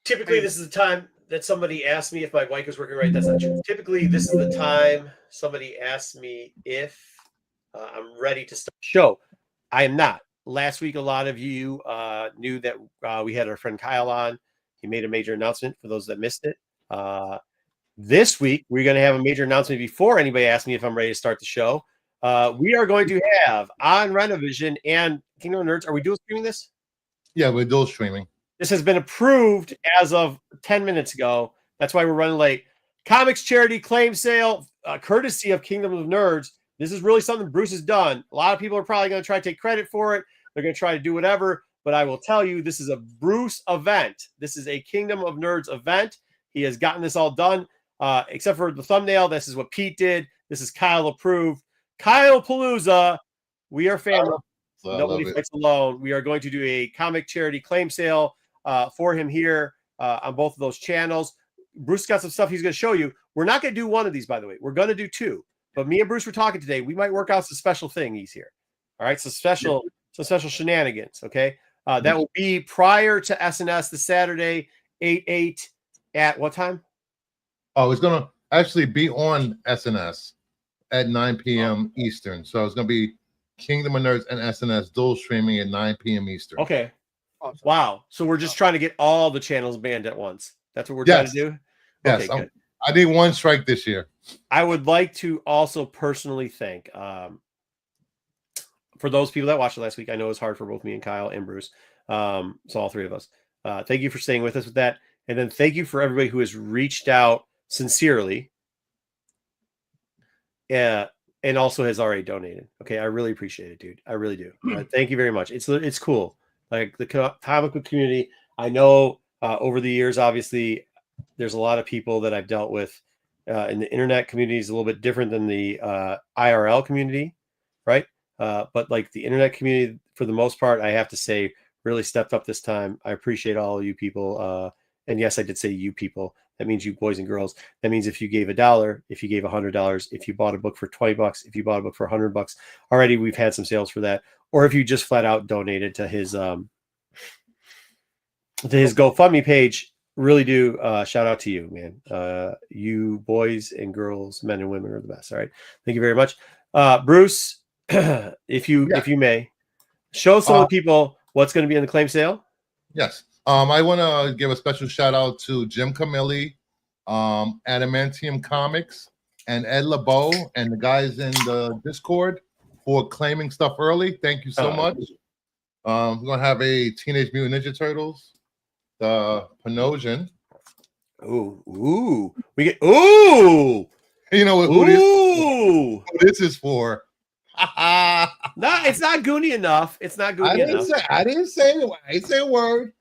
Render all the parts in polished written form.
Typically, this is the time that somebody asks me if my mic is working right. That's not true. Typically, this is the time somebody asks me if I'm ready to start the show. I am not. Last week, a lot of you knew that we had our friend Kyle on. He made a major announcement for those that missed it. This week, we're going to have a major announcement before anybody asks me if I'm ready to start the show. We are going to have on Renovision and Kingdom of Nerds. Are we dual streaming this? Yeah, we're dual streaming. This has been approved as of 10 minutes ago. That's why we're running late. Comics charity claim sale, courtesy of Kingdom of Nerds. This is really something Bruce has done. A lot of people are probably going to try to take credit for it. They're going to try to do whatever. But I will tell you, this is a Bruce event. This is a Kingdom of Nerds event. He has gotten this all done, except for the thumbnail. This is what Pete did. This is Kyle approved. Kyle Palooza. We are family. Nobody fights alone. We are going to do a comic charity claim sale for him here on both of those channels. Bruce got some stuff he's going to show you. We're not going to do one of these, by the way. We're going to do two. But me and Bruce were talking today. We might work out some special things here. All right, some special shenanigans. Okay, that will be prior to SNS this Saturday, 8/8 at what time? Oh, it's going to actually be on SNS at 9 p.m. Eastern. So it's going to be Kingdom of Nerds and SNS dual streaming at 9 p.m. Eastern. Okay. Awesome. Wow. So we're just trying to get all the channels banned at once. That's what we're trying to do? Yes. Okay, I need one strike this year. I would like to also personally thank for those people that watched it last week. I know it's hard for both me and Kyle and Bruce. So all three of us. Thank you for staying with us with that. And then thank you for everybody who has reached out sincerely. And also has already donated. Okay, I really appreciate it, dude. I really do. Thank you very much. It's cool. Like the comic book community, I know over the years, obviously, there's a lot of people that I've dealt with in the internet community is a little bit different than the IRL community, right? But like the internet community, for the most part, I have to say, really stepped up this time. I appreciate all of you people. And yes, I did say you people. That means you boys and girls. That means if you gave $1, if you gave $100, if you bought a book for $20, if you bought a book for $100, already we've had some sales for that. Or if you just flat out donated to his GoFundMe page, really do shout out to you, man. You boys and girls, men and women are the best. All right, thank you very much, Bruce. if you may, show some of the people what's going to be in the claim sale. Yes. I want to give a special shout out to Jim Camilli, Adamantium Comics, and Ed LeBeau, and the guys in the Discord for claiming stuff early. Thank you so much. We're going to have a Teenage Mutant Ninja Turtles, the Panosian. Ooh. We get, ooh. You know who this is for. No, it's not Goonie enough. It's not Goonie enough. I didn't say a word.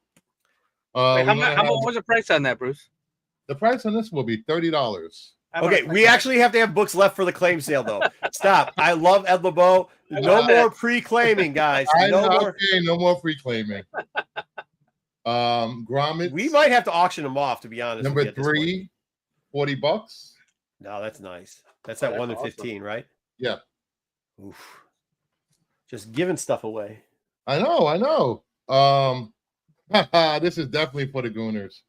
Wait, how much was the price on that, Bruce? The price on this will be $30. Okay, we actually have to have books left for the claim sale, though. Stop. I love Ed LeBeau. No more pre-claiming, guys. No more pre-claiming. Gromit. We might have to auction them off, to be honest. Number 3, $40. No, that's nice. That's that 1 to 15, right? Yeah. Oof. Just giving stuff away. I know. This is definitely for the Gooners.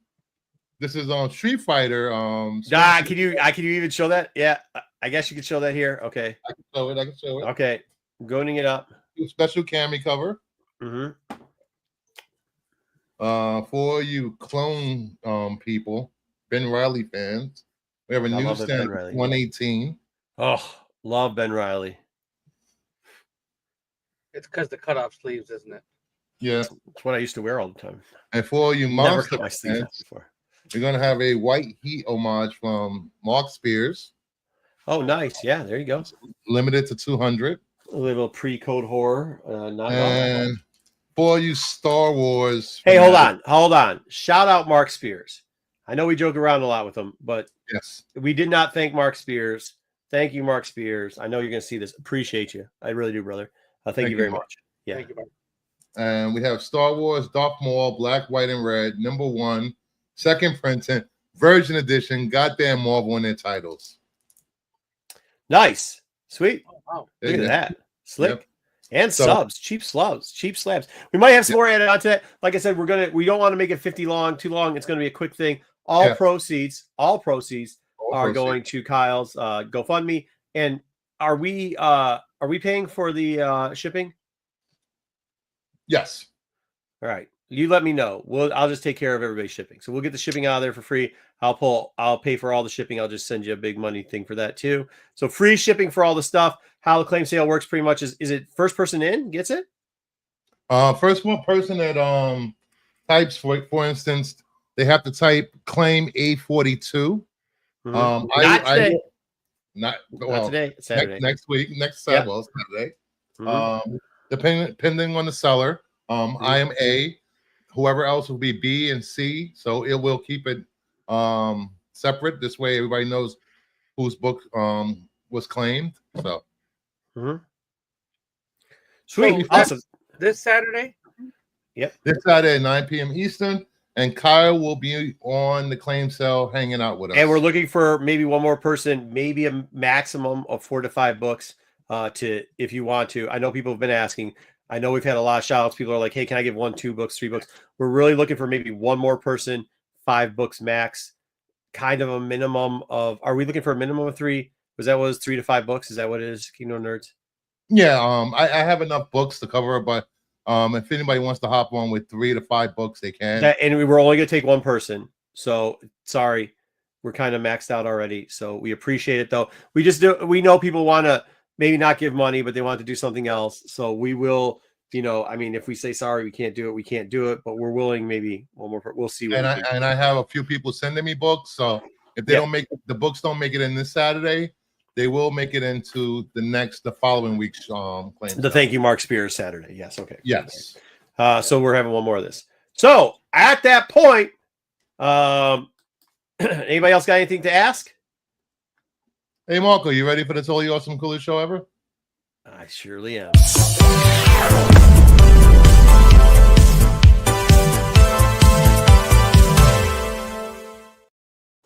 This is on Street Fighter. Can you even show that? Yeah, I guess you could show that here. Okay. I can show it. Okay. I'm gooning it up. Special cami cover. Mm-hmm. For you clone people, Ben Riley fans, we have a newsstand 118. Oh, love Ben Riley. It's because the cutoff sleeves, isn't it? Yeah, it's what I used to wear all the time. And for you monster my fans, we're gonna have a White Heat homage from Mark Spears. Oh, nice. Yeah, there you go. Limited to 200. A little pre-code horror. And for you Star Wars. Hey, hold on. Shout out Mark Spears. I know we joke around a lot with him, but yes, we did not thank Mark Spears. Thank you, Mark Spears. I know you're going to see this. Appreciate you. I really do, brother. Thank you very much. Yeah. Thank you, Mark. And we have Star Wars Darth Maul, Black, White, and Red, #1, second printing, Virgin Edition. Goddamn Marvel in their titles. Nice. Sweet. Oh, wow. Look at that. Slick. Yep. And subs, cheap slabs. We might have some more added on to that. Like I said, we don't want to make it 50 long, too long. It's going to be a quick thing. All proceeds are going to Kyle's GoFundMe. And are we paying for the shipping? Yes. All right. You let me know. I'll just take care of everybody's shipping. So we'll get the shipping out of there for free. I'll pay for all the shipping. I'll just send you a big money thing for that too. So free shipping for all the stuff. How the claim sale works pretty much is it first person in gets it? First one person that types, for instance, they have to type claim A42. Not today. Not today. It's Saturday. Next week. Saturday. Depending on the seller. I am A. Whoever else will be B and C. So it will keep it separate. This way, everybody knows whose book was claimed. So. Sweet. Awesome. This Saturday? Yep. This Saturday at 9 p.m. Eastern. And Kyle will be on the claim sale hanging out with us. And we're looking for maybe one more person, maybe a maximum of 4 to 5 books if you want to. I know people have been asking. I know we've had a lot of shout outs. People are like, hey, can I give 1, 2 books, 3 books? We're really looking for maybe one more person, 5 books max, kind of a minimum of, are we looking for a minimum of 3? Was 3 to 5 books? Is that what it is, Kingdom Nerds? Yeah, I have enough books to cover it, but if anybody wants to hop on with 3 to 5 books, they can. And we were only going to take one person. So sorry, we're kind of maxed out already. So we appreciate it though. We know people want to maybe not give money, but they want to do something else. So we will, if we say sorry, we can't do it, but we're willing maybe one more. We'll see. And I have a few people sending me books. So if they don't make the books don't make it in this Saturday, they will make it into the following week's claim. The Thank You Mark Spears Saturday. Yes. Okay. Yes. So we're having one more of this. So at that point, anybody else got anything to ask? Hey, Marco, you ready for the Totally Awesome Coolest Show Ever? I surely am.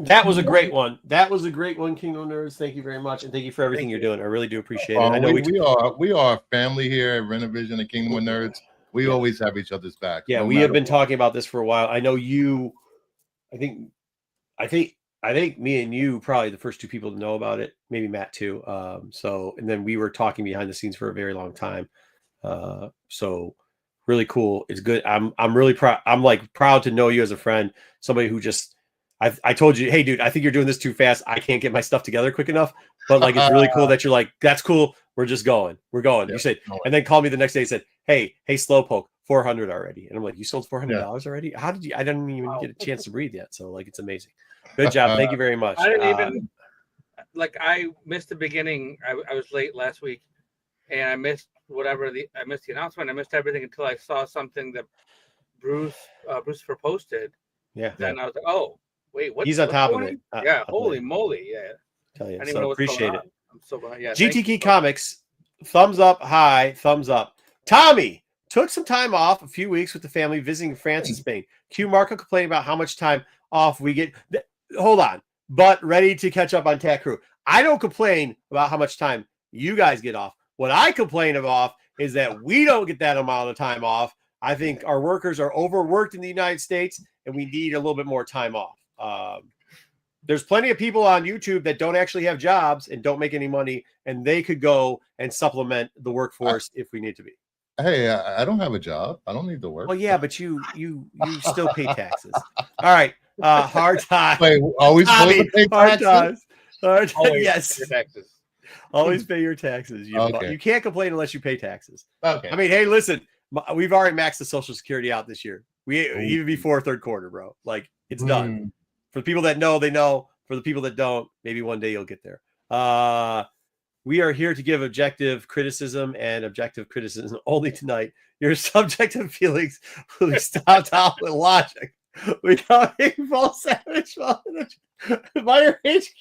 That was a great one. Kingdom Nerds. Thank you very much, and thank you for everything you're doing. I really do appreciate it. I know we are a family here at Renovision and Kingdom of Nerds. We always have each other's back. Yeah, we have been talking about this for a while. I know you. I think me and you probably the first 2 people to know about it. Maybe Matt too. And then we were talking behind the scenes for a very long time. So really cool. It's good. I'm really proud. I'm like proud to know you as a friend. Somebody who just. I told you, hey, dude, I think you're doing this too fast. I can't get my stuff together quick enough. But like, it's really cool that you're like, that's cool. We're just going. We're going. You said, and then called me the next day and said, hey, Slowpoke, 400 already. And I'm like, you sold $400 already? How did you? I didn't even get a chance to breathe yet. So like, it's amazing. Good job. Thank you very much. I didn't even I missed the beginning. I was late last week, and I missed I missed the announcement. I missed everything until I saw something that Bruce posted. Yeah. Then I was like, oh. Wait, what? He's on top of it. Yeah, holy moly. Yeah. Tell you. I So appreciate it. I'm so behind. Yeah. GTK Comics, thumbs up, high, thumbs up. Tommy took some time off, a few weeks with the family visiting France and Spain. Q Marco complaining about how much time off we get. Hold on, but ready to catch up on Tat Crew. I don't complain about how much time you guys get off. What I complain about is that we don't get that amount of time off. I think our workers are overworked in the United States, and we need a little bit more time off. There's plenty of people on YouTube that don't actually have jobs and don't make any money, and they could go and supplement the workforce if we need to be. Hey, I don't have a job. I don't need to work. Well, yeah, but you still pay taxes. All right, hard time. Wait, always pay hard taxes? Hard time. Always yes. pay your taxes. Always pay your taxes. You can't complain unless you pay taxes. Okay. I mean, hey, listen, we've already maxed the Social Security out this year. Even before third quarter, bro. Like, it's done. For the people that know, they know. For the people that don't, maybe one day you'll get there. We are here to give objective criticism and objective criticism only tonight. Your subjective feelings will be stopped out with logic. We got a full savage. Meyer HQ.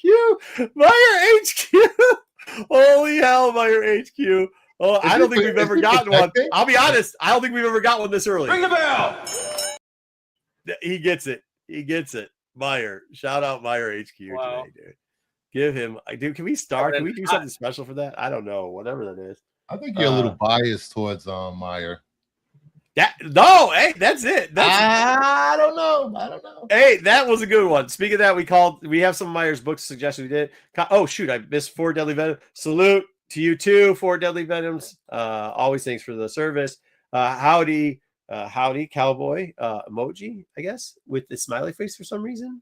Holy hell, Meyer HQ. Oh, I don't think we've ever gotten one. I'll be honest. I don't think we've ever got one this early. Ring the bell. He gets it. Meyer. Shout out Meyer HQ today, dude. Give him. Dude, can we start? Can we do something special for that? I don't know. Whatever that is. I think you're a little biased towards Meyer. Hey, that's it. I don't know. Hey, that was a good one. Speaking of that, we have some of Meyer's books suggestions we did. Oh shoot, I missed 4 Deadly Venoms. Salute to you too, 4 Deadly Venoms. Always thanks for the service. Howdy, cowboy emoji, I guess, with the smiley face for some reason.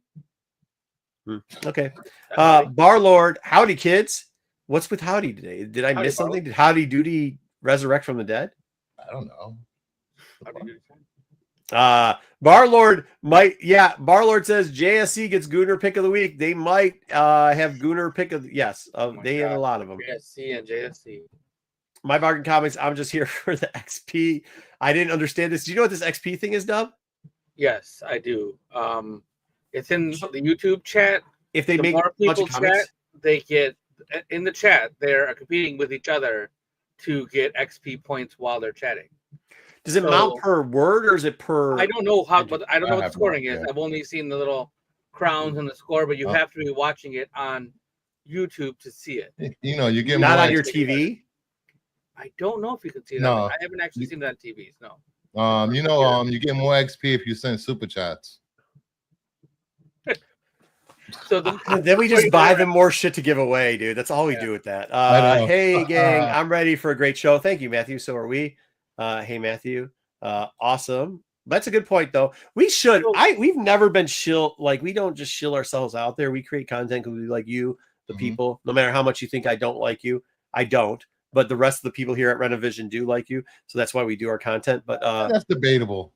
Okay. Bar Lord, howdy kids. What's with howdy today? Did I miss something? Did Howdy Doody resurrect from the dead? I don't know. Barlord Barlord says JSC gets Gooner pick of the week. They might have Gooner pick of they have a lot of them. JSC and JSC. My bargain comics, I'm just here for the XP. I didn't understand this. Do you know what this XP thing is, Dub? Yes, I do. It's in the YouTube chat. If they make more people chat, they get in the chat. They're competing with each other to get XP points while they're chatting. Does it mount per word or is it per? I don't know how, but I don't know what the scoring is. I've only seen the little crowns and the score, but you have to be watching it on YouTube to see it. You know, you get not on your TV. I don't know if you can see that. No. I haven't actually seen that on TVs. No. You get more XP if you send super chats. So then we just buy them more shit to give away, dude. That's all we do with that. Hey gang, I'm ready for a great show. Thank you, Matthew. So are we. Hey Matthew. Awesome. That's a good point though. We've never been shill, like we don't just shill ourselves out there. We create content because we like you, the people. No matter how much you think I don't like you, I don't. But the rest of the people here at Rennavision do like you. So that's why we do our content. But that's debatable.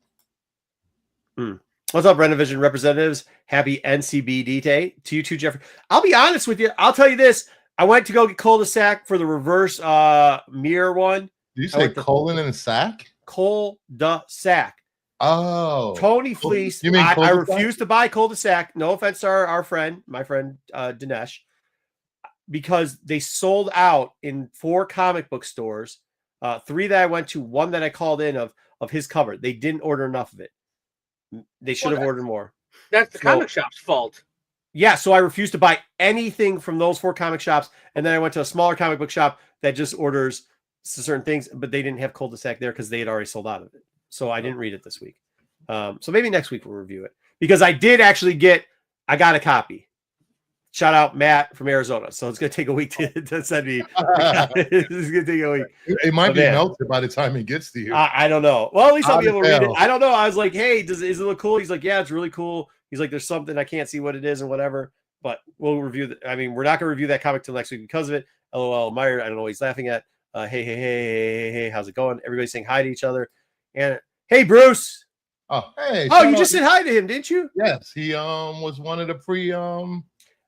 What's up, Rennavision representatives? Happy NCBD day to you too, Jeffrey. I'll be honest with you. I'll tell you this. I went to go get cul-de-sac for the reverse mirror one. Did you say colon and sack? Cul-de-sac. Oh. Tony Fleece. You mean I refuse to buy cul-de-sac. No offense to my friend Dinesh, because they sold out in 4 comic book stores. 3 that I went to, 1 that I called in of his cover. They didn't order enough of it. They should have ordered more. That's the comic shop's fault. Yeah, so I refused to buy anything from those 4 comic shops, and then I went to a smaller comic book shop that just orders certain things, but they didn't have cul-de-sac there because they had already sold out of it. So I didn't read it this week. So maybe next week we'll review it, because I did actually I got a copy. Shout out Matt from Arizona. So it's gonna take a week to send me. It's gonna take a week. It might be melted by the time it gets to you. I don't know. Well, at least I'll be able to read it. I don't know. I was like, hey, is it look cool? He's like, yeah, it's really cool. He's like, there's something I can't see what it is and whatever. But we'll review we're not gonna review that comic till next week because of it. LOL, Meyer. I don't know what he's laughing at. Hey, how's it going? Everybody's saying hi to each other. And hey, Bruce. Oh, hey. Oh, you just said hi to him, didn't you? Yes, he was one of the pre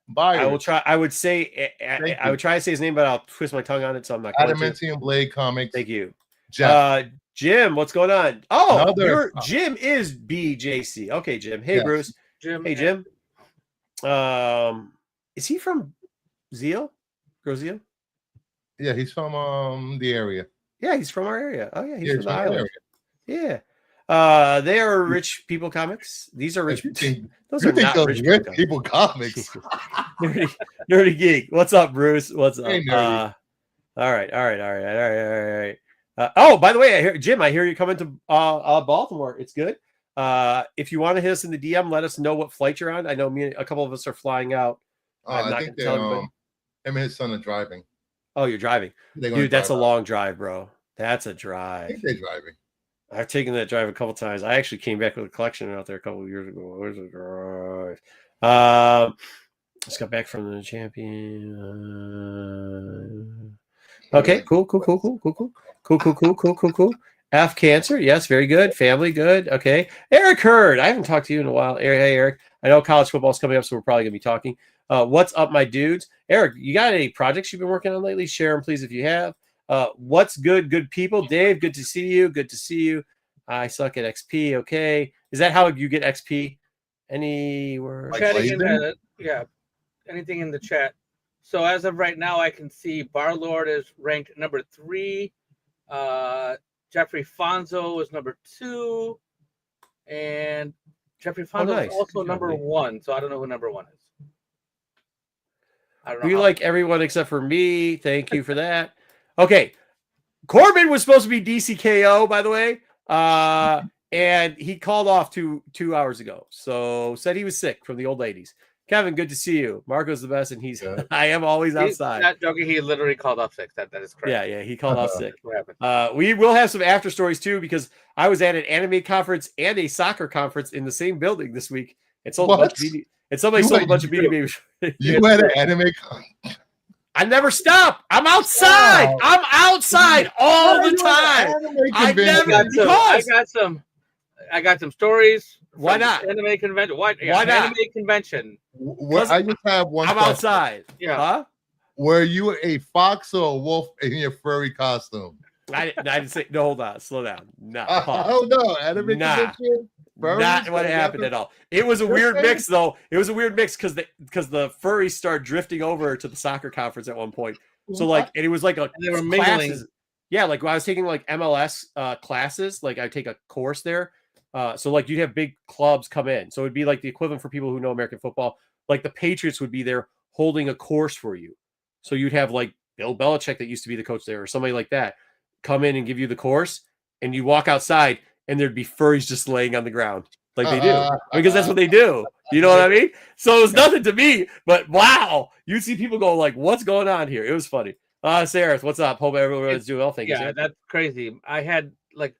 buyers. I will try. I would try to say his name, but I'll twist my tongue on it, so I'm not going to. Adamantium Blade Comics. Thank you. Jeff. Jim, what's going on? Oh, Jim is BJC. Okay, Jim. Hey, yes. Bruce. Jim. Hey, Jim. Is he from Zeal? Grozio? Yeah, he's from the area. Yeah, he's from our area. Oh yeah, he's from the island. Yeah. They are rich people comics. These are rich. Those are not rich people comics. Nerdy Geek. What's up, Bruce? What's up? Hey, all right. Oh, by the way, I hear you coming to Baltimore. It's good. If you want to hit us in the DM, let us know what flight you're on. I know a couple of us are flying out. I'm not going to tell you. Him and his son are driving. Oh, you're driving. Dude, that's a long drive, bro. That's a drive. I think they're driving. I've taken that drive a couple times. I actually came back with a collection out there a couple of years ago. Where's the drive? Just got back from the champion. Okay, cool. F Cancer, yes, very good. Family, good. Okay. Eric Hurd, I haven't talked to you in a while. Hey, Eric. I know college football's coming up, so we're probably gonna be talking. What's up, my dudes? Eric, you got any projects you've been working on lately? Share them, please, if you have. What's good people? Dave, good to see you. Good to see you. I suck at XP. Okay. Is that how you get XP? Anywhere? Yeah. Anything in the chat. So as of right now, I can see Barlord is ranked number 3. Jeffrey Fonzo is number 2. And Jeffrey Fonzo is also number 1. So I don't know who number 1 is. I don't know. We like everyone except for me. Thank you for that. Okay. Corbin was supposed to be DCKO, by the way. And he called off 2 hours ago. So said he was sick from the old ladies. Kevin, good to see you. Marco's the best, and he's I am always outside. He's not joking. He literally called off sick. That is correct. Yeah, he called off sick. What happened? We will have some after stories too, because I was at an anime conference and a soccer conference in the same building this week. And sold a bunch of BD, and somebody sold a bunch of BD Babies. You had an anime I never stop. I'm outside. Wow. I'm outside all the time. I got some stories. Why not? Anime convention. Why not? Anime convention. I just have one. I'm question. outside. Yeah. Huh? Were you a fox or a wolf in your furry costume? I didn't say. No, hold on. Slow down. No. Oh no, anime convention. Not what happened at all. It was a weird mix, though. It was a weird mix because the furries started drifting over to the soccer conference at one point. So like, and it was like they were mingling. Yeah, like when I was taking like MLS classes, like I take a course there. So like you'd have big clubs come in. So it'd be like the equivalent for people who know American football. Like the Patriots would be there holding a course for you. So you'd have like Bill Belichick that used to be the coach there or somebody like that come in and give you the course, and you walk outside and there'd be furries just laying on the ground like they do because that's what they do. You know what I mean? So it was nothing to me, but wow, you see people go like, what's going on here? It was funny. Sarah, what's up? Hope everyone's doing well. Thank you. Yeah, that's crazy. I had like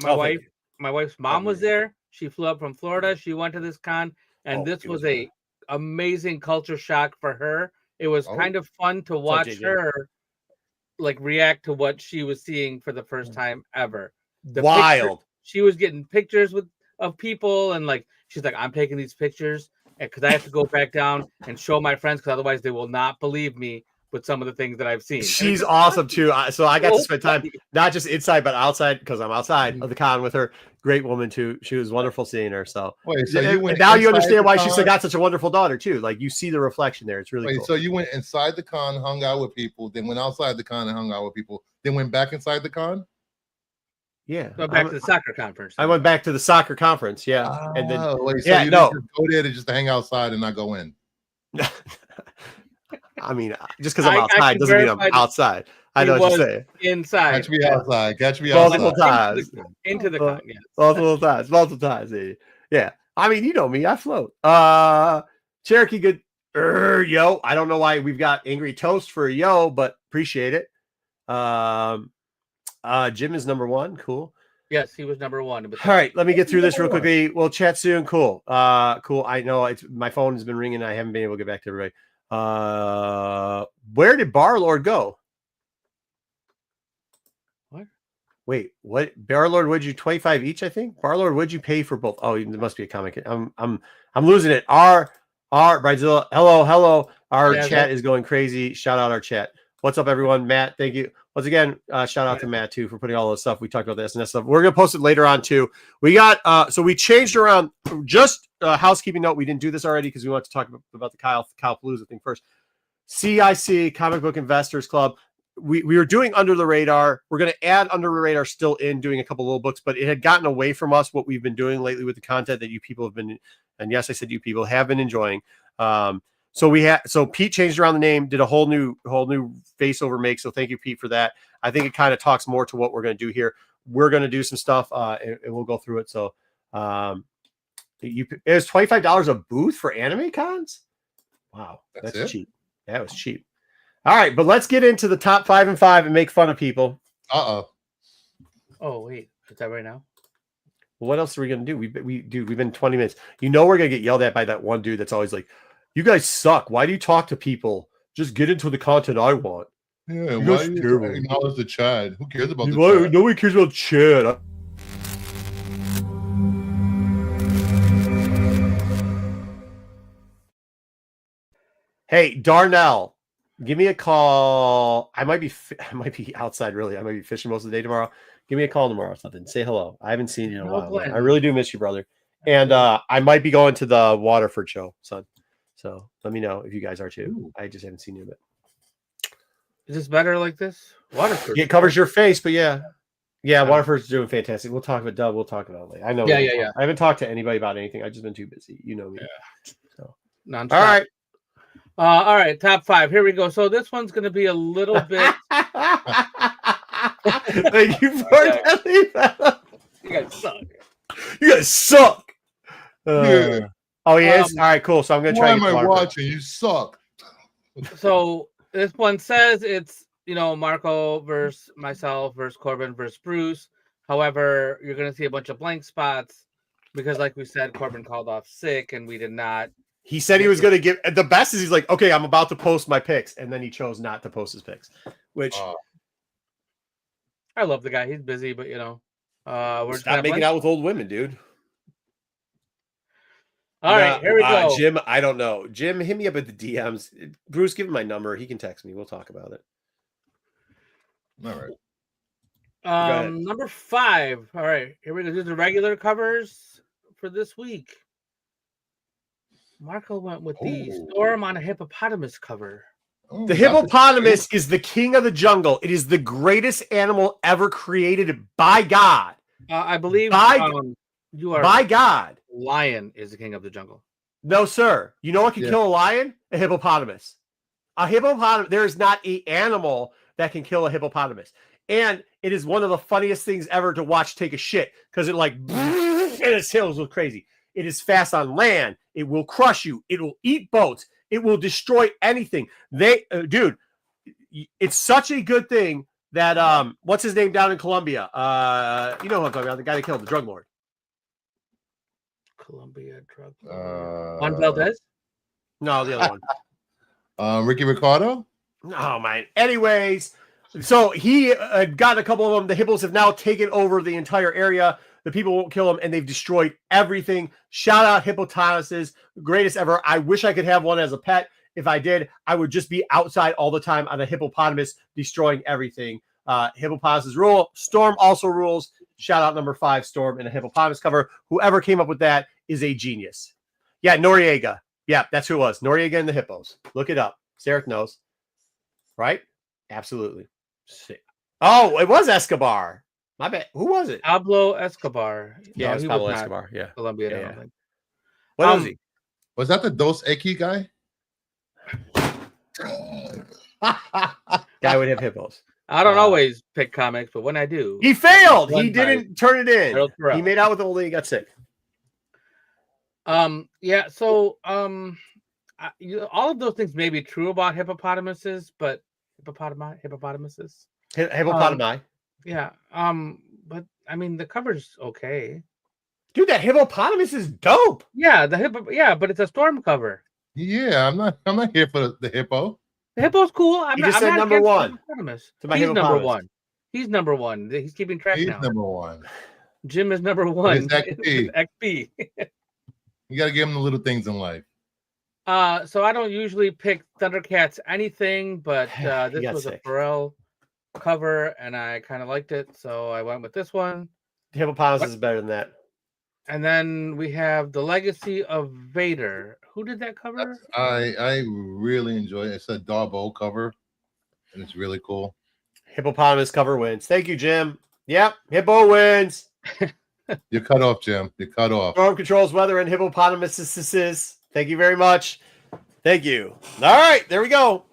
my wife's mom was there. She flew up from Florida. She went to this con, and this was a amazing culture shock for her. It was kind of fun to watch her like react to what she was seeing for the first time ever. Wild. She was getting pictures of people, and like she's like, I'm taking these pictures because I have to go back down and show my friends because otherwise they will not believe me with some of the things that I've seen. She's awesome too. So I got to spend time not just inside but outside because I'm outside of the con with her. Great woman too. She was wonderful seeing her. So, now you understand why she got such a wonderful daughter too. Like you see the reflection there. It's really cool. So you went inside the con, hung out with people, then went outside the con and hung out with people, then went back inside the con. Yeah, so back to the soccer conference. I went back to the soccer conference. Yeah, and then you didn't just go there to just hang outside and not go in. I mean, just because I'm outside doesn't mean I'm outside. I know what you're saying. Inside, catch me outside. Catch me multiple outside. times. Into the con. Yes. Multiple times. Yeah. I mean, you know me. I float. Cherokee, good. Yo. I don't know why we've got angry toast for yo, but appreciate it. Jim is number one. Cool. Yes, he was number one. All right, let me get through this real quickly. We'll chat soon. Cool. Cool. I know my phone has been ringing. I haven't been able to get back to everybody. Where did Barlord go? What? Wait, what? Barlord, would you 25 each? I think Barlord, would you pay for both? Oh, there must be a comic. I'm losing it. Brazil. Hello. Our chat is going crazy. Shout out our chat. What's up, everyone? Matt, thank you. Once again, shout out to Matt, too, for putting all this stuff. We talked about the SNS stuff. We're going to post it later on, too. We got, so we changed around, just a housekeeping note. We didn't do this already because we wanted to talk about the Kyle Palooza thing first. CIC, Comic Book Investors Club. We were doing Under the Radar. We're going to add Under the Radar still in, doing a couple little books, but it had gotten away from us, what we've been doing lately with the content that you people have been, and yes, I said you people have been enjoying. So Pete changed around the name, did a whole new face over make. So thank you, Pete, for that. I think it kind of talks more to what we're going to do here. We're going to do some stuff and we'll go through it. So it was $25 a booth for anime cons. Wow. That's cheap. That was cheap. All right, but let's get into the top 5 and 5 and make fun of people. Oh, wait. Is that right now? Well, what else are we going to do? We've been 20 minutes. You know, we're going to get yelled at by that one dude that's always like, you guys suck. Why do you talk to people? Just get into the content I want. Yeah, why do you acknowledge the Chad? Who cares about the Chad? Nobody cares about Chad. Hey, Darnell, give me a call. I might be outside, really. I might be fishing most of the day tomorrow. Give me a call tomorrow or something. Say hello. I haven't seen you in a while. I really do miss you, brother. And I might be going to the Waterford show, son. So let me know if you guys are too. Ooh. I just haven't seen you a bit. Is this better like this? Waterford. It covers your face, but yeah. Waterford's doing fantastic. We'll talk about Dub. We'll talk about it later. I know. Yeah. I haven't talked to anybody about anything. I've just been too busy. You know me. Yeah. So. Non-stop. All right. Top 5. Here we go. So this one's going to be a little bit Thank you for that. You guys suck. You guys suck. Yeah. Oh, he is? All right, cool. So I'm going to try Why to am get I Marco. watching? You suck. So this one says it's, Marco versus myself versus Corbin versus Bruce. However, you're going to see a bunch of blank spots because, like we said, Corbin called off sick and we did not. He said he was going to give the best is he's like, okay, I'm about to post my picks. And then he chose not to post his picks, which I love the guy. He's busy, but we're just stop making out with old women, dude. All right, here we go. Jim, I don't know. Jim, hit me up at the DMs. Bruce, give him my number. He can text me. We'll talk about it. All right. Number 5. All right, here we go. These are the regular covers for this week. Marco went with the Storm on a Hippopotamus cover. The hippopotamus is the king of the jungle. It is the greatest animal ever created by God. I believe you are. By God. Lion is the king of the jungle. No, sir. You know what can kill a lion? A hippopotamus. A hippopotamus. There is not an animal that can kill a hippopotamus. And it is one of the funniest things ever to watch take a shit because it and its tails look crazy. It is fast on land. It will crush you. It will eat boats. It will destroy anything. Dude, it's such a good thing that what's his name down in Colombia? You know who I'm talking about? The guy that killed the drug lord. Colombia drug lord. Juan Valdez? No, the other one. Ricky Ricardo? Oh man. Anyways, so he got a couple of them. The hippos have now taken over the entire area. The people won't kill them, and they've destroyed everything. Shout out hippopotamuses, greatest ever. I wish I could have one as a pet. If I did, I would just be outside all the time on a hippopotamus, destroying everything. Hippopotamuses rule. Storm also rules. Shout out number 5, Storm in a hippopotamus cover. Whoever came up with that is a genius. Yeah, Noriega. Yeah, that's who it was. Noriega and the hippos. Look it up. Sarah knows. Right? Absolutely. Oh, it was Escobar. My bad. Who was it? Pablo Escobar. Yeah, it was Pablo Escobar. Yeah. Colombian. Yeah. What was he? Was that the Dos Equis guy? Guy would have hippos. I don't always pick comics, but when I do. He failed. He didn't turn it in. He made out with the old lady, got sick. Yeah, so all of those things may be true about hippopotamuses, but hippopotamuses. Hippopotami. Yeah. But I mean the cover's okay. Dude, that hippopotamus is dope. Yeah, but it's a Storm cover. Yeah, I'm not here for the hippo. The hippo's cool. I'm not number 1. He's number 1. He's number 1. He's keeping track now. He's number 1. Jim is number 1. It's XP. XP. You gotta give him the little things in life. So I don't usually pick Thundercats anything, but this was a Pharrell cover, and I kind of liked it, so I went with this one. The hippopotamus is better than that. And then we have The Legacy of Vader. Who did that cover? I really enjoy it. It's a Darbo cover, and it's really cool. Hippopotamus cover wins. Thank you, Jim. Yep, hippo wins. You're cut off, Jim. You're cut off. Storm controls weather and hippopotamuses. Thank you very much. Thank you. All right, there we go.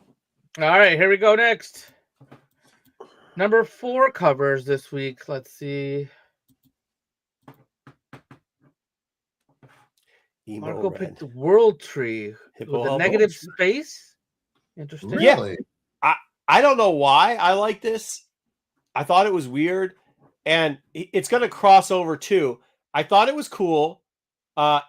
All right, here we go next. Number 4 covers this week. Let's see. Marco picked the World Tree with a negative space. Interesting. Really? Yeah. I don't know why I like this. I thought it was weird. And it's going to cross over too. I thought it was cool.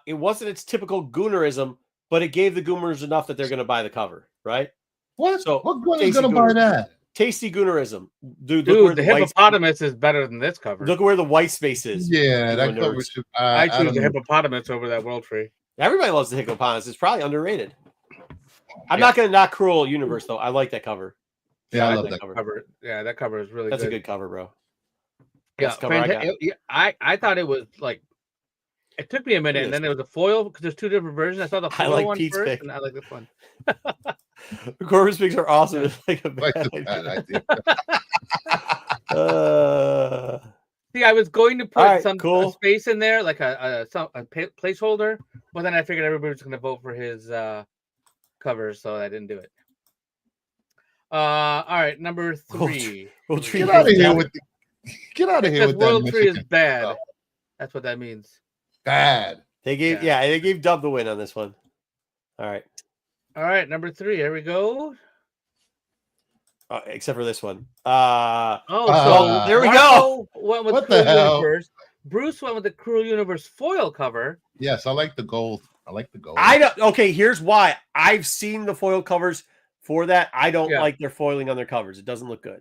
It wasn't its typical goonerism, but it gave the gooners enough that they're going to buy the cover, right? What? So what gooner is going to buy that? Tasty goonerism. Dude, the hippopotamus is better than this cover. Look at where the white space is. Yeah, that cover should. I choose the hippopotamus over that World Tree. Everybody loves the hippopotamus. It's probably underrated. I'm not going to knock Cruel Universe, though. I like that cover. Yeah, I love that cover. Yeah, that cover is really That's good. a good cover, bro. Yeah, I thought it was like, it took me a minute, and then there was a foil because there's 2 different versions. I saw the foil one Pete's first, and I like this one. The Corbin's picks are awesome. It's like a bad idea. See, I was going to put a space in there, like a placeholder, but then I figured everybody was going to vote for his covers, so I didn't do it. All right, number 3. World Tree Get out of is here bad. with Get out of here Because with that World Tree is Michigan bad. stuff. That's what that means. Bad. They gave they gave Dub the win on this one. All right. All right, number 3. Here we go. Except for this one. So there we Marco went with What Cruel the hell? Universe. Bruce went with the Cruel Universe foil cover. Yes, I like the gold. I don't. Okay, here's why. I've seen the foil covers for that. I don't like their foiling on their covers. It doesn't look good.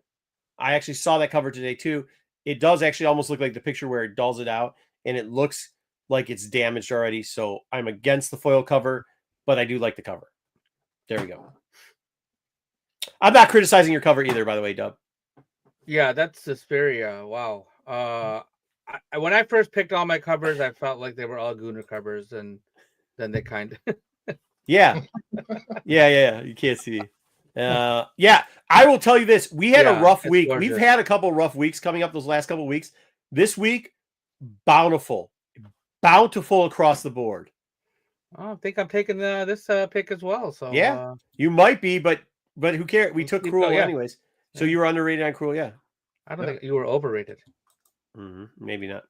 I actually saw that cover today too. It does actually almost look like the picture where it dulls it out, and it looks like it's damaged already. So I'm against the foil cover, but I do like the cover. There we go. I'm not criticizing your cover either, by the way, Dub. Yeah, that's Suspiria. Wow. When I first picked all my covers, I felt like they were all Gooner covers, and then they kind of. Yeah. You can't see. I will tell you this. We had a rough week. Gorgeous. We've had a couple rough weeks coming up those last couple of weeks. This week, bountiful across the board. Oh, I think I'm taking this pick as well. So you might be, but who cares? We took Cruel anyways. So you were underrated on Cruel, I don't think you were overrated. Maybe not.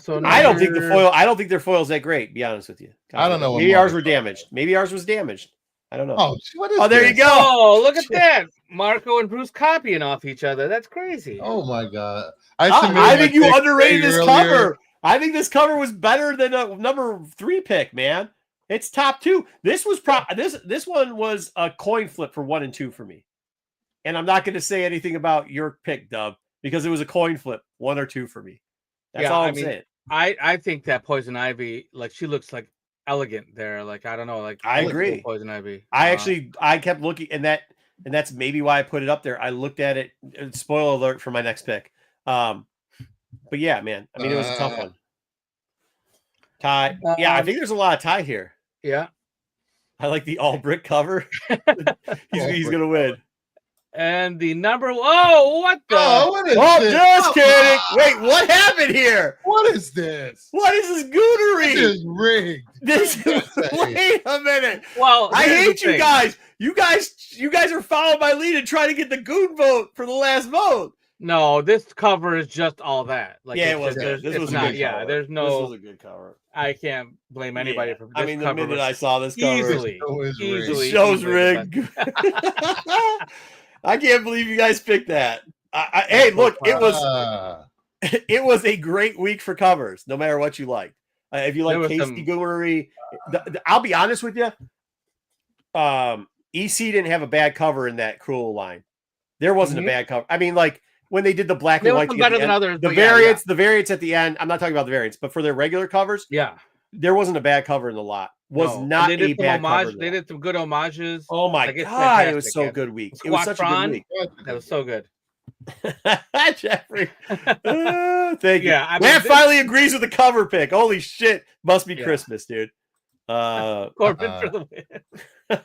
So I don't think their foil's that great. Be honest with you. I don't know. Maybe ours were damaged. Maybe ours was damaged. I don't know. Oh, there you go. Oh, look at that. Marco and Bruce copying off each other. That's crazy. Oh my God. I think you underrated this cover. I think this cover was better than a number 3 pick, man. It's top 2. This was this one was a coin flip for 1 and 2 for me. And I'm not going to say anything about your pick, Dub, because it was a coin flip, 1 or 2 for me. That's all I'm saying. I think that Poison Ivy, like, she looks like elegant there. Like, I don't know, like, I agree. Poison Ivy. I kept looking, and that's maybe why I put it up there. I looked at it. Spoiler alert for my next pick. But yeah, man. I mean, it was a tough one. Tie. I think there's a lot of tie here. Yeah. I like the all brick cover. he's gonna win. And the number. Oh, what the? What is this? Just kidding. Wait, what happened here? What is this? What is this goonery? This is rigged. Wait a minute. Well, I hate you guys. You guys are following my lead and trying to get the goon vote for the last vote. No, this cover is just all that. Like, it was good. This was not. Yeah, there's no. This was a good cover. I can't blame anybody for this. I mean, the minute I saw this cover, easily show's rigged. I can't believe you guys picked that. Hey, look, it was a great week for covers, no matter what you liked. If you like Casey Goonery, I'll be honest with you. EC didn't have a bad cover in that Cruel line. There wasn't a bad cover. I mean, like when they did the black and white, better than others. The variants at the end. I'm not talking about the variants, but for their regular covers, there wasn't a bad cover in the lot. Not a bad cover. They did some good homages. Oh my God, it was so good week. It was such a good week. That was so good. Jeffrey, thank you. Yeah, Matt finally agrees with the cover pick. Holy shit, must be Christmas, dude. Corbin for the win.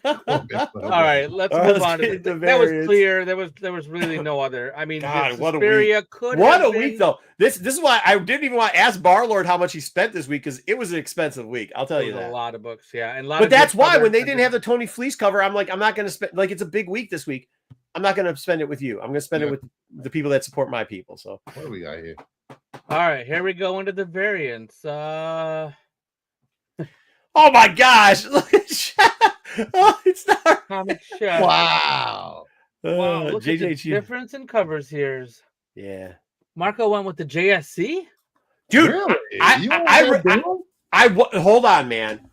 All right, let's move on to that. Was clear. There was really no other. I mean, God, what a week! What a week, though. This is why I didn't even want to ask Barlord how much he spent this week, because it was an expensive week. I'll tell you that. A lot of books, and but that's why when they didn't have the Tony Fleece cover, I'm like, I'm not going to spend. Like, it's a big week this week. I'm not going to spend it with you. I'm going to spend it with the people that support my people. So what do we got here? All right, here we go into the variants. Oh my gosh! Look at it's not Comic Chef. Wow. Look at the difference in covers here. Yeah. Marco went with the JSC. Dude, really? I hold on, man.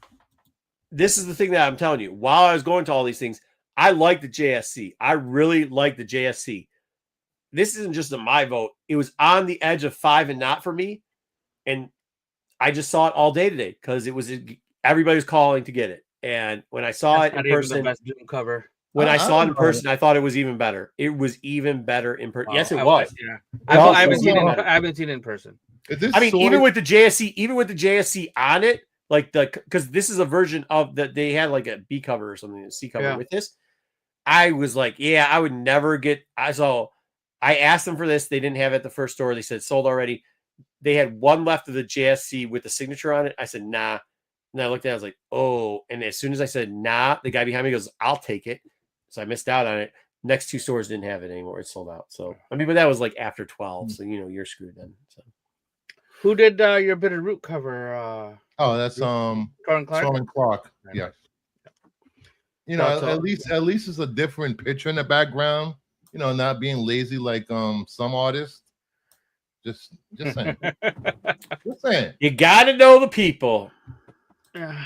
This is the thing that I'm telling you. While I was going to all these things, I like the JSC. I really like the JSC. This isn't just my vote. It was on the edge of 5 and not for me. And I just saw it all day today because everybody was calling to get it. And when I saw it in person, the best Doom cover. When I saw it in person, I thought it was even better. It was even better in person. Yes, it was. Yeah. I haven't seen it in person. I mean, even with the JSC on it, like because this is a version of that they had like a B cover or something, a C cover with this. I was like, I would never get. I asked them for this. They didn't have it at the first store. They said sold already. They had one left of the JSC with the signature on it. I said, nah. And I looked at it, I was like, oh. And as soon as I said, nah, the guy behind me goes, I'll take it. so I missed out on it. Next 2 stores didn't have it anymore. It's sold out. So I mean, but that was like after 12, so you're screwed then. So Who did your Bitter Root cover? Oh, that's Torrin Clark. Torrin Clark. Yes. At least it's a different picture in the background. Not being lazy like some artists. Just saying. Just saying. You got to know the people. Yeah.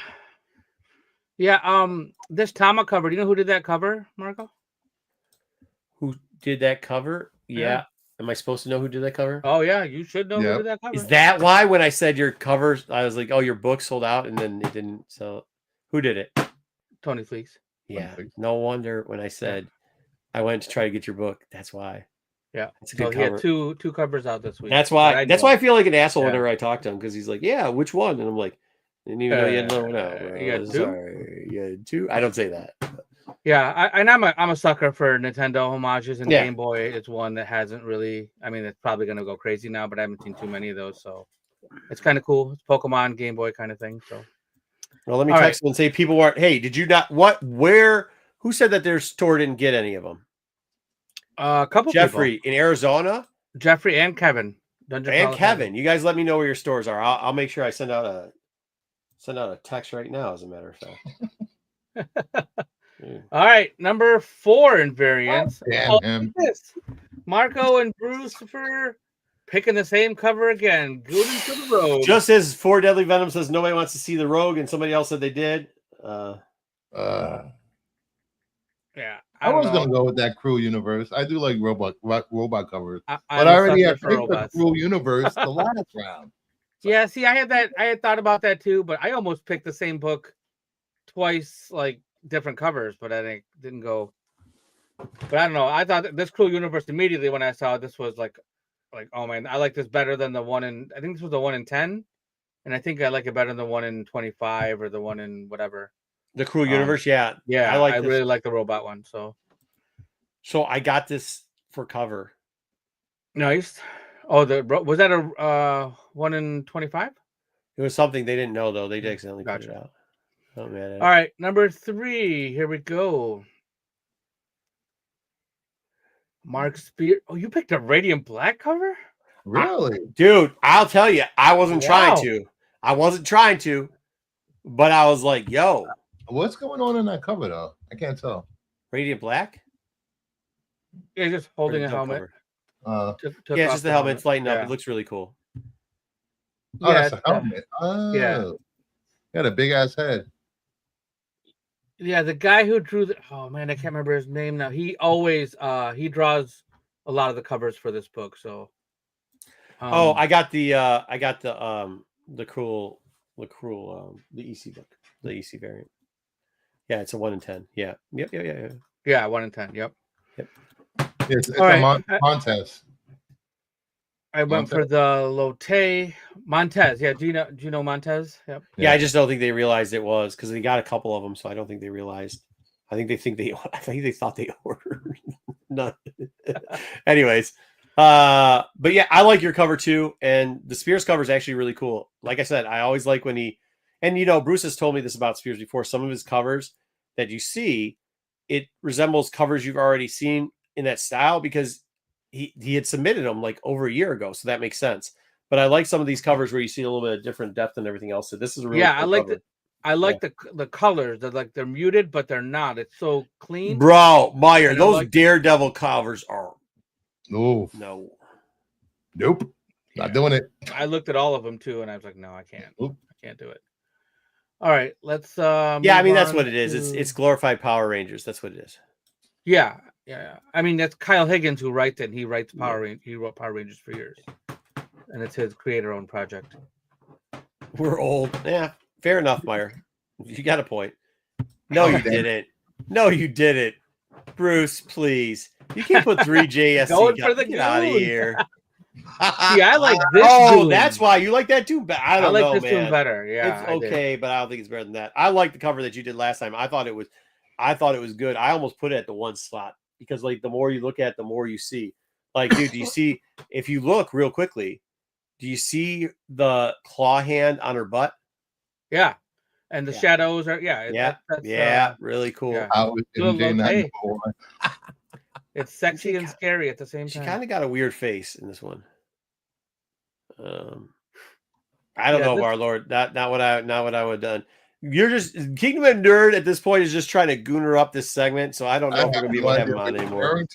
This Tama cover. Do you know who did that cover, Marco? Who did that cover? Yeah. Am I supposed to know who did that cover? Oh yeah, you should know who did that cover. Is that why when I said your covers, I was like, oh, your book sold out, and then it didn't sell? Who did it? Tony Fleece. Yeah. No wonder when I said I went to try to get your book. That's why. Yeah. It's a good cover. He had two covers out this week. That's why. That's why I feel like an asshole whenever I talk to him, because he's like, "Yeah, which one?" And I'm like, "Didn't even know you had one out, bro. You got 2? Sorry, you had 2." I don't say that. Yeah, I'm a sucker for Nintendo homages, and Game Boy is one that hasn't really. I mean, it's probably gonna go crazy now, but I haven't seen too many of those, so it's kind of cool. It's Pokemon, Game Boy kind of thing. So, well, let me text them and say people weren't. Hey, did you not? What? Where? Who said that their store didn't get any of them? A couple. Jeffrey in Arizona. Jeffrey and Kevin. Kevin, you guys let me know where your stores are. I'll make sure I send out a text right now. As a matter of fact. All right, number 4 in variants. This. Marco and Bruce for picking the same cover again. Good into the road. Just as 4 Deadly Venom says nobody wants to see the Rogue, and somebody else said they did. Yeah. I was gonna go with that Crew universe. I do like robot covers, but I already had picked the Crew universe the last round. So. Yeah, see, I had thought about that too, but I almost picked the same book twice, like different covers, but I think didn't go. But I don't know. I thought this Crew universe immediately when I saw this was like, oh man, I like this better than the one in. I think this was the 1 in 10, and I think I like it better than the 1 in 25 or the 1 in whatever. The Crew universe, yeah. I really like the robot one. So I got this for cover. Nice. Oh, was that a 1 in 25? It was something they didn't know though. They accidentally put it out. Oh man. All right, number 3. Here we go. Mark Spear. Oh, you picked a Radiant Black cover? Really? Dude, I'll tell you, I wasn't trying to. But I was like, yo. What's going on in that cover though? I can't tell. Radiant Black? Yeah, just holding a helmet. Yeah, it's just the helmet. It's lighting up. It looks really cool. Oh, that's a helmet. Got a big ass head. Yeah, the guy who drew oh man, I can't remember his name now. He always he draws a lot of the covers for this book. So I got the EC book, the EC variant. Yeah, it's a 1 in 10. Yeah. Yep. Yeah, 1 in 10. Yep. It's a Montez. I went for the Lotte Montez. Yeah, do you know Montez? Yep. Yeah, I just don't think they realized it was because they got a couple of them, so I don't think they realized. I think they thought they ordered none. Anyways, but yeah, I like your cover too, and the Spears cover is actually really cool. Like I said, I always like when he, and Bruce has told me this about Spears before. Some of his covers that you see, it resembles covers you've already seen in that style because he had submitted them like over a year ago, so that makes sense. But I like some of these covers where you see a little bit of different depth and everything else. So this is a really cool I like the colors. They're muted, but they're not. It's so clean, bro. Meyer, those Daredevil covers are nope, not doing it. I looked at all of them too, and I was like, no, I can't. I can't do it. All right, let's. I mean that's what it is. It's glorified Power Rangers. That's what it is. Yeah. I mean that's Kyle Higgins who writes it. He writes He wrote Power Rangers for years, and it's his creator-owned project. We're old. Yeah, fair enough, Meyer. You got a point. No, you didn't. No, you didn't. Bruce, please. You can't put 3JSC. Going for the Get out of here. See, I like this. Oh, that's why you like that too. I don't know, this man. tune better. Yeah, it's okay, but I don't think it's better than that. I like the cover that you did last time. I thought it was good. I almost put it at the 1 slot because, like, the more you look at, the more you see. Like, dude, do you see? If you look real quickly, do you see the claw hand on her butt? Yeah. And the shadows are that's really cool. Yeah. I was MJ not number one. It's sexy and scary at the same time. She kind of got a weird face in this one. I don't know, Warlord. Not what I would have done. You're just Kingdom of Nerd at this point is just trying to gooner up this segment, so I don't know if we're gonna be able to have him on anymore.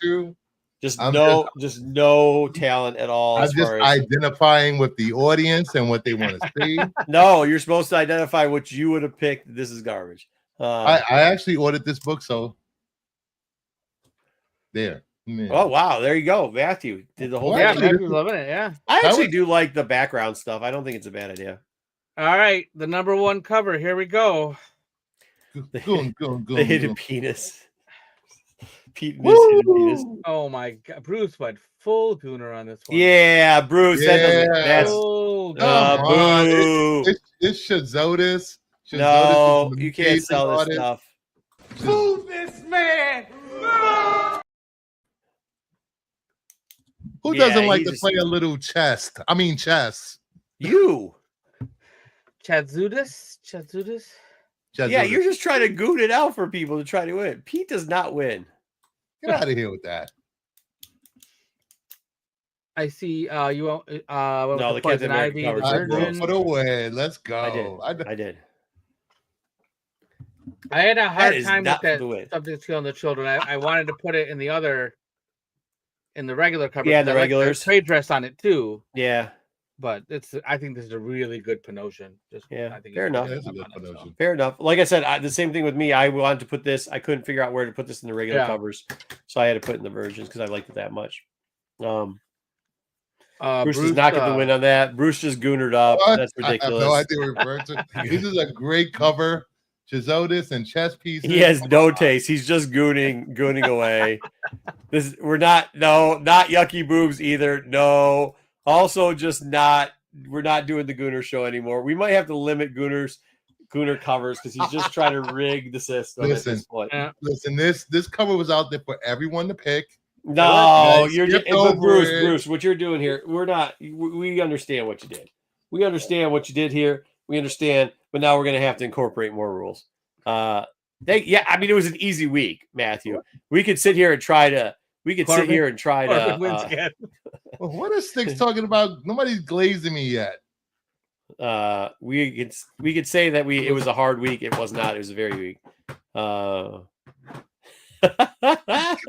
Just no talent at all. I'm just identifying with the audience and what they want to see. No, you're supposed to identify what you would have picked. This is garbage. I actually ordered this book, so there. Man. Oh wow, there you go. Matthew did the whole thing. Yeah, Matthew's loving it. Yeah. I actually do like the background stuff. I don't think it's a bad idea. All right, the number one cover. Here we go. The hidden penis. Hidden penis. Oh my God, Bruce went full gooner on this one. Yeah, Bruce. Yeah. That's boo. It's Shazotis. No, you can't sell this stuff. Boo this man. Who doesn't like to play a little chess? I mean, chess. You. Chadzudis? Yeah, you're just trying to goon it out for people to try to win. Pete does not win. Get out of here with that. I see you no, the Captain Ivy, America cover. Put away. Let's go. I did. I had a hard time with that subject to the children. I wanted to put it in the regular cover. Yeah, the regulars. Like trade dress on it too. Yeah. But I think this is a really good promotion. I think fair enough. Fair enough. Like I said, the same thing with me. I wanted to put this. I couldn't figure out where to put this in the regular covers, so I had to put it in the versions because I liked it that much. Bruce does not get the win on that. Bruce just goonered up. What? That's ridiculous. I have no idea what you're referring to. This is a great cover. Chizotis and chess pieces. He has no taste. He's just gooning away. We're not yucky boobs either. No. Also, we're not doing the Gooner show anymore. We might have to limit Gooner covers because he's just trying to rig the system at this point. Listen, this cover was out there for everyone to pick. No, you're just Bruce. What you're doing here, we understand what you did. We understand what you did here. We understand, but now we're going to have to incorporate more rules. I mean, it was an easy week, Matthew. We could sit here and try to. Well, what is Sticks talking about? Nobody's glazing me yet. We could say that it was a hard week. It was not. It was a very weak.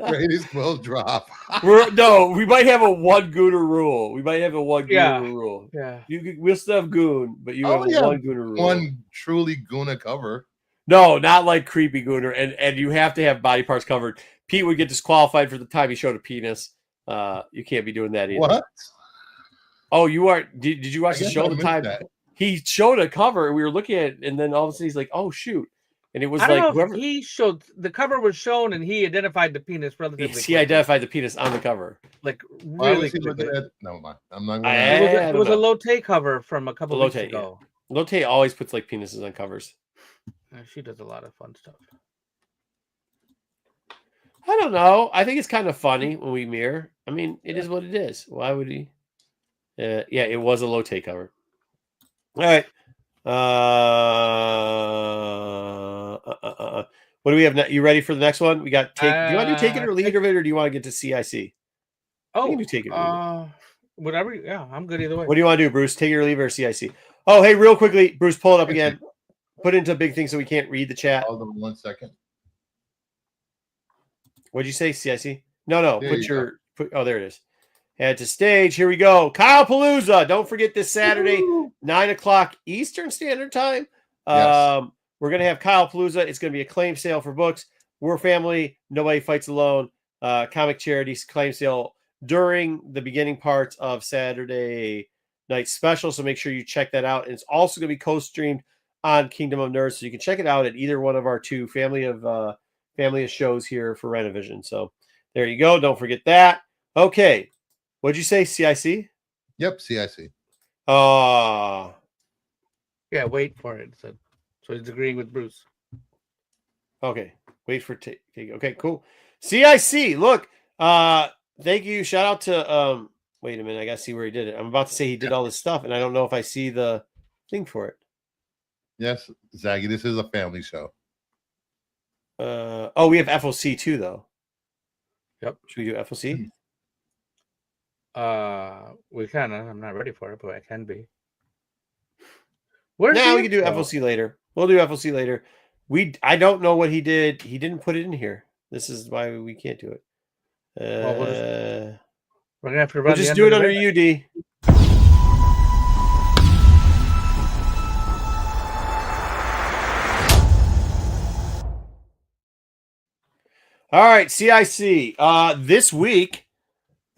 Greatest will drop. We might have a one gooner rule. Yeah. We'll still have goon, but you have one gooner rule. One truly gooner cover. No, not like creepy gooner, and you have to have body parts covered. Pete would get disqualified for the time he showed a penis. You can't be doing that either. What? Oh, you are. Did you watch the show? The time he showed a cover, and we were looking at it, and then all of a sudden he's like, "Oh shoot!" And it was whoever he showed the cover was shown, and he identified the penis relatively. Yes, he identified the penis on the cover. Like really quickly. No, I'm not. It was a Lotte cover from a couple of weeks ago. Yeah. Lotte always puts like penises on covers. She does a lot of fun stuff. I don't know. I think it's kind of funny when we mirror. I mean, it is what it is. Why would he? Yeah, it was a Lotte cover. All right. What do we have? You ready for the next one? We got take. Do you want to do take it or leave it, or do you want to get to CIC? Oh, you can do take it. Whatever. Yeah, I'm good either way. What do you want to do, Bruce? Take it or leave it, or CIC? Oh, hey, real quickly, Bruce, pull it up again. Put it into a big thing so we can't read the chat. Hold on 1 second. What'd you say, CIC? No. Oh, there it is. Head to stage. Here we go. Kyle Palooza. Don't forget this Saturday, 9:00 Eastern Standard Time. Yes. We're going to have Kyle Palooza. It's going to be a claim sale for books. We're family. Nobody fights alone. Comic charities claim sale during the beginning parts of Saturday night special. So make sure you check that out. And it's also going to be co-streamed on Kingdom of Nerds. So you can check it out at either one of our two family of shows here for Renovision. So there you go. Don't forget that. Okay. What'd you say? CIC? Yep. CIC. Yeah. Wait for it. So he's agreeing with Bruce. Okay. Wait for take. Okay, cool. CIC. Look, thank you. Shout out to, wait a minute. I got to see where he did it. I'm about to say he did all this stuff and I don't know if I see the thing for it. Yes, Zaggy, this is a family show. We have FOC too, though. Yep. Should we do FOC? We can. I'm not ready for it, but I can be. We can do FOC later. We'll do FOC later. I don't know what he did. He didn't put it in here. This is why we can't do it. We're gonna have to run. We'll just do it under UD. All right, CIC. This week,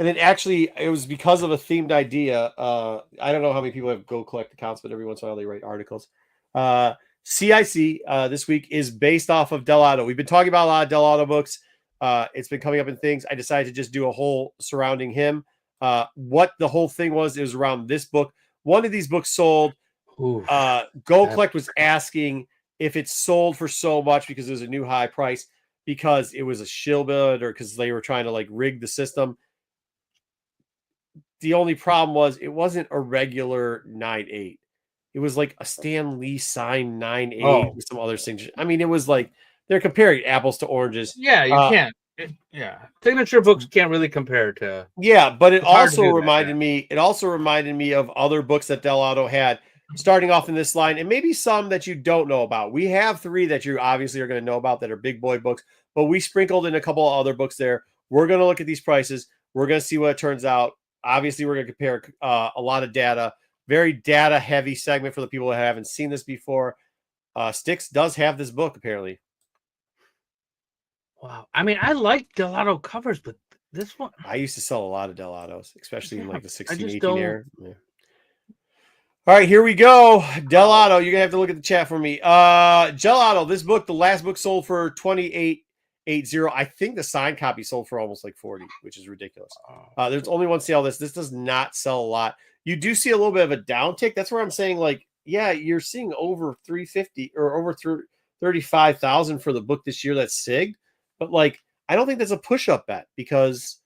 and it was because of a themed idea. I don't know how many people have Go Collect accounts, but every once in a while they write articles. CIC this week is based off of Del Auto. We've been talking about a lot of Del Auto books. It's been coming up in things. I decided to just do a whole surrounding him. What the whole thing was, it was around this book. One of these books sold. Go Collect was asking if it sold for so much because there's a new high price, because it was a shill bid or because they were trying to like rig the system. The only problem was it wasn't a regular 9.8. It was like a Stan Lee signed 9.8 with some other things. I mean, it was like they're comparing apples to oranges. Yeah, you can't. Signature books can't really compare to. Yeah, but it also reminded me. It also reminded me of other books that Del Auto had starting off in this line, and maybe some that you don't know about. We have 3 that you obviously are going to know about that are big boy books, but we sprinkled in a couple of other books there. We're going to look at these prices. We're going to see what it turns out. Obviously, we're going to compare a lot of data. Very data heavy segment for the people that haven't seen this before. Styx does have this book apparently. Wow. I mean, I like Del Auto covers, but this one, I used to sell a lot of Del Autos, especially in like the 16-18 era. Yeah. All right, here we go. Del Auto, you're gonna have to look at the chat for me. Del Auto, this book, the last book sold for $28.80. I think the signed copy sold for almost like 40, which is ridiculous. There's only one sale. This does not sell a lot. You do see a little bit of a downtick. That's where I'm saying, like, yeah, you're seeing over 350 or over 35,000 for the book this year that's SIG, but like, I don't think that's a push-up bet because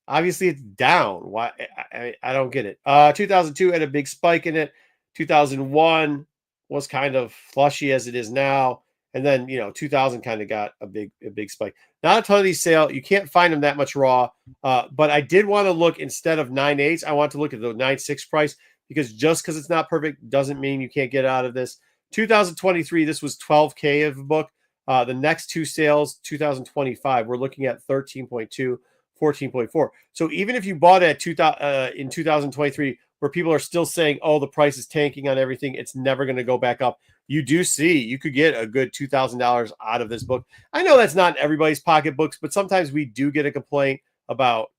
obviously it's down. Why? I don't get it. 2002 had a big spike in it. 2001 was kind of flushy as it is now. And then, 2000 kind of got a big spike. Not a ton of these sale. You can't find them that much raw. But I did want to look, instead of 9.8s, I want to look at the 9.6 price, because just because it's not perfect doesn't mean you can't get out of this. 2023, this was $12K of a book. The next 2 sales, 2025, we're looking at 13.2, 14.4. So even if you bought it in 2023, where people are still saying, oh, the price is tanking on everything, it's never going to go back up, you could get a good $2,000 out of this book. I know that's not everybody's pocketbooks, but sometimes we do get a complaint about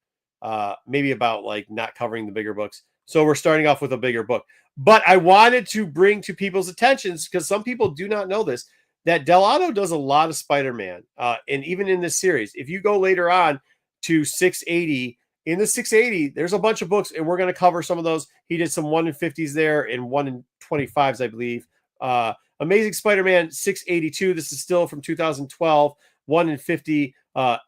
maybe about like not covering the bigger books. So we're starting off with a bigger book. But I wanted to bring to people's attentions, because some people do not know this, that Del Auto does a lot of Spider-Man. And even in this series, if you go later on to 680, in the 680, there's a bunch of books, and we're going to cover some of those. He did some 1 in 50s there and 1 in 25s, I believe. Amazing Spider-Man 682. This is still from 2012. 1 in 50.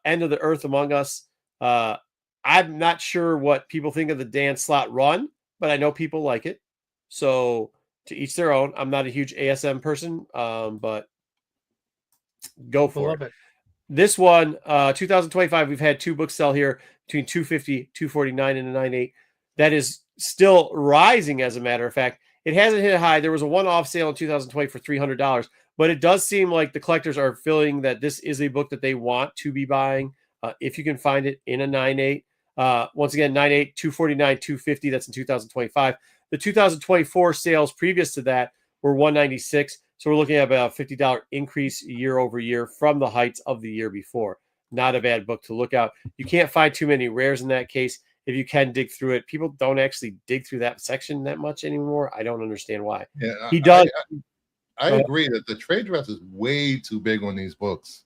End of the Earth Among Us. I'm not sure what people think of the Dan Slott run, but I know people like it. So to each their own. I'm not a huge ASM person, but go for it. This one, 2025, we've had 2 books sell here between 250, 249, and a 9.8. That is still rising, as a matter of fact. It hasn't hit a high. There was a one-off sale in 2020 for $300, but it does seem like the collectors are feeling that this is a book that they want to be buying if you can find it in a 9.8. Once again, 9.8, 249, 250. That's in 2025. The 2024 sales previous to that were 196. So we're looking at about a $50 increase year over year from the heights of the year before. Not a bad book to look out. You can't find too many rares in that case. If you can dig through it, people don't actually dig through that section that much anymore. I don't understand why. Yeah, he does. I agree that the trade dress is way too big on these books.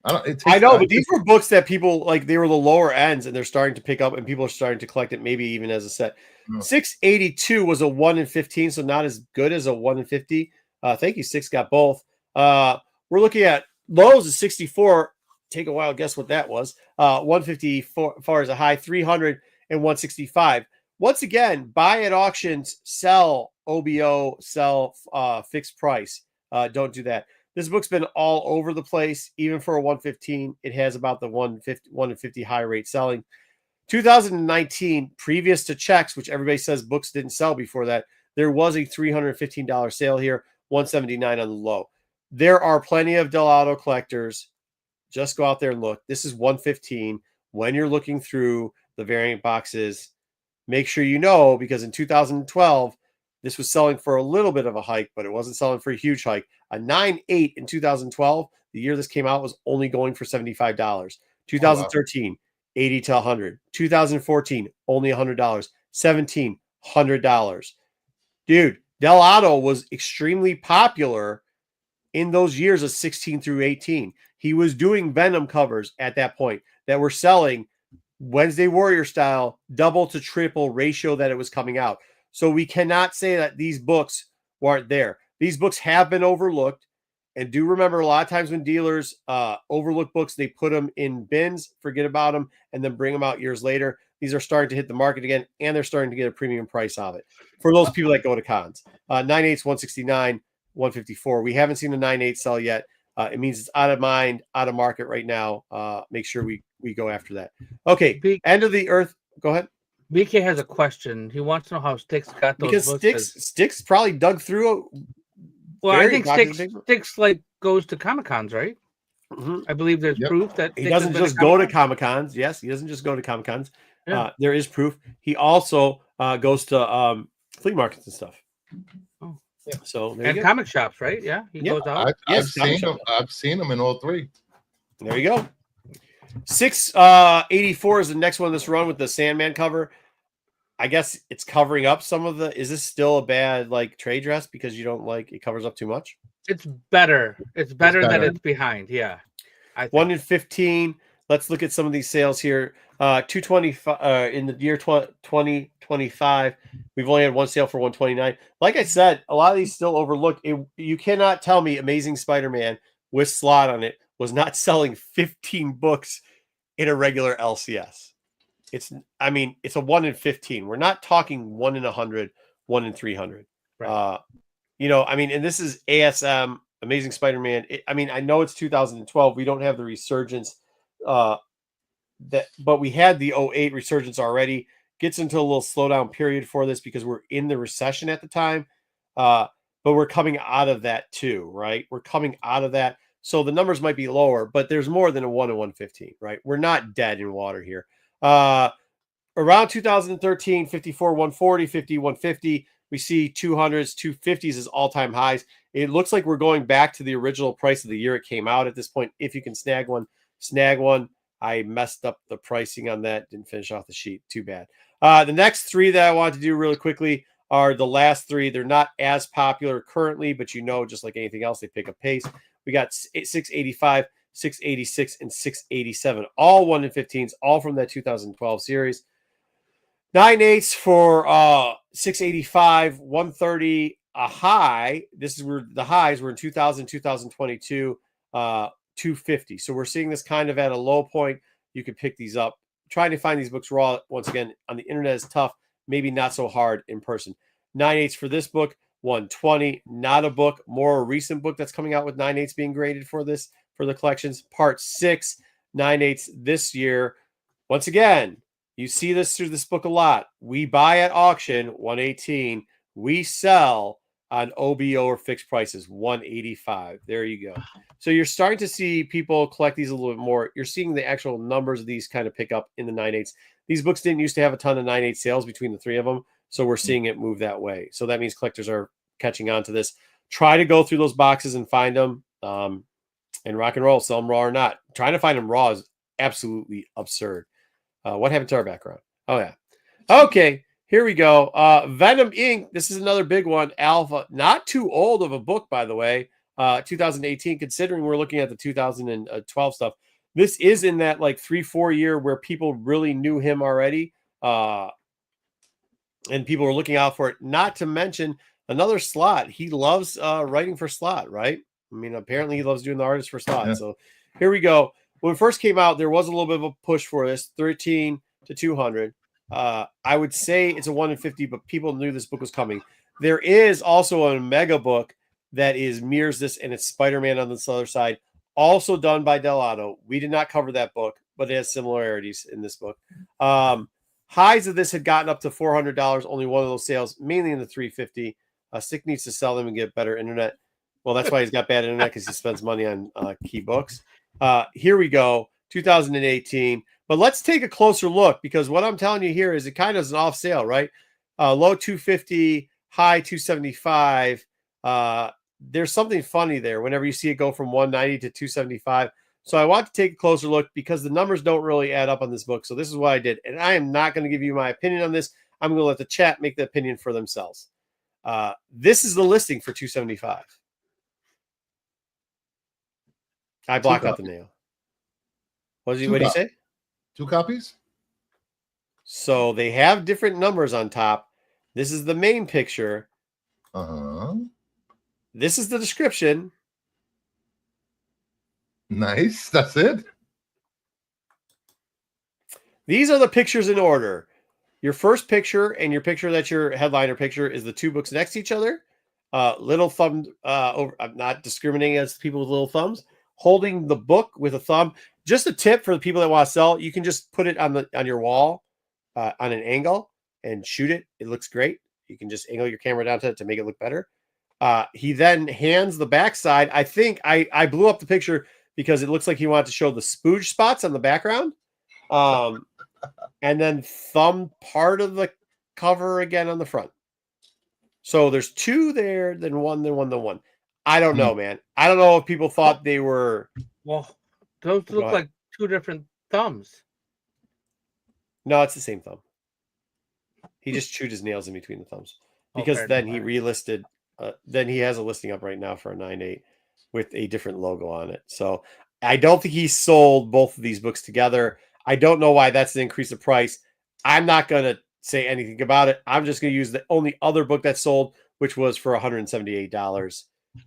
I know, but these were books that people like. They were the lower ends, and they're starting to pick up, and people are starting to collect it, maybe even as a set. 682 was a 1 in 15, so not as good as a 1 in 50. Thank you, 6 got both. We're looking at lows of 64. Take a wild guess what that was. 154 far as a high, 300 and 165. once again, buy at auctions, sell OBO, sell fixed price. Don't do that. This book's been all over the place, even for a 115. It has about the 150 high rate selling. 2019, previous to checks, which everybody says books didn't sell before that, there was a $315 sale here, 179 on the low. There are plenty of Del Auto collectors. Just go out there and look. This is 115. When you're looking through the variant boxes, make sure you know, because in 2012, this was selling for a little bit of a hike, but it wasn't selling for a huge hike. A 9.8 in 2012, the year this came out, was only going for $75. 2013, 80 to 100. 2014, only $100. 17, $100. Dude, Del Auto was extremely popular in those years of 16 through 18. He was doing Venom covers at that point that were selling Wednesday Warrior style, double to triple ratio that it was coming out. So we cannot say that these books weren't there. These books have been overlooked. And do remember, a lot of times when dealers overlook books, they put them in bins, forget about them, and then bring them out years later. These are starting to hit the market again, and they're starting to get a premium price of it for those people that go to cons. 9.8's 169, 154. We haven't seen a 9.8 sell yet. It means it's out of mind, out of market right now. Make sure we go after that. Okay, end of the earth. Go ahead. BK has a question. He wants to know how Sticks got those books. Because Sticks probably dug through. Well, I think Sticks like goes to Comic Cons, right? Mm-hmm. I believe there's proof that he doesn't just go to Comic Cons. Yes, he doesn't just go to Comic Cons. Yeah. There is proof. He also goes to flea markets and stuff. Oh, yeah. So and comic shops, right? Yeah, he goes out. I've seen them in all three. There you go. 684 is the next one this run with the Sandman cover. I guess it's covering up some of the. Is this still a bad like trade dress because you don't like it covers up too much? It's better. It's better that it's behind. Yeah. 1 in 15. Let's look at some of these sales here. 225 in the year 2025. We've only had one sale for 129. Like I said, a lot of these still overlooked. You cannot tell me Amazing Spider-Man with slot on it was not selling 15 books in a regular LCS. It's a 1 in 15. We're not talking 1 in 100, 1 in 300. Right. And this is ASM, Amazing Spider-Man. I know it's 2012. We don't have the resurgence, but we had the 08 resurgence already. Gets into a little slowdown period for this because we're in the recession at the time. But we're coming out of that too, right? We're coming out of that. So the numbers might be lower, but there's more than a 1 in 115, right? We're not dead in water here. Around 2013, 54, 140, 50, 150. We see 200s, 250s as all-time highs. It looks like we're going back to the original price of the year it came out at this point. If you can snag one, snag one. I messed up the pricing on that. Didn't finish off the sheet. Too bad. The next three that I want to do really quickly are the last three. They're not as popular currently, but just like anything else, they pick up pace. We got 685, 686, and 687. All 1 in 15s, all from that 2012 series. 9.8s for 685, 130, a high. This is where the highs were in 2000, 2022, 250. So we're seeing this kind of at a low point. You can pick these up. Trying to find these books raw, once again, on the internet is tough. Maybe not so hard in person. 9.8s for this book, 120. Not a book, more a recent book that's coming out with 9.8s being graded for this, for the collections. Part 6, 9.8s this year. Once again, you see this through this book a lot. We buy at auction, 118. We sell on OBO or fixed prices, 185. There you go. So you're starting to see people collect these a little bit more. You're seeing the actual numbers of these kind of pick up in the 9.8s. These books didn't used to have a ton of 9.8 sales between the three of them. So we're seeing it move that way. So that means collectors are catching on to this. Try to go through those boxes and find them and rock and roll, sell them raw or not. Trying to find them raw is absolutely absurd. What happened to our background? Oh, yeah. Okay, here we go. Venom Inc. This is another big one. Alpha. Not too old of a book, by the way. 2018, considering we're looking at the 2012 stuff. This is in that like 3-4 year where people really knew him already. And people were looking out for it. Not to mention another Slot. He loves writing for Slot, right? Apparently he loves doing the artist for Slot. Yeah. So here we go. When it first came out, there was a little bit of a push for this, 13 to 200. I would say it's a 1 in 50, but people knew this book was coming. There is also a mega book that mirrors this, and it's Spider-Man on the other side, also done by Delato. We did not cover that book, but it has similarities in this book. Highs of this had gotten up to $400. Only one of those sales, mainly in the $350. Stick needs to sell them and get better internet. Well, that's why he's got bad internet, because he spends money on key books. Here we go, 2018. But let's take a closer look, because what I'm telling you here is it kind of is an off sale, right? Low 250, high 275. There's something funny there whenever you see it go from 190 to 275. So I want to take a closer look, because the numbers don't really add up on this book. So this is what I did. And I am not going to give you my opinion on this. I'm going to let the chat make the opinion for themselves. This is the listing for 275. I blocked out the nail. What did he say? 2 copies? So they have different numbers on top. This is the main picture. This is the description. Nice. That's it. These are the pictures in order. Your first picture and your picture that's your headliner picture is the two books next to each other. Little thumb over. I'm not discriminating against people with little thumbs. Holding the book with a thumb. Just a tip for the people that want to sell. You can just put it on your wall on an angle and shoot it. It looks great. You can just angle your camera down to it to make it look better. He then hands the backside. I think I blew up the picture because it looks like he wanted to show the spooge spots on the background. And then thumb part of the cover again on the front. So there's 2 there, then 1, then 1, then 1. I don't know, man. I don't know if people thought they were. Well, those look like 2 different thumbs. No, it's the same thumb. He just chewed his nails in between the thumbs, because then he relisted. Then he has a listing up right now for a 9.8 with a different logo on it. So I don't think he sold both of these books together. I don't know why that's the increase of price. I'm not going to say anything about it. I'm just going to use the only other book that sold, which was for $178.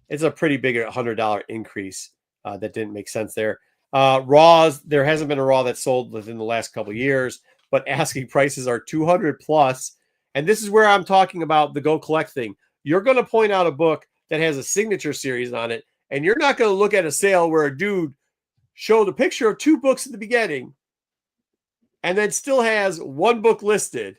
It's a pretty big $100 increase. That didn't make sense there. Raws, there hasn't been a raw that sold within the last couple of years, but asking prices are 200 plus. And this is where I'm talking about the go collect thing. You're going to point out a book that has a signature series on it, and you're not going to look at a sale where a dude showed a picture of 2 books at the beginning and then still has 1 book listed,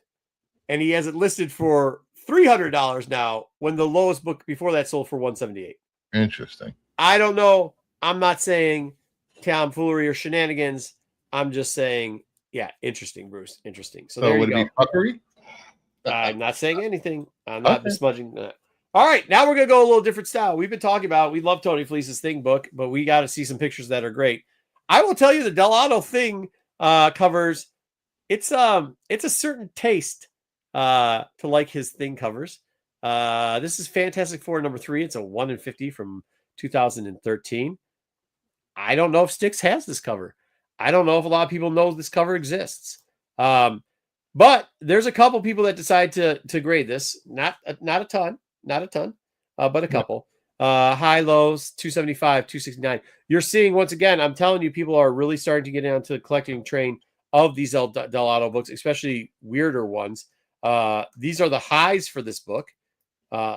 and he has it listed for $300 now when the lowest book before that sold for $178. Interesting. I don't know. I'm not saying tomfoolery or shenanigans. I'm just saying, yeah, interesting, Bruce. Interesting. So there you go. Would it be fuckery? I'm not saying anything. I'm not besmudging that. All right, now we're going to go a little different style. We've been talking about, we love Tony Fleece's Thing book, but we got to see some pictures that are great. I will tell you the Delato Thing covers, it's a certain taste to like his Thing covers. This is Fantastic Four number 3. It's a 1 in 50 from 2013. I don't know if Styx has this cover. I don't know if a lot of people know this cover exists. But there's a couple people that decide to grade this. Not a ton, but a couple. High lows, 275, 269. You're seeing, once again, I'm telling you, people are really starting to get onto the collecting train of these Delato books, especially weirder ones. These are the highs for this book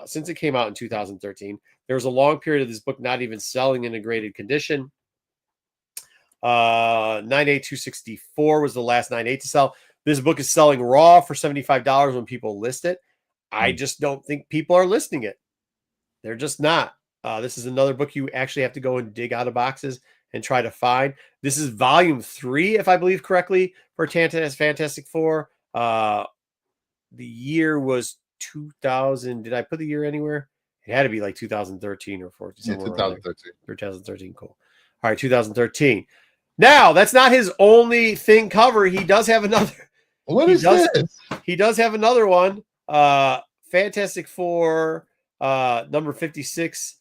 since it came out in 2013. There was a long period of this book not even selling in a graded condition. 98264 was the last 9.8 to sell. This book is selling raw for $75 when people list it. I just don't think people are listing it. They're just not. This is another book you actually have to go and dig out of boxes and try to find. This is volume 3, if I believe correctly, for Fantastic Four. The year was 2000. Did I put the year anywhere? It had to be like 2013 or 14. Yeah, 2013. 2013. Cool. All right, 2013. Now, that's not his only Thing cover. He does have another. What is this? He does have another one. Fantastic Four, number 56.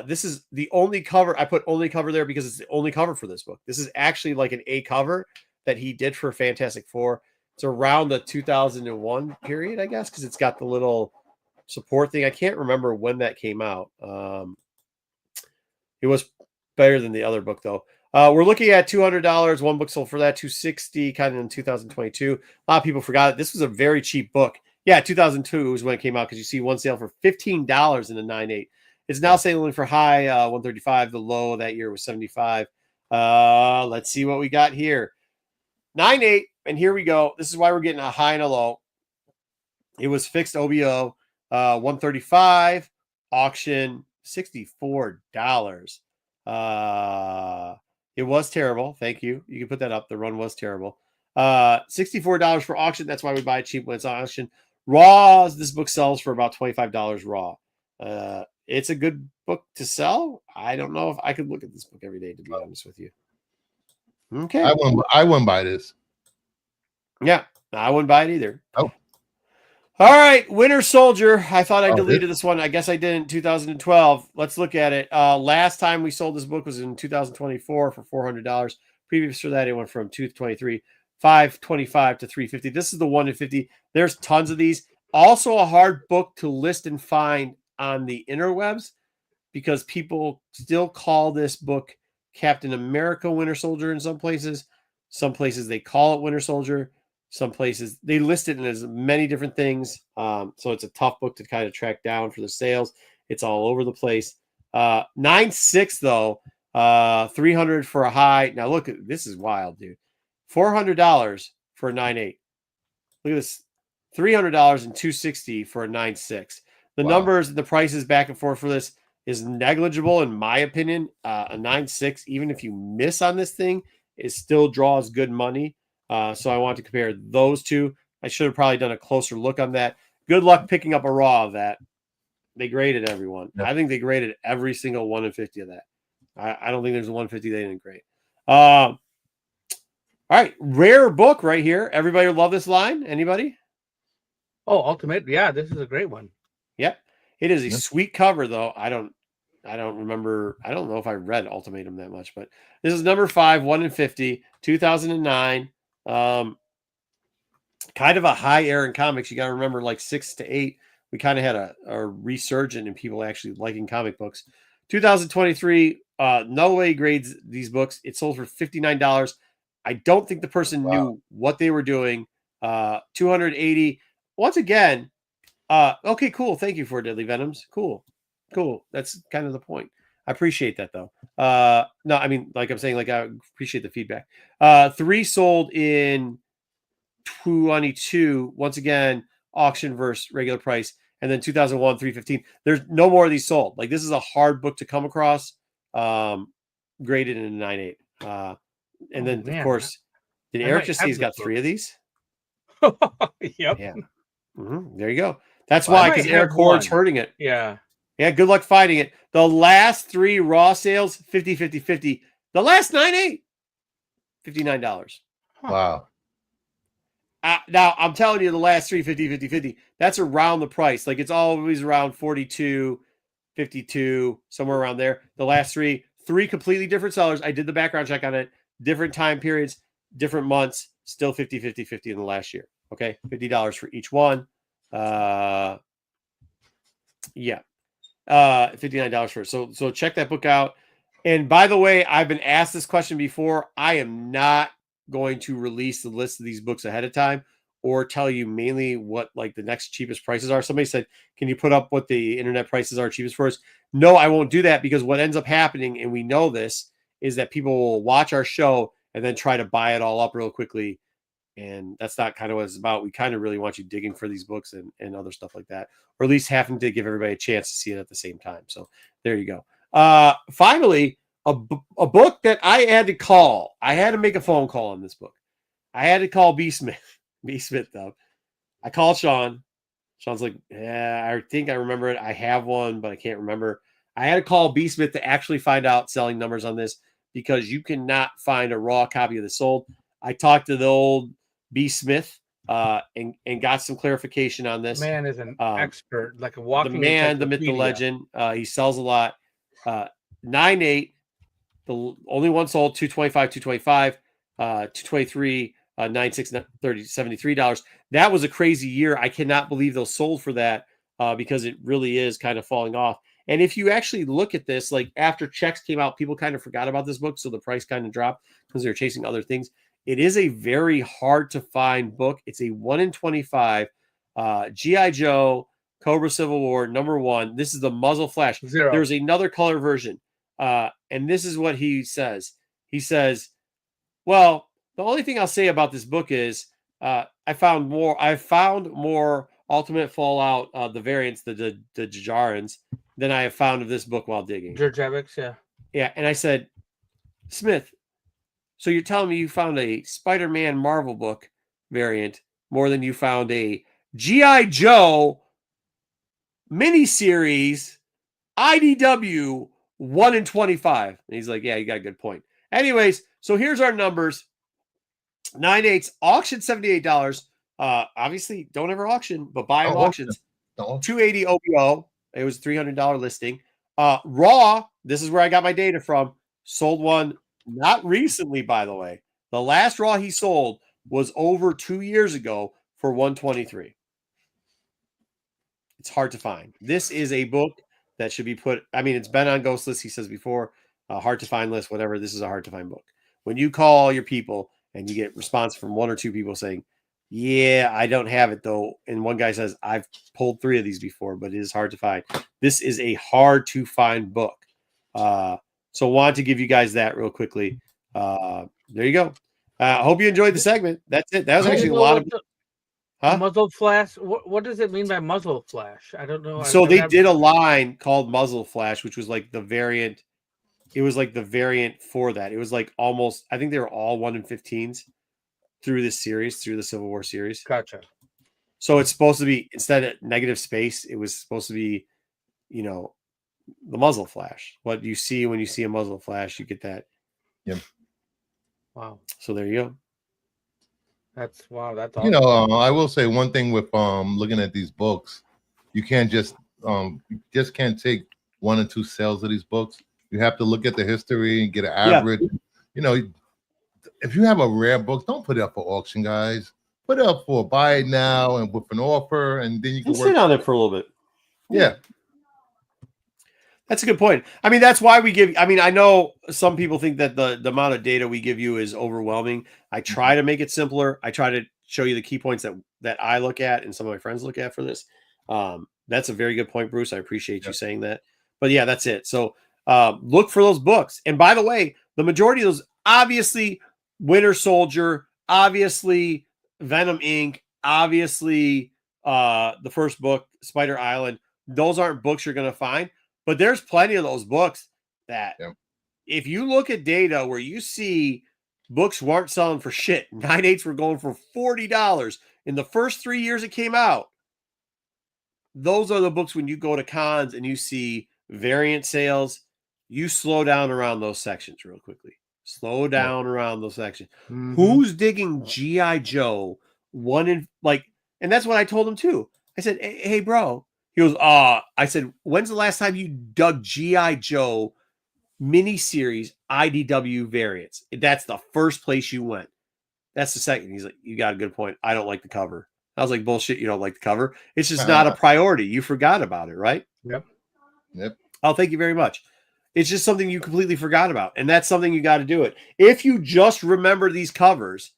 This is the only cover. I put only cover there because it's the only cover for this book. This is actually like an A cover that he did for Fantastic Four. It's around the 2001 period, I guess, because it's got the little support thing. I can't remember when that came out. It was better than the other book, though. We're looking at $200. One book sold for that, $260, kind of in 2022. A lot of people forgot it. This was a very cheap book. Yeah, 2002 was when it came out because you see one sale for $15 in a 9.8. It's now selling for high 135. The low of that year was 75. Let's see what we got here. 9.8, and here we go. This is why we're getting a high and a low. It was fixed OBO, 135, auction $64. It was terrible. Thank you. You can put that up. The run was terrible. $64 for auction. That's why we buy it cheap when it's on auction. Raw, this book sells for about $25 raw. It's a good book to sell. I don't know if I could look at this book every day, to be honest with you. Okay. I wouldn't buy this. Yeah, I wouldn't buy it either. Oh. All right, Winter Soldier. I thought I deleted this one. I guess I didn't. 2012. Let's look at it. Last time we sold this book was in 2024 for $400. Previous to that, it went from 223, 525 to 350. This is the 1 to 50. There's tons of these. Also, a hard book to list and find on the interwebs because people still call this book Captain America Winter Soldier in some places. Some places they call it Winter Soldier. Some places they list it in as many different things. So it's a tough book to kind of track down for the sales. It's all over the place. 9.6 though, 300 for a high. Now look at this is wild, dude. $400 for a 9.8. Look at this. $300 and $260 for a 9.6. The numbers, the prices back and forth for this is negligible in my opinion. A 9.6, even if you miss on this thing, it still draws good money. So I want to compare those two. I should have probably done a closer look on that. Good luck picking up a raw of that. They graded everyone. Yep. I think they graded every single 1 in 50 of that. I don't think there's a 150 they didn't grade. All right, rare book right here. Everybody love this line. Anybody? Oh, Ultimate. Yeah, this is a great one. Yep. It is a sweet cover though. I don't remember. I don't know if I read Ultimatum that much, but this is number 5, 1 in 50, 2009. Kind of a high air in comics. You got to remember, like 6 to 8, we kind of had a resurgence in people actually liking comic books. 2023, no way grades these books. It sold for $59. I don't think the person knew what they were doing. 280. Once again, okay, cool. Thank you for Deadly Venoms. Cool. That's kind of the point. I appreciate that though. No, I mean, like I'm saying, like I appreciate the feedback. 3 sold in 22. Once again, auction versus regular price. And then 2001, 315. There's no more of these sold. Like this is a hard book to come across. Graded in a 9.8. And then of course, did Eric just say he's got 3 of these? Yep. Yeah. Mm-hmm. There you go. That's why, because Eric Hord's hurting it. Yeah. Yeah, good luck finding it. The last 3 raw sales, 50, 50, 50. The last 9.8, $59. Wow. Now, I'm telling you, the last 3, 50, 50, 50, that's around the price. Like, it's always around 42, 52, somewhere around there. The last 3 completely different sellers. I did the background check on it. Different time periods, different months, still 50, 50, 50 in the last year. Okay, $50 for each one. Yeah. $59 for it. So check that book out. And by the way, I've been asked this question before. I am not going to release the list of these books ahead of time or tell you mainly what like the next cheapest prices are. Somebody said, can you put up what the internet prices are cheapest for us? No, I won't do that because what ends up happening, and we know this, is that people will watch our show and then try to buy it all up real quickly. And that's not kind of what it's about. We kind of really want you digging for these books and other stuff like that, or at least having to give everybody a chance to see it at the same time. So there you go. Finally, a book that I had to call. I had to make a phone call on this book. I had to call B. Smith. B. Smith, though. I called Sean. Sean's like, yeah, I think I remember it. I have one, but I can't remember. I had to call B. Smith to actually find out selling numbers on this because you cannot find a raw copy of this sold. I talked to the old B. Smith and got some clarification on this. Man is an expert, like a walking the man, the myth, the legend. He sells a lot. 9.8, the only one sold, 225, 225, 223, 9.6, 30, $73. That was a crazy year. I cannot believe those sold for that because it really is kind of falling off. And if you actually look at this, like after checks came out, people kind of forgot about this book. So the price kind of dropped because they're chasing other things. It is a very hard to find book. It's a 1 in 25. G.I. Joe, Cobra Civil War, #1. This is the muzzle flash. 0. There's another color version. And this is what he says. He says, well, the only thing I'll say about this book is I found more Ultimate Fallout, the variants, the Djarans, than I have found of this book while digging. Djurjevics, yeah. Yeah, and I said, Smith, so you're telling me you found a Spider-Man Marvel book variant more than you found a G.I. Joe miniseries IDW 1 in 25. And he's like, yeah, you got a good point. Anyways, so here's our numbers. 9/8 auction $78. Obviously, don't ever auction, but buy in auctions. $280 OBO. It was a $300 listing. Raw, this is where I got my data from. Sold one not recently, by the way. The last Raw he sold was over 2 years ago for $123. It's hard to find. This is a book that should be put. I mean, it's been on ghost lists, he says before, hard to find list, whatever. This is a hard to find book. When you call your people and you get response from 1 or 2 people saying, yeah, I don't have it though. And one guy says, I've pulled 3 of these before, but it is hard to find. This is a hard to find book. So wanted to give you guys that real quickly. There you go. I hope you enjoyed the segment. That's it. That was actually a lot of. Muzzle flash. What does it mean by muzzle flash? I don't know. So they did a line called muzzle flash, which was like the variant. It was like the variant for that. It was like almost. I think they were all 1 in 15s through this series, through the Civil War series. Gotcha. So it's supposed to be, instead of negative space, it was supposed to be, the muzzle flash. What you see when you see a muzzle flash, you get that. Yep. Wow. So there you go. That's awesome. I will say one thing with looking at these books, you can't just can't take 1 or 2 sales of these books. You have to look at the history and get an average. Yeah. If you have a rare book, don't put it up for auction, guys. Put it up for buy it now and with an offer, and then you can sit on it for a little bit. Yeah. That's a good point. I mean, that's why we give. I mean, I know some people think that the amount of data we give you is overwhelming. I try to make it simpler. I try to show you the key points that I look at and some of my friends look at for this. That's a very good point, Bruce. I appreciate you saying that. But yeah, that's it. So look for those books. And by the way, the majority of those, obviously, Winter Soldier, obviously Venom Inc., obviously the first book, Spider Island. Those aren't books you're going to find. But there's plenty of those books that if you look at data where you see books weren't selling for shit, 9/8s were going for $40 in the first 3 years it came out. Those are the books when you go to cons and you see variant sales, you slow down around those sections real quickly. Slow down around those sections. Mm-hmm. Who's digging G.I. Joe 1 in and that's what I told him too. I said, hey bro. He goes, I said, when's the last time you dug G.I. Joe miniseries IDW variants? That's the first place you went. That's the second. He's like, you got a good point. I don't like the cover. I was like, bullshit, you don't like the cover. It's just not a priority. You forgot about it, right? Yep. Oh, thank you very much. It's just something you completely forgot about. And that's something you got to do it. If you just remember these covers,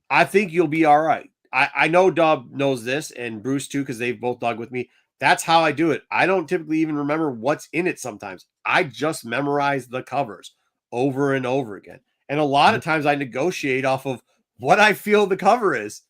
I think you'll be all right. I know Dub knows this and Bruce too, because they've both dug with me. That's how I do it. I don't typically even remember what's in it sometimes. I just memorize the covers over and over again. And a lot of times I negotiate off of what I feel the cover is.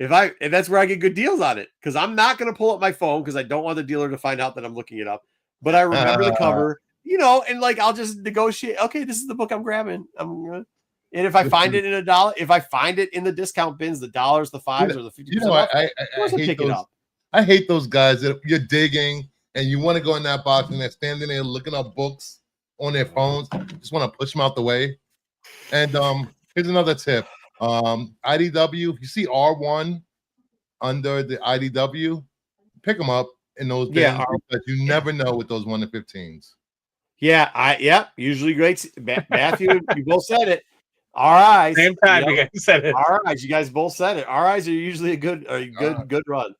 If that's where I get good deals on it. Because I'm not going to pull up my phone because I don't want the dealer to find out that I'm looking it up. But I remember the cover, and I'll just negotiate. Okay, this is the book I'm grabbing. And if I find it in $1, if I find it in the discount bins, the $, the 5s, or the 50%, I hate those. I hate those guys that you're digging and you want to go in that box and they're standing there looking up books on their phones. Just want to push them out the way. And here's another tip. IDW, if you see R1 under the IDW, pick them up in those bins because you never know with those 1 in 15s. Yeah, usually great. Matthew, you both said it. RIs. Same time you guys said it. RIs, you guys both said it. RIs are usually a good run.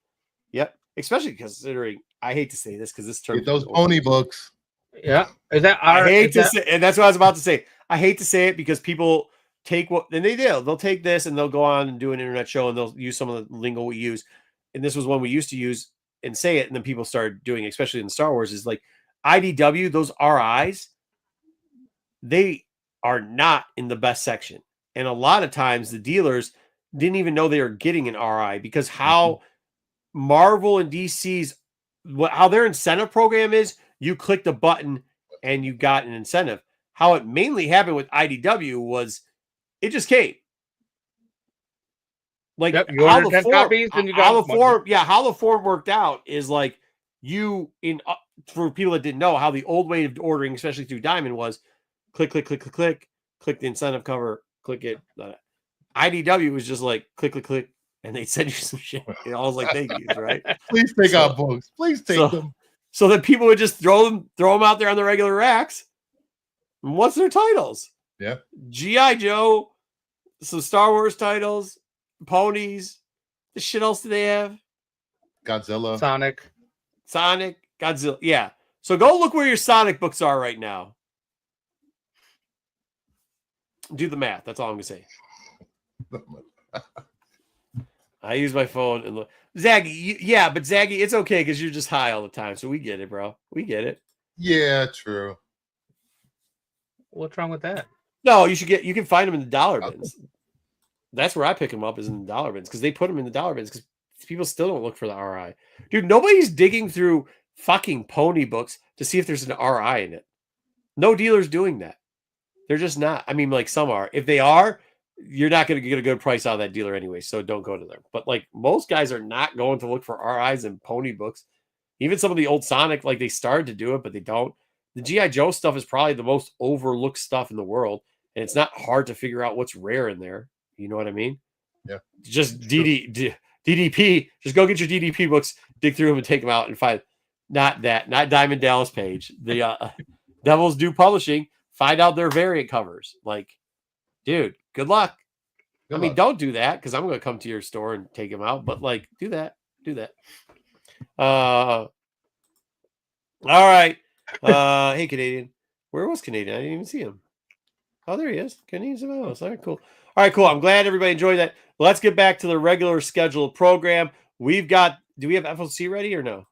Yep, especially considering I hate to say this because this term. Get those pony books. Yeah. Is that I hate to say, and that's what I was about to say. I hate to say it because people take what, and they do. They'll take this and they'll go on and do an internet show and they'll use some of the lingo we use. And this was one we used to use and say it, and then people started doing it, especially in Star Wars, is like IDW, those RIs, they are not in the best section. And a lot of times the dealers didn't even know they were getting an RI because how Marvel and DC's, how their incentive program is, you clicked a button and you got an incentive. How it mainly happened with IDW was it just came. Like you how ordered 10 copies and you got how the form worked out is like you for people that didn't know how the old way of ordering, especially through Diamond, was click the incentive cover, click it. IDW was just like click, and they'd send you some shit. I was like, thank you, right? Please take our books. Please take them. So that people would just throw them out there on the regular racks. And what's their titles? Yeah. G.I. Joe, some Star Wars titles, ponies. The shit else do they have? Godzilla. Sonic, Godzilla. Yeah. So go look where your Sonic books are right now. Do the math. That's all I'm going to say. I use my phone and look. Zaggy, but Zaggy, it's okay because you're just high all the time. So we get it, bro. We get it. Yeah, true. What's wrong with that? No, you can find them in the dollar bins. That's where I pick them up, is in the dollar bins, because they put them in the dollar bins because people still don't look for the RI. Dude, nobody's digging through fucking pony books to see if there's an RI in it. No dealer's doing that. They're just not. I mean, like some are. If they are, you're not going to get a good price out of that dealer anyway, so don't go to them. But like most guys are not going to look for RIs and pony books. Even some of the old Sonic, like they started to do it, but they don't. The G.I. Joe stuff is probably the most overlooked stuff in the world, and it's not hard to figure out what's rare in there. You know what I mean? Yeah. Just DDP. Just go get your DDP books, dig through them, and take them out and find. Not Diamond Dallas Page. The Devils Do Publishing. Find out their variant covers. Like, dude, good luck. I mean, don't do that because I'm going to come to your store and take them out. But like, do that. All right. Hey, Canadian. Where was Canadian? I didn't even see him. Oh, there he is. Canadian's in my house. All right, cool. All right, cool. I'm glad everybody enjoyed that. Let's get back to the regular scheduled program. Do we have FOC ready or no?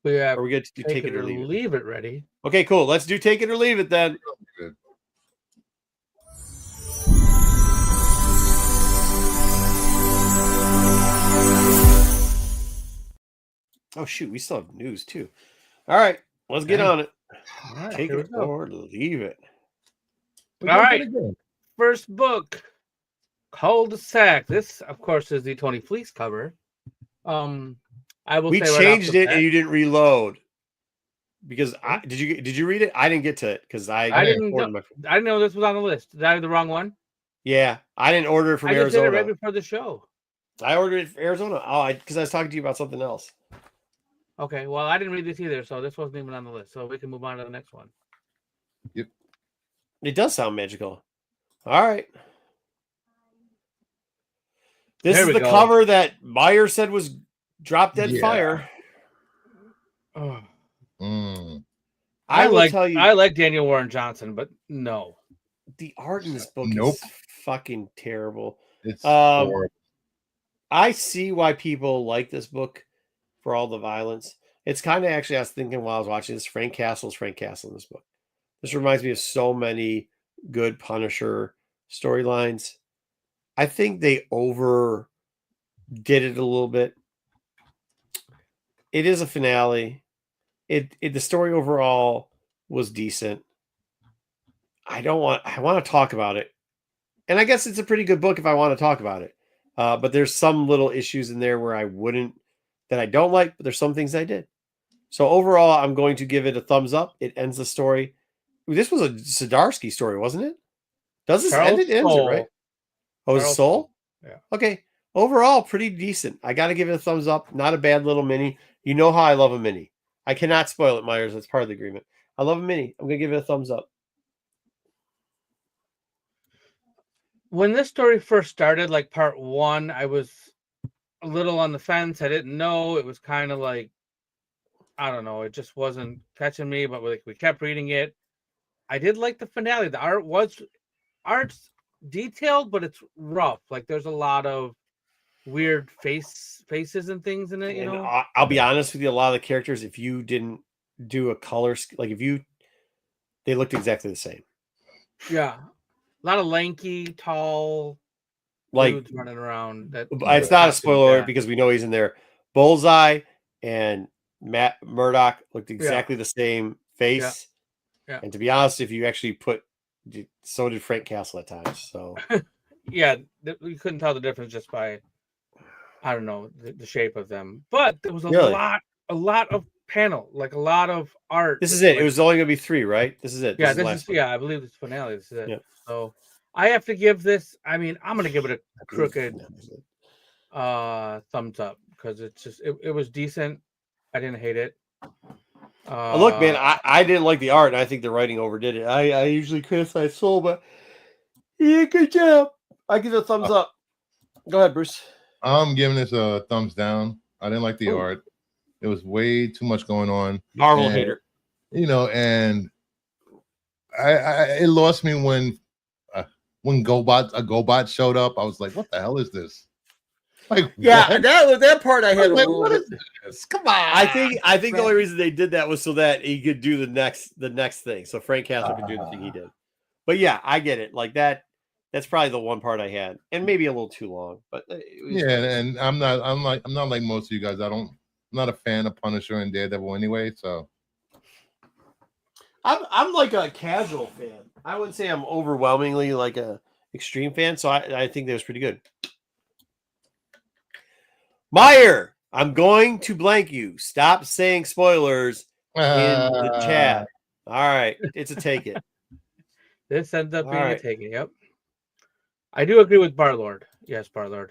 We have. Or we get to take it or leave it ready. Okay, cool. Let's do take it or leave it then. Good. Oh, shoot. We still have news, too. All right. Let's get on it. All right, Take it or leave it. All right. First book, Cul-de-sac. This, of course, is the Tony Fleece cover. We changed it and you didn't reload. Because did you read it? I didn't get to it because I didn't know this was on the list. Did I have the wrong one? Yeah, I didn't order it from Arizona. I did it right before the show. I ordered it from Arizona. Oh, because I was talking to you about something else. Okay, well, I didn't read this either, so this wasn't even on the list. So we can move on to the next one. Yep. It does sound magical. All right. This is the cover that Meyer said was drop dead fire. Oh. I will tell you, I like Daniel Warren Johnson, but no. The art in this book is fucking terrible. It's horrible. I see why people like this book for all the violence. It's kind of actually, I was thinking while I was watching this, Frank Castle in this book. This reminds me of so many good Punisher storylines. I think they overdid it a little bit. It is a finale. The story overall was decent. I want to talk about it. And I guess it's a pretty good book if I want to talk about it. But there's some little issues in there where that I don't like, but there's some things I did. So overall, I'm going to give it a thumbs up. It ends the story. This was a Zdarsky story, wasn't it? Does this end? It ends it, right? Oh, is it Soul? Yeah. Okay. Overall, pretty decent. I got to give it a thumbs up. Not a bad little mini. You know how I love a mini. I cannot spoil it, Myers. That's part of the agreement. I love a mini. I'm going to give it a thumbs up. When this story first started, like part 1, I was a little on the fence. I didn't know. It was kind of like, I don't know. It just wasn't catching me, but we kept reading it. I did like the finale. The art's detailed, but it's rough. Like there's a lot of weird faces and things in it. You And know. I'll be honest with you, a lot of the characters, if you didn't do a color, like they looked exactly the same. Yeah, a lot of lanky, tall Like dudes running around. it's not a spoiler because we know he's in there. Bullseye and Matt Murdock looked exactly the same face. Yeah. And to be honest, if you actually so did Frank Castle at times. So yeah, you couldn't tell the difference just by, I don't know, the shape of them. But there was a lot of panel, like a lot of art. This is it. It was only going to be 3, right? This is it. Yeah, I believe this finale. This is it. Yeah. So I have to give this. I mean, I'm going to give it a crooked thumbs up because it's just it was decent. I didn't hate it. Look, man, I didn't like the art, and I think the writing overdid it. I usually criticize Soul, but yeah, good job. I give it a thumbs up. Go ahead, Bruce. I'm giving this a thumbs down. I didn't like the art. There was way too much going on. Marvel hater. You know, and it lost me when GoBot showed up. I was like, what the hell is this? Like, yeah, that part I had a little what bit. Is this? Come on. I think the only reason they did that was so that he could do the next thing. So Frank Castle could do the thing he did. But yeah, I get it. Like that. That's probably the one part I had, and maybe a little too long. But and I'm not like most of you guys. I'm not a fan of Punisher and Daredevil anyway. So I'm like a casual fan. I wouldn't say I'm overwhelmingly like a extreme fan. So I think that was pretty good. Meyer, I'm going to blank you. Stop saying spoilers in the chat. All right. It's a take it. This ends up being a take it. Yep. I do agree with Barlord. Yes, Barlord.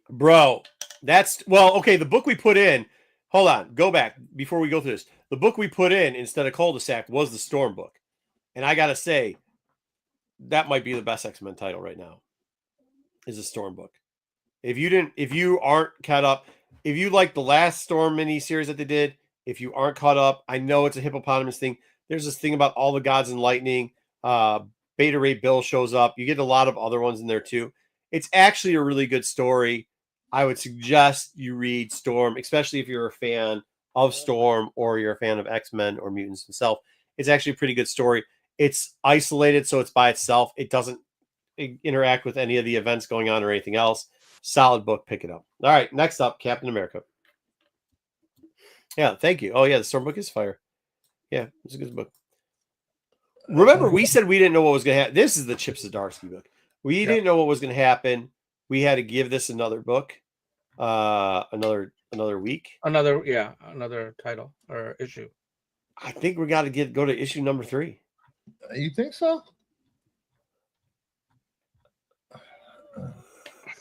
Bro, okay. The book we put in, hold on, go back before we go through this. The book we put in instead of Cul-de-sac was the Storm book. And I got to say, that might be the best X-Men title right now. Is a Storm book. If you aren't caught up, if you like the last Storm mini series that they did, if you aren't caught up, I know it's a hippopotamus thing. There's this thing about all the gods and lightning. Beta Ray Bill shows up. You get a lot of other ones in there too. It's actually a really good story. I would suggest you read Storm, especially if you're a fan of Storm or you're a fan of X-Men or mutants himself. It's actually a pretty good story. It's isolated, so it's by itself. It doesn't interact with any of the events going on or anything else. Solid book. Pick it up. All right. Next up, Captain America. Yeah. Thank you. Oh yeah. The Storm book is fire. Yeah. It's a good book. Remember, we said we didn't know what was going to happen. This is the Chip Zdarsky book. We didn't know what was going to happen. We had to give this another book, another week. Another title or issue. I think we got to go to issue number 3. You think so?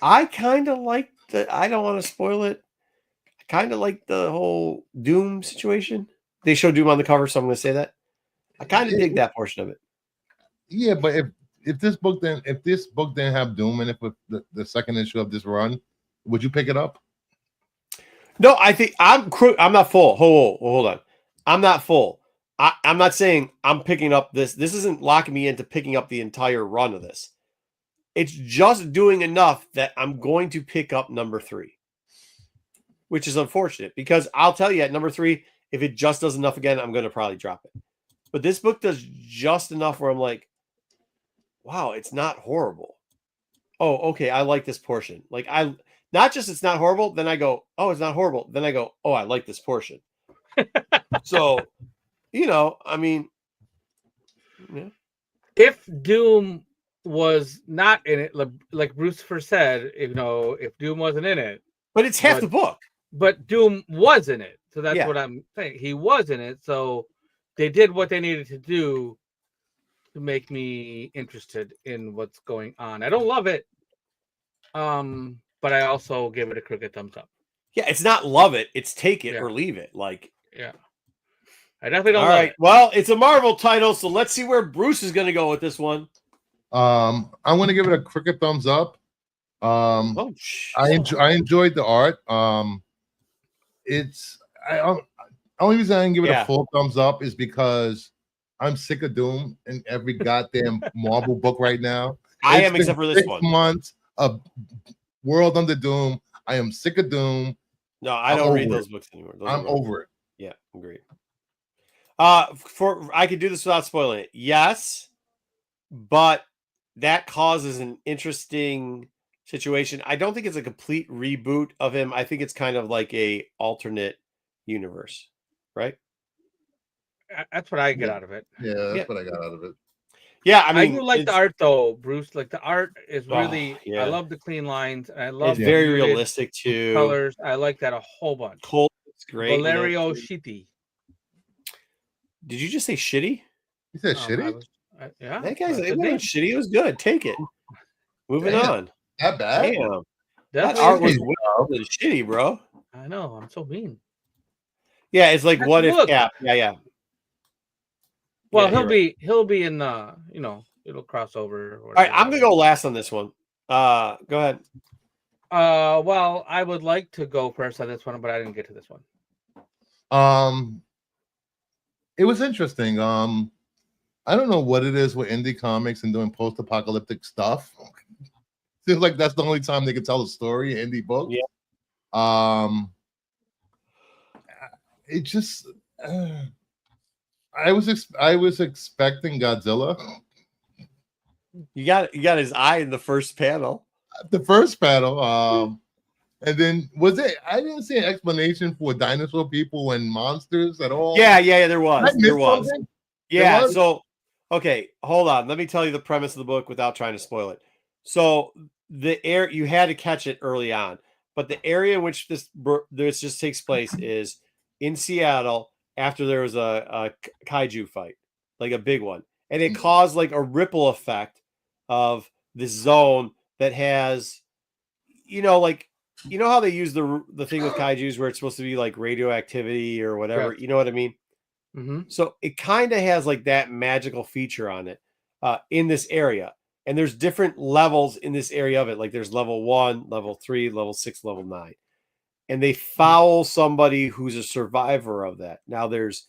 I kind of like I don't want to spoil it. I kind of like the whole Doom situation. They show Doom on the cover, so I'm going to say that. I kind of dig that portion of it. Yeah, but if this book didn't have Doom in it with the second issue of this run, would you pick it up? No, I think I'm not full. Hold on. I'm not full. I'm not saying I'm picking up this. This isn't locking me into picking up the entire run of this. It's just doing enough that I'm going to pick up number 3, which is unfortunate because I'll tell you at number 3, if it just does enough again, I'm going to probably drop it. But this book does just enough where I'm like, wow, it's not horrible. Oh, okay. I like this portion. Like not just it's not horrible. Then I go, oh, it's not horrible. Then I go, oh, I like this portion. So, I mean, yeah. If Doom was not in it, like Bruce first said, if Doom wasn't in it, but it's half the book. But Doom was in it, so that's what I'm saying. He was in it, so they did what they needed to do to make me interested in what's going on. I don't love it, but I also give it a crooked thumbs up. Yeah, it's not love it; it's take it or leave it. Like, yeah, I definitely don't. All right, well, it's a Marvel title, so let's see where Bruce is going to go with this one. I'm going to give it a crooked thumbs up. Oh, I enjoyed the art. It's only reason I didn't give it a full thumbs up is because I'm sick of Doom in every goddamn Marvel book right now. I am, except for this 6 months of World Under Doom. I am sick of Doom. No, I don't read those books anymore. I'm over it. Yeah, agreed. I could do this without spoiling it. Yes, but that causes an interesting situation. I don't think it's a complete reboot of him. I think it's kind of like a alternate universe, right? That's what I get out of it. Yeah, that's what I got out of it. Yeah, I mean, I do like the art though, Bruce. Like the art is really. yeah. I love the clean lines. And I love it's very realistic too. Colors. I like that a whole bunch. Cold, it's great. Valerio Shitty. Did you just say shitty? You said shitty? Yeah. That guy's shitty. It was good. Take it. Moving on. That bad? Damn. That art was shitty, bro. I know. I'm so mean. Yeah, it's like what if Cap. Yeah. Well, he'll be in it'll cross over. All right, I'm gonna go last on this one. Go ahead. Well, I would like to go first on this one, but I didn't get to this one. It was interesting. I don't know what it is with indie comics and doing post-apocalyptic stuff. Seems like that's the only time they can tell a story, indie books. Yeah. It just I was expecting Godzilla. You got his eye in the first panel. The first panel. And then I didn't see an explanation for dinosaur people and monsters at all. Yeah, there was. Something? Yeah, there was? So okay, hold on. Let me tell you the premise of the book without trying to spoil it. So you had to catch it early on, but the area in which this just takes place is in Seattle after there was a kaiju fight, like a big one, and it caused like a ripple effect of this zone that has, like, how they use the thing with kaijus where it's supposed to be like radioactivity or whatever, Right. You know what I mean? Mm-hmm. So it kind of has like that magical feature on it in this area. And there's different levels in this area of it. Like there's level 1, level 3, level 6, level 9. And they foul somebody who's a survivor of that. Now there's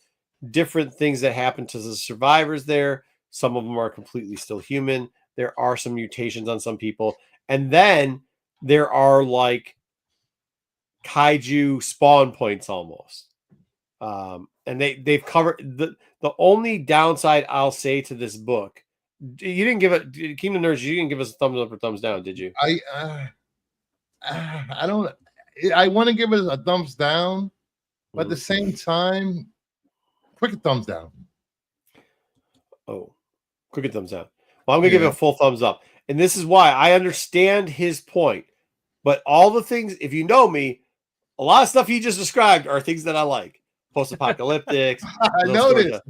different things that happen to the survivors there. Some of them are completely still human. There are some mutations on some people. And then there are like kaiju spawn points almost. And they've covered the only downside I'll say to this book. You didn't give it Kingdom Nerds. You didn't give us a thumbs up or thumbs down, did you? I don't. I want to give it a thumbs down, but at the same time, quick thumbs down. Oh, quick thumbs down. Well, I'm gonna give it a full thumbs up, and this is why I understand his point. But all the things, if you know me, a lot of stuff he just described are things that I like. Post-apocalyptic. I noticed.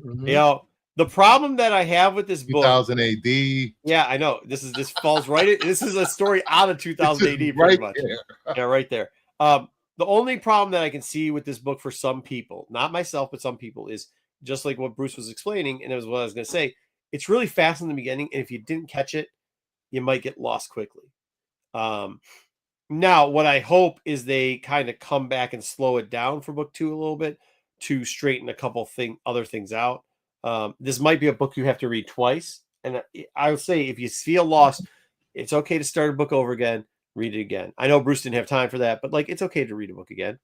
The problem that I have with this book, 2000 AD. Yeah, I know. This falls right in. This is a story out of 2000 AD, pretty much. Yeah, right there. The only problem that I can see with this book for some people, not myself, but some people, is just like what Bruce was explaining, and it was what I was going to say. It's really fast in the beginning, and if you didn't catch it, you might get lost quickly. Now, what I hope is they kind of come back and slow it down for book 2 a little bit to straighten a couple other things out. This might be a book you have to read twice. And I would say if you feel lost, it's okay to start a book over again, read it again. I know Bruce didn't have time for that, but like it's okay to read a book again,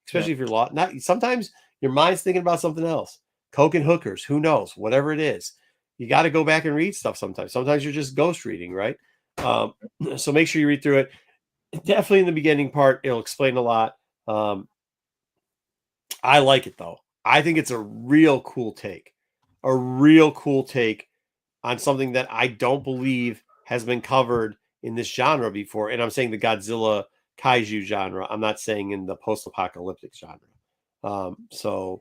especially if you're lost. Sometimes your mind's thinking about something else. Coke and hookers, who knows? Whatever it is. You got to go back and read stuff sometimes. Sometimes you're just ghost reading, right? So make sure you read through it. Definitely in the beginning part, it'll explain a lot. I like it though. I think it's a real cool take on something that I don't believe has been covered in this genre before. And I'm saying the Godzilla kaiju genre. I'm not saying in the post-apocalyptic genre. So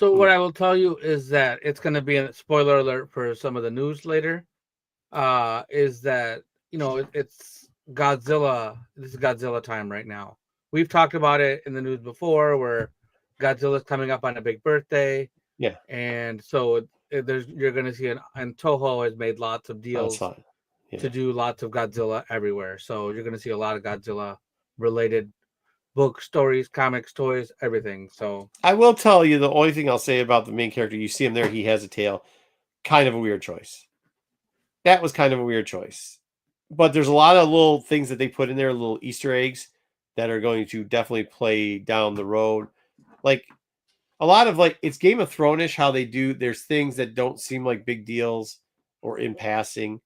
what I will tell you is that it's going to be a spoiler alert for some of the news later. Is that, it's Godzilla. This is Godzilla time right now. We've talked about it in the news before where Godzilla's coming up on a big birthday. Yeah. And so you're going to see and Toho has made lots of deals to do lots of Godzilla everywhere. So you're going to see a lot of Godzilla related books, stories, comics, toys, everything. So I will tell you the only thing I'll say about the main character. You see him there; he has a tail. Kind of a weird choice. That was kind of a weird choice. But there's a lot of little things that they put in there, little Easter eggs that are going to definitely play down the road. Like a lot of it's Game of Thrones-ish how they do. There's things that don't seem like big deals or in passing,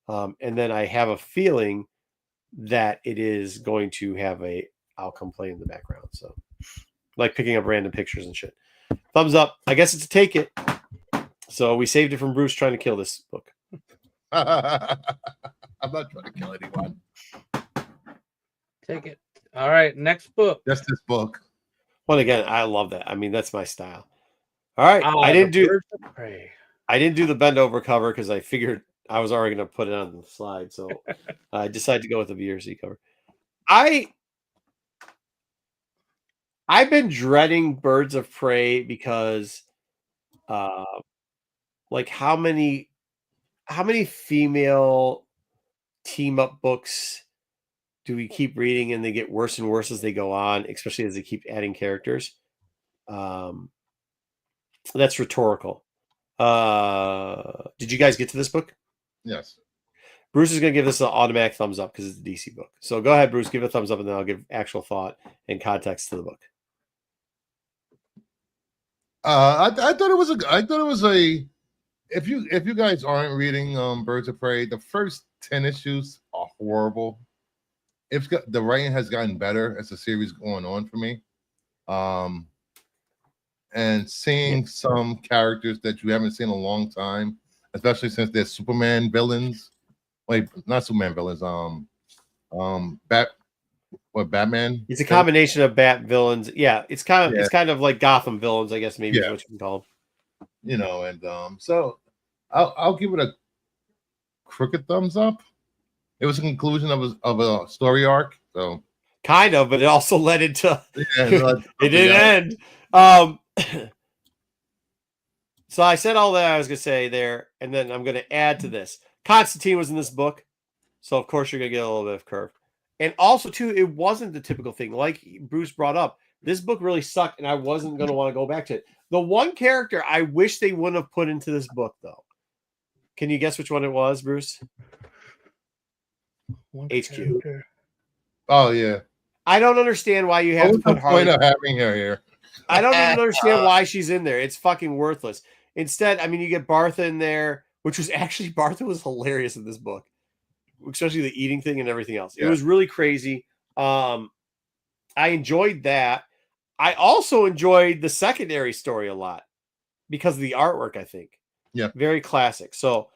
and then I have a feeling that it is going to have a outcome play in the background. So, like picking up random pictures and shit. Thumbs up. I guess it's a take it. So we saved it from Bruce trying to kill this book. I'm not trying to kill anyone. take it. All right, next book. Just this book. Well, again, I love that. I mean, that's my style. All right, I didn't do the bend over cover because I figured I was already going to put it on the slide, so I decided to go with the VRC cover. I've been dreading Birds of Prey because, like how many female team up books do we keep reading and they get worse and worse as they go on, especially as they keep adding characters? That's rhetorical. Did you guys get to this book? Yes. Bruce is going to give this an automatic thumbs up because it's a DC book. So go ahead, Bruce, give it a thumbs up, and then I'll give actual thought and context to the book. I thought it was a. If you guys aren't reading Birds of Prey, the first 10 issues are horrible. The writing has gotten better as the series going on for me. And seeing some characters that you haven't seen in a long time, especially since they're Superman villains. Wait, not Superman villains. Batman? It's a combination of Bat villains. Yeah, it's kind of like Gotham villains, I guess maybe is what you can call them. You know, and so I'll give it a crooked thumbs up. It was a conclusion of a story arc, so kind of, but it also led into it didn't end. So I said all that I was gonna say there, and then I'm gonna add to this. Constantine was in this book, so of course you're gonna get a little bit of curve. And also, too, it wasn't the typical thing. Like Bruce brought up, this book really sucked, and I wasn't going to want to go back to it. The one character I wish they wouldn't have put into this book, though. Can you guess which one it was, Bruce? HQ. Character? Oh, yeah. I don't understand why you have to put Harley. Point of having her here. I don't even understand why she's in there. It's fucking worthless. Instead, I mean, you get Bartha in there, which was actually, Bartha was hilarious in this book. Especially the eating thing and everything else. It was really crazy. I enjoyed that. I also enjoyed the secondary story a lot because of the artwork, I think. Yeah. Very classic. So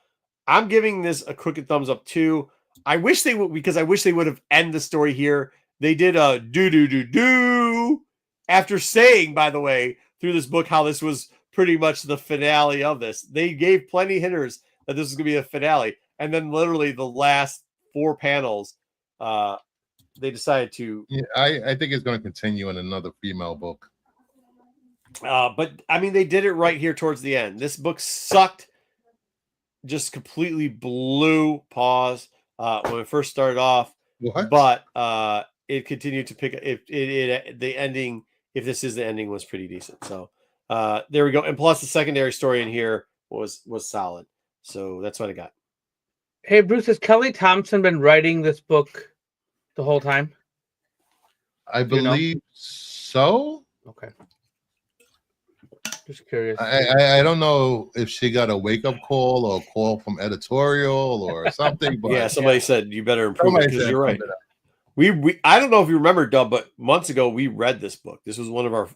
I'm giving this a crooked thumbs up too. I wish they would, because I wish they would have ended the story here. They did a do after saying, by the way, through this book, how this was pretty much the finale of this. They gave plenty of hinters that this was going to be a finale. And then literally the last 4 panels, they decided to. Yeah, I think it's going to continue in another female book. But I mean, they did it right here towards the end. This book sucked. Just completely blew pause when it first started off. What? But it continued to pick. The ending, if this is the ending, was pretty decent. So there we go. And plus, the secondary story in here was solid. So that's what I got. Hey, Bruce, has Kelly Thompson been writing this book the whole time? I believe so. Okay. Just curious. I don't know if she got a wake-up call or a call from editorial or something. But yeah, somebody said you better improve it because you're right. We I don't know if you remember, Dub, but months ago we read this book. This was one of our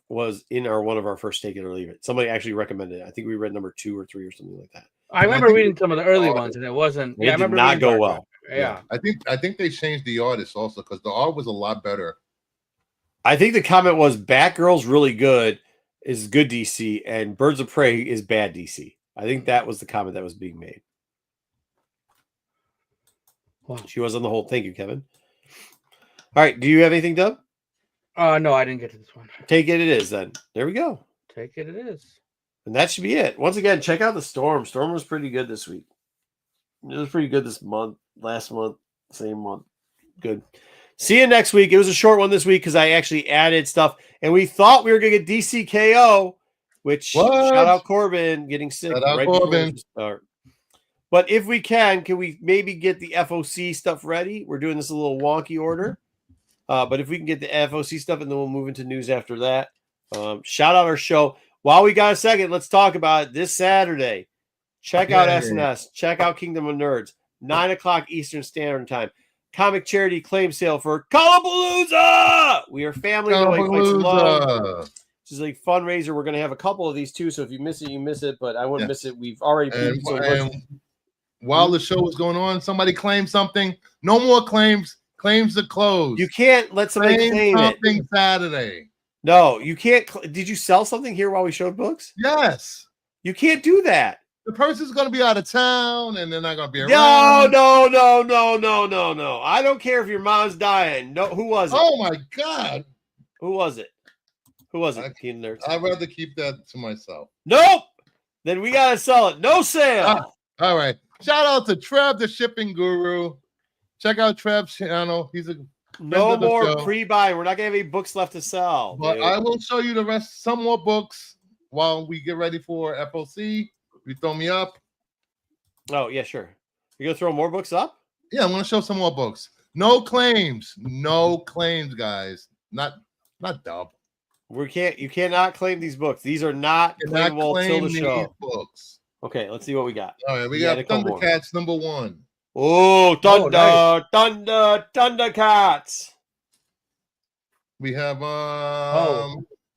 first Take It or Leave It. Somebody actually recommended it. I think we read number 2 or 3 or something like that. I remember reading some of the early ones, and it wasn't. It did not go well. Yeah, I think they changed the artist also because the art was a lot better. I think the comment was Batgirl's really good, is good DC, and Birds of Prey is bad DC. I think that was the comment that was being made. Wow. She was on the whole. Thank you, Kevin. All right, do you have anything, Dub? No, I didn't get to this one. Take it is then. There we go. Take it is. And that should be it. Once again, check out the Storm. Storm was pretty good this week. It was pretty good this month. last month, same month. Good. See you next week. It was a short one this week because I actually added stuff, and we thought we were going to get DCKO, which shout out Corbin getting sick right before we start. But if we can we maybe get the FOC stuff ready? We're doing this a little wonky order. But if we can get the FOC stuff, and then we'll move into news after that. Shout out our show. While we got a second, let's talk about it. This Saturday. Check out SNS. Check out Kingdom of Nerds. 9 o'clock Eastern Standard Time. Comic charity claim sale for Callapalooza. We are family. Which is a fundraiser. We're going to have a couple of these too. So if you miss it, you miss it. But I wouldn't miss it. We've already while the show was going on, somebody claimed something. No more claims. Claims are closed. You can't let somebody claim something Saturday. No, you can't. Did you sell something here while we showed books? Yes. You can't do that. The person's going to be out of town and they're not going to be around. No. I don't care if your mom's dying. No, who was it? Oh my God. Who was it? Teen Nerds. I'd rather keep that to myself. Nope. Then we got to sell it. No sale. All right. Shout out to Trev, the shipping guru. Check out Trev's channel. He's a no more pre-buy. We're not gonna have any books left to sell. But I will show you the rest, some more books while we get ready for FOC. You throw me up. Oh yeah, sure. You're gonna throw more books up? Yeah, I'm gonna show some more books. No claims, guys. Not dub. You cannot claim these books. These are not claimable till the show. Books. Okay, let's see what we got. All right, we got Thundercats #1. Oh, Thundercats. We have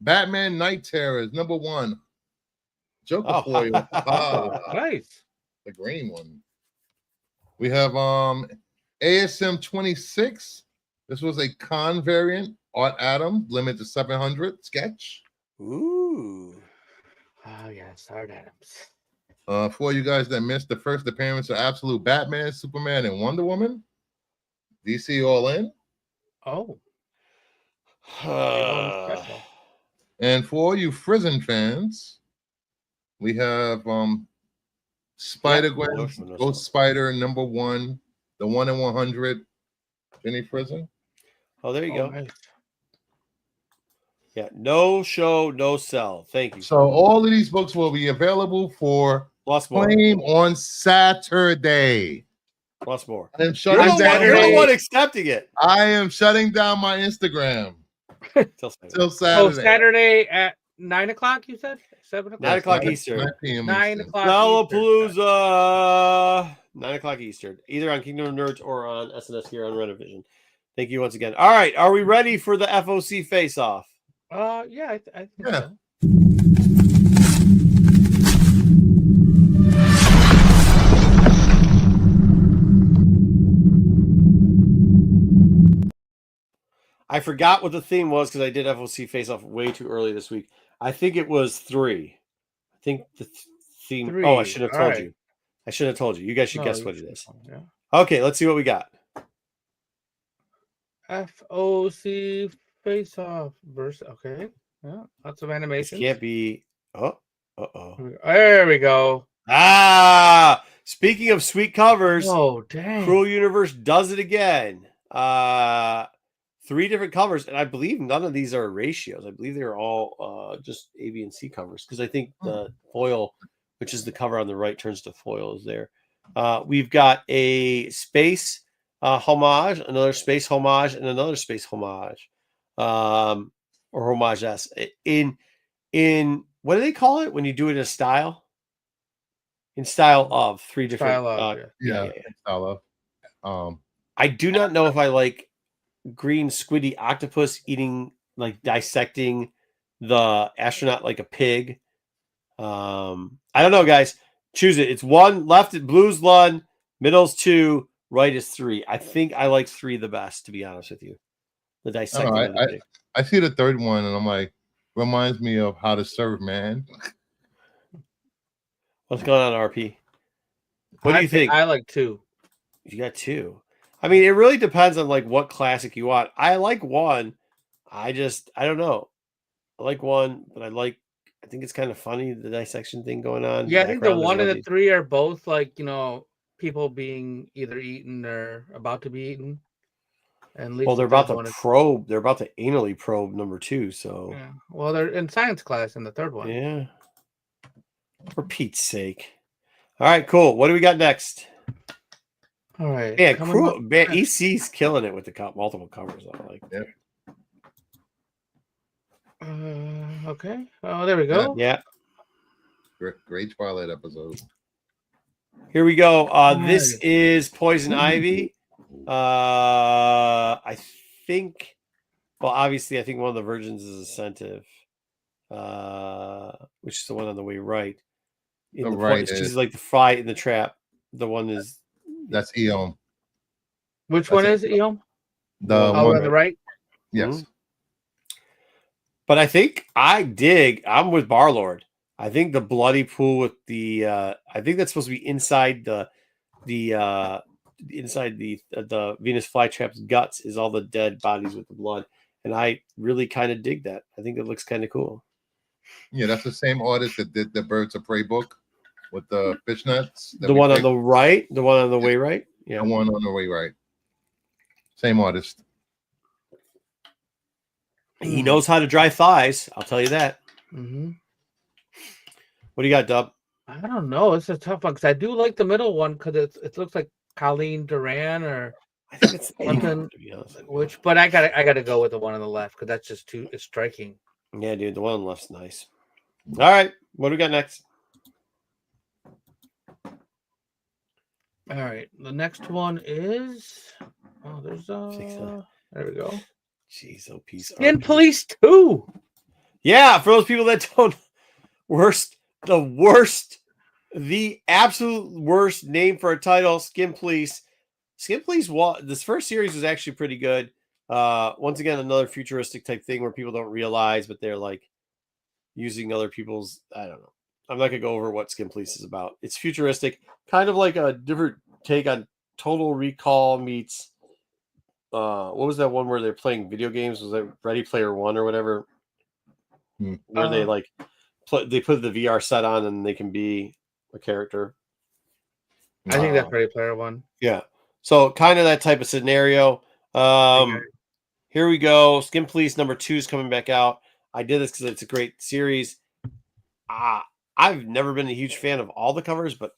Batman Night Terrors #1. Joker foil. Nice. The green one. We have ASM 26. This was a con variant. Art Adam, limited to 700 sketch. Ooh. Oh yes, Art Adams. For you guys that missed the first appearance of Absolute Batman, Superman, and Wonder Woman, DC All In. Oh. And for you Frizen fans, we have Spider-Gwen, Ghost Spider #1, the 1 in 100, Jenny Frizen. Oh, there you go. Nice. Yeah, no show, no sell. Thank you. So all of these books will be available for claim on Saturday. Plus more. I am shutting down. You're the one accepting it. I am shutting down my Instagram till Saturday. So Saturday at 9 o'clock. You said 7 o'clock. 9 o'clock Eastern. 9 o'clock. Callapalooza. 9 o'clock Eastern. Either on Kingdom of Nerds or on SNS here on Renovision. Thank you once again. All right, are we ready for the FOC face-off? Yeah, I think so. I forgot what the theme was because I did FOC face-off way too early this week. I think it was 3. I think the theme. 3. Oh, I should have told you. I should have told you. You guys should guess what it is. Yeah. Okay, let's see what we got. FOC face-off verse. Okay. Yeah, lots of animation. Can't be. There we go. Speaking of sweet covers. Oh, dang. Cruel Universe does it again. 3 different covers, and I believe none of these are ratios. I believe they're all just A, B, and C covers because I think the foil, which is the cover on the right, turns to foil is there. We've got a space homage, another space homage, and another space homage. Or homage S in what do they call it when you do it in style? In style of 3 different style of. I do not know if I like green squiddy octopus eating, like dissecting the astronaut like a pig. I don't know, guys. Choose it. It's 1 left. Blue's 1, middle's 2, right is 3. I think I like 3 the best, to be honest with you. The dissecting. I see the 3rd one and I'm like, reminds me of How to Serve Man. What's going on, RP? What do you think? I like 2. You got 2. I mean, it really depends on like what classic you want. I like 1. I don't know. I like 1, but I think it's kind of funny, the dissection thing going on. Yeah, I think the 1 and the 3 are both like, people being either eaten or about to be eaten. And at least Well, the they're about third to one is- probe. They're about to anally probe number 2. So yeah. Well, they're in science class in the third one. yeah. For Pete's sake. All right, cool. What do we got next? All right. Man, coming up man, next. EC's killing it with the multiple covers. I like. Yeah. Okay. Oh, there we go. Yeah. Great Twilight episode. Here we go. This Nice. is Poison Ivy. I think. Well, obviously, I think one of the versions is Ascentive, which is the one on the way right. In the right she's is- like the fly in the trap. The one is That's Eom. Which That's one it. is it, Eom? The Oh, one. on the right. Yes. But I think I'm with Barlord. I think the bloody pool with the I think that's supposed to be inside the inside the Venus flytrap's guts is all the dead bodies with the blood. And I really kind of dig that. I think it looks kind of cool. Yeah, that's the same artist that did the Birds of Prey book with the fishnets. The one on the right, the one on the way right. Yeah. The one on the way right. Same artist. He knows how to dry thighs. I'll tell you that. Mm-hmm. What do you got, Dub? I don't know. It's a tough one because I do like the middle one because it looks like Colleen Duran or I think it's something. to be honest. Which, but I gotta go with the one on the left because that's just too striking. Yeah, dude, the one on the left's nice. All right, what do we got next? All right, the next one is there's there we go. Jeez, oh piece. Skin Police 2. Yeah, for those people that don't the absolute worst name for a title, Skin Police. Skin Police, this first series was actually pretty good. Once again, another futuristic type thing where people don't realize, but they're like using other people's, I don't know. I'm not gonna go over what Skin Police is about. It's futuristic, kind of like a different take on Total Recall meets what was that one where they're playing video games? Was that Ready Player One or whatever? Where they like they put the VR set on and they can be a character. I think that's Ready Player One. Yeah. So kind of that type of scenario. Here we go. Skin Police number 2 is coming back out. I did this because it's a great series. I've never been a huge fan of all the covers, but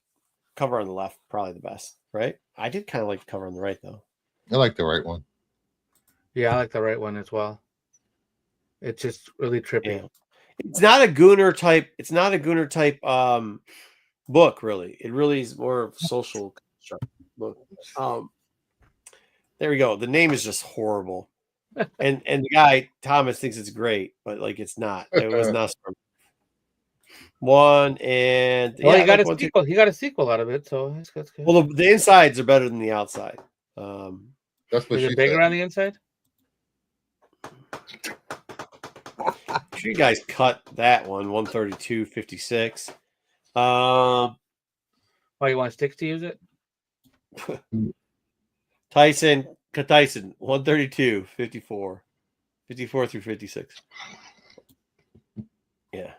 cover on the left probably the best, right? I did kind of like the cover on the right though. I like the right one. Yeah, I like the right one as well. It's just really trippy. Yeah. It's not a Gunnar type. It's not a Gunnar type book, really. It really is more of social book. There we go. The name is just horrible, and the guy Thomas thinks it's great, but like it's not. It was not one, and well, yeah, he got like a sequel. He got a sequel out of it, so that's good. Well, the insides are better than the outside. That's what is she it bigger said. on the inside? I'm sure you guys cut that one 132.56. Why you want Sticks to use it? Tyson 132.54. 54 through 56. Yeah.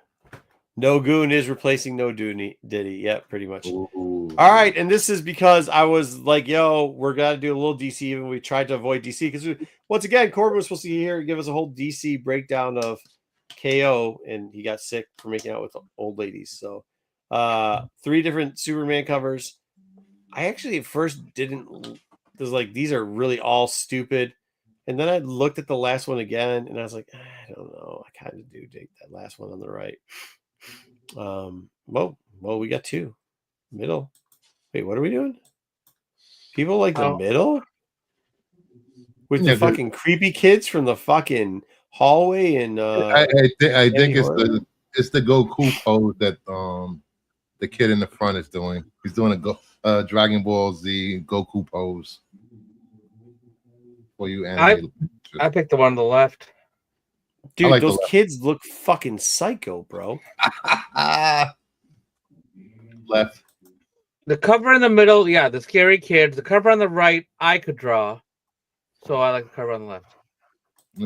No Goon is replacing No Diddy. Yeah, pretty much. Ooh. All right. And this is because I was like, yo, we're going to do a little DC. Even we tried to avoid DC because once again, Corbin was supposed to be here and give us a whole DC breakdown of KO, and he got sick for making out with old ladies. So 3 different Superman covers. I actually at first didn't, because like these are really all stupid. And then I looked at the last one again and I was like, I don't know. I kind of do dig that last one on the right. Well, we got 2. Middle. Wait, what are we doing? People like the middle? With the fucking creepy kids from the fucking hallway and I think it's the Goku pose that the kid in the front is doing. He's doing a Dragon Ball Z Goku pose. For you, I picked the one on the left. Dude, like those kids look fucking psycho, bro. Left. The cover in the middle, yeah, the scary kids. The cover on the right, I could draw. So I like the cover on the left.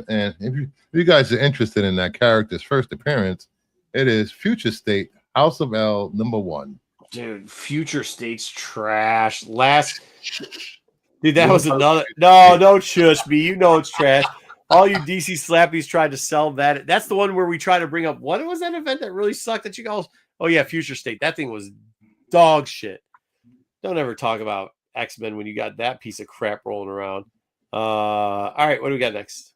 And if you guys are interested in that character's first appearance, it is Future State, House of L, #1. Dude, Future State's trash. Dude, that was another. No, don't shush me. You know it's trash. All you DC slappies tried to sell that. That's the one where we try to bring up. What was that event that really sucked that you guys? Oh, yeah, Future State. That thing was dog shit. Don't ever talk about X-Men when you got that piece of crap rolling around. All right, what do we got next?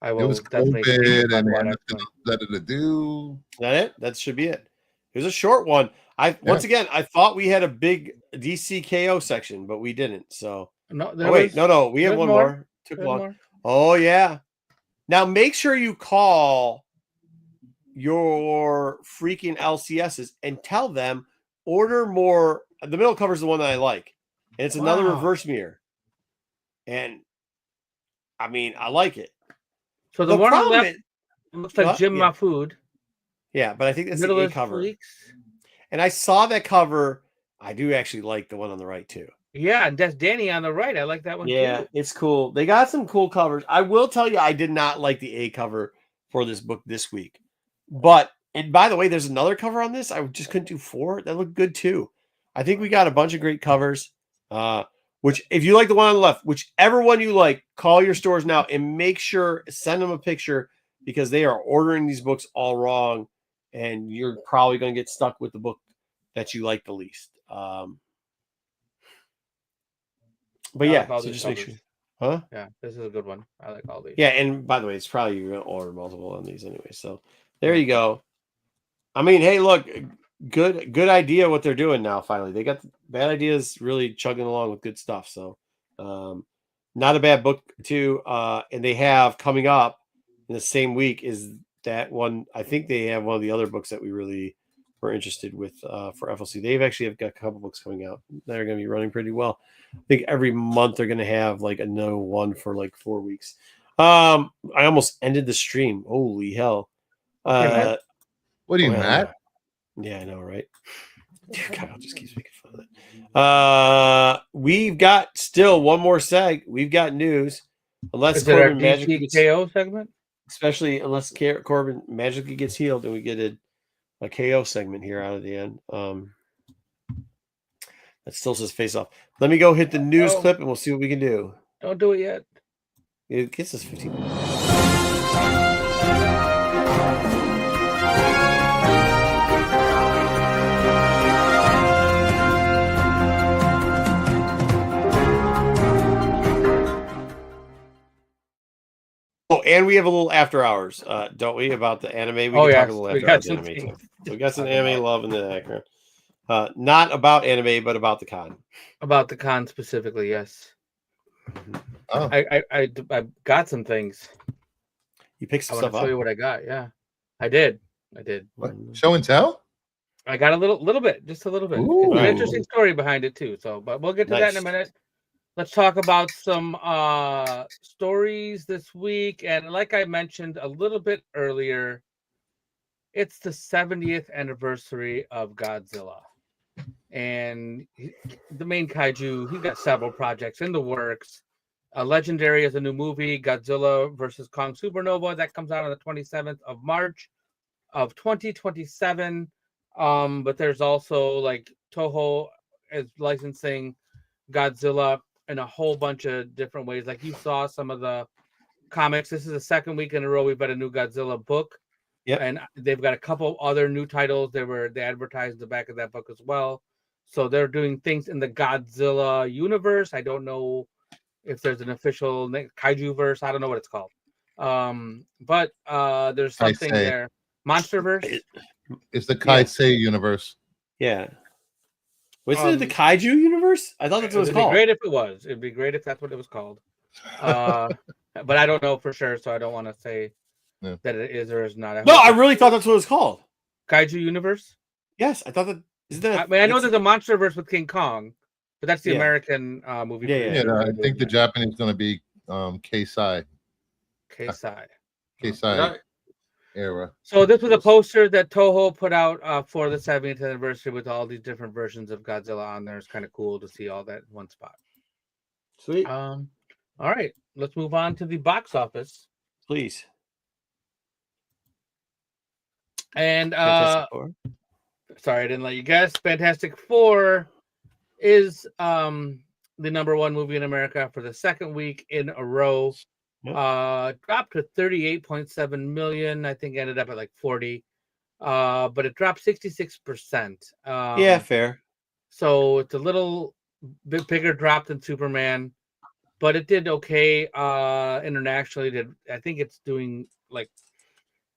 I will It was definitely COVID talk and about nothing X-Men. else better to do. Is that it? That should be it. It was a short one. Once again, I thought we had a big DC KO section, but we didn't. So No, no. We have one more. Took long. More. Oh yeah. Now make sure you call your freaking LCSs and tell them order more. The middle cover is the one that I like, and it's another reverse mirror. And I mean, I like it. So the one on the left looks like Jim Mahfood. Yeah, but I think that's the A cover. Freaks. And I saw that cover. I do actually like the one on the right too. Yeah, and that's Danny on the right. I like that one too. It's cool. They got some cool covers. I will tell you, I did not like the A cover for this book this week. But, and by the way, there's another cover on this. I just couldn't do 4. That looked good too. I think we got a bunch of great covers. Which, if you like the one on the left, whichever one you like, call your stores now and make sure, send them a picture because they are ordering these books all wrong. And you're probably going to get stuck with the book that you like the least. But yeah, so just make sure. Huh? Yeah, this is a good one. I like all these. Yeah, and by the way, it's probably you're going to order multiple on these anyway. So there you go. I mean, hey, look, good idea what they're doing now. Finally, they got bad ideas really chugging along with good stuff. So not a bad book too. And they have coming up in the same week is that one. I think they have one of the other books that we really were interested with for FOC. They've actually got a couple books coming out that are going to be running pretty well. I think every month they're going to have like another one for like 4 weeks. I almost ended the stream. Holy hell. What are you, Matt? Yeah, I know, right? Dude, Kyle just keeps making fun of it. We've got still one more seg. We've got news. Unless Corbin magically gets KO segment? Especially unless Corbin magically gets healed and we get a KO segment here out of the end. That still says face off. Let me go hit the news clip and we'll see what we can do. Don't do it yet. It gets us 15 minutes. Oh, and we have a little after hours, don't we, about the anime? We can talk a little after hours anime too. We got some anime love in the background. Not about anime, but about the con. About the con specifically, yes. Oh. I got some things. You picked some stuff up. I'll show you what I got. Yeah, I did. What? Show and tell? I got a little bit, just a little bit. Ooh. It's an interesting story behind it too. So, but we'll get to that in a minute. Let's talk about some stories this week. And like I mentioned a little bit earlier, it's the 70th anniversary of Godzilla. And the main kaiju, he's got several projects in the works. Legendary is a new movie, Godzilla versus Kong Supernova, that comes out on the 27th of March of 2027. But there's also like Toho is licensing Godzilla in a whole bunch of different ways. Like you saw some of the comics. This is the second week in a row we've got a new Godzilla book. Yeah, and they've got a couple other new titles. They advertised the back of that book as well. So they're doing things in the Godzilla universe. I don't know if there's an official kaiju verse. I don't know what it's called. But there's something there. Monsterverse. It's the Kaisei universe. Yeah. Wasn't it the kaiju universe? I thought that's what it was called. It'd be great if it was. It'd be great if that's what it was called. But I don't know for sure, so I don't want to say that it is or is not. No, I really thought that's what it was called. Kaiju universe? Yes, I thought that. I mean, I know there's a Monsterverse with King Kong, but that's the American movie. Yeah, no, I think the Japanese is going to be Keisai. Keisai era. So this was a poster that Toho put out for the 70th anniversary with all these different versions of Godzilla on there. It's kind of cool to see all that in one spot. Sweet. All right, let's move on to the box office, please. And Sorry, I didn't let you guess. Fantastic Four is the #1 movie in America for the second week in a row. Yep. Dropped to 38.7 million. I think ended up at like 40. But it dropped 66%. Yeah, fair. So it's a little bit bigger drop than Superman, but it did okay internationally. I think it's doing like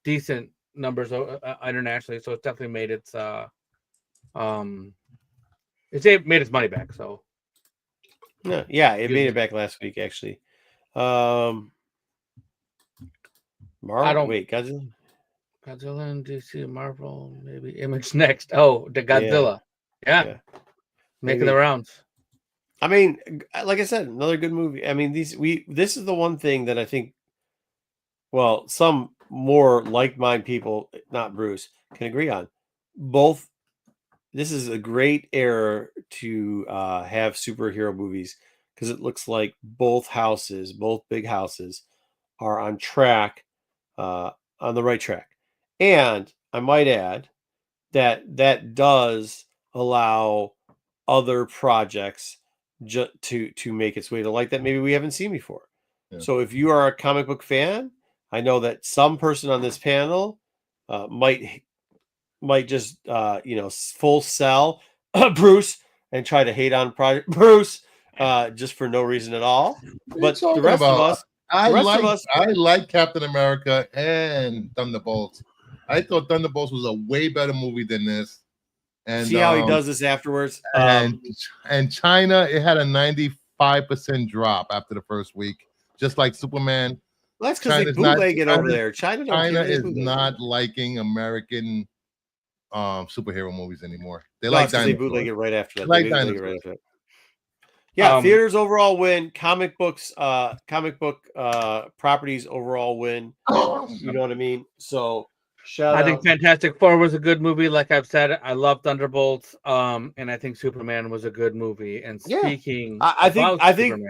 decent numbers internationally, so it's definitely made its made its money back. So No, yeah, it made it back last week actually. Marvel. Wait, Godzilla and DC, Marvel, maybe Image next. Oh, the Godzilla. Yeah. Making the rounds. I mean, like I said, another good movie. I mean, this is the one thing that I think, well, some more like-minded people, not Bruce, can agree on. Both. This is a great era to have superhero movies because it looks like both big houses, are on track, on the right track. And I might add that does allow other projects to make its way to light that maybe we haven't seen before. Yeah. So if you are a comic book fan, I know that some person on this panel might just full sell Bruce and try to hate on Project Bruce just for no reason at all. But the rest of us, I like Captain America and Thunderbolts. I thought Thunderbolts was a way better movie than this. And see how he does this afterwards. And China, it had a 95% drop after the first week, just like Superman. Well, that's because they bootleg it over there. China is not liking American superhero movies anymore. They like dinosaurs. They bootleg it right after that. Like dinosaurs. Yeah, theaters overall win. Comic book properties overall win. You know what I mean? So I think Fantastic Four was a good movie. Like I've said, I love Thunderbolts. And I think Superman was a good movie. And speaking, I think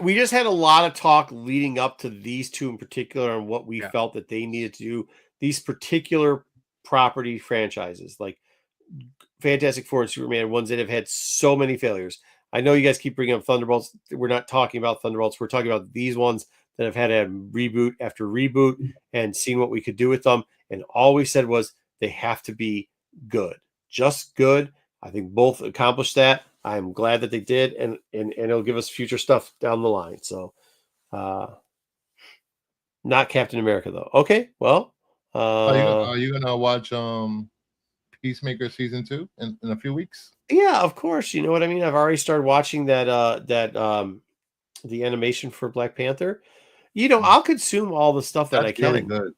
we just had a lot of talk leading up to these two in particular, and what we felt that they needed to do. These particular property franchises, like Fantastic Four and Superman, ones that have had so many failures. I know you guys keep bringing up Thunderbolts. We're not talking about Thunderbolts. We're talking about these ones that have had a reboot after reboot and seen what we could do with them. And all we said was they have to be good, just good. I think both accomplished that. I'm glad that they did, and it'll give us future stuff down the line. So, not Captain America though. Okay, well, are you gonna watch Peacemaker season 2 in a few weeks? Yeah, of course. You know what I mean. I've already started watching that the animation for Black Panther. You know, I'll consume all the stuff that I can. Really good.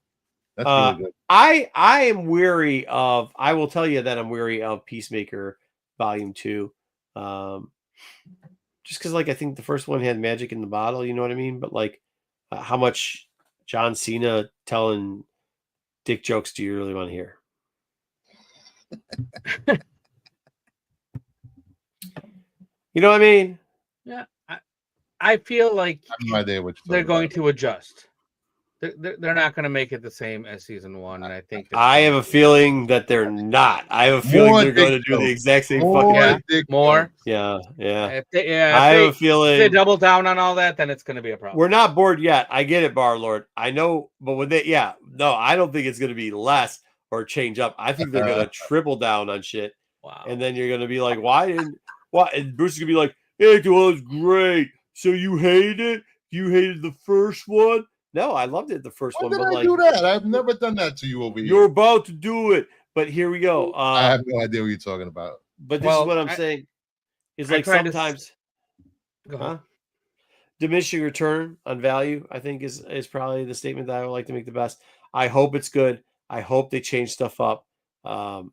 That's really good. I am weary of. I will tell you that I'm weary of Peacemaker Volume 2. Just because, like, I think the first one had magic in the bottle. You know what I mean? But like, how much John Cena telling dick jokes do you really want to hear? You know what I mean? Yeah, I feel like I have no idea what they're going to adjust. They're not going to make it the same as season 1. And I think I have a feeling that they're not. I have a feeling they're going to do the exact same fucking more. Yeah. I have a feeling if they double down on all that, then it's going to be a problem. We're not bored yet. I get it, Barlord. I know, but when I don't think it's going to be less or change up. I think they're going to triple down on shit. Wow. And then you're going to be like, why? And Bruce is going to be like, it was great. So you hated it? You hated the first one? No, I loved it the first one. When did I do that? I've never done that to you over here. You're about to do it. But here we go. I have no idea what you're talking about. But this is what I'm saying. Is like sometimes diminishing return on value, I think is probably the statement that I would like to make the best. I hope it's good. I hope they change stuff up. And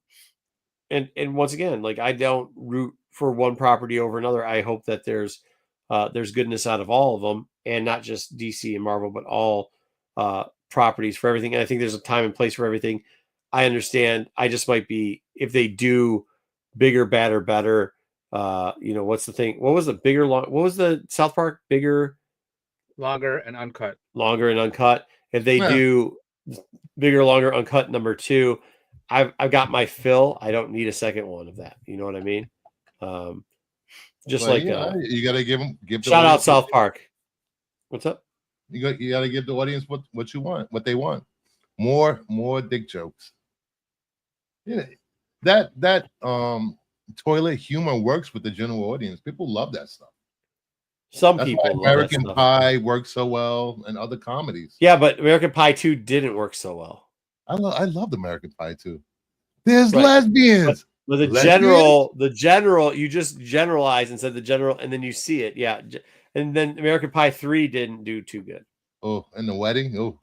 once again, like, I don't root for one property over another. I hope that there's goodness out of all of them, and not just DC and Marvel, but all properties for everything. And I think there's a time and place for everything. I understand. I just might be, if they do bigger, badder, better. What's the thing? What was the bigger? What was the South Park bigger, longer, and uncut? Longer and uncut. If they do bigger, longer, uncut number 2, I've got my fill. I don't need a second one of that. You know what I mean? Just Well, like you gotta give the shout out audience South Park. What's up? you gotta give the audience what you want, what they want. More dick jokes. Yeah, that toilet humor works with the general audience. People love that stuff. Some That's people why love that American stuff. Pie works so well and other comedies. Yeah, but American Pie 2 didn't work so well. I loved American Pie too. There's Right. lesbians. But the general, you just generalized and said the general, and then you see it. Yeah. And then American Pie 3 didn't do too good. Oh, and the wedding. Oh,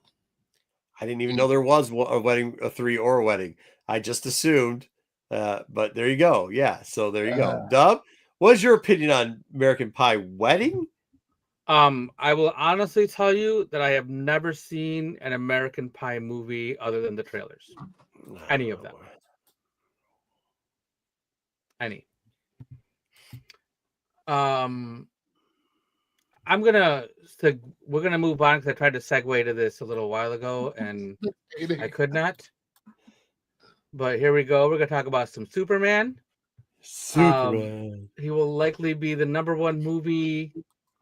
I didn't even know there was a wedding, a 3 or a wedding. I just assumed. But there you go. Yeah. So there you go. Dub, what's your opinion on American Pie wedding? I will honestly tell you that I have never seen an American Pie movie other than the trailers. Any of them. Any. We're gonna move on because I tried to segue to this a little while ago and I could not. But here we go. We're gonna talk about some Superman. Superman. He will likely be the #1 movie,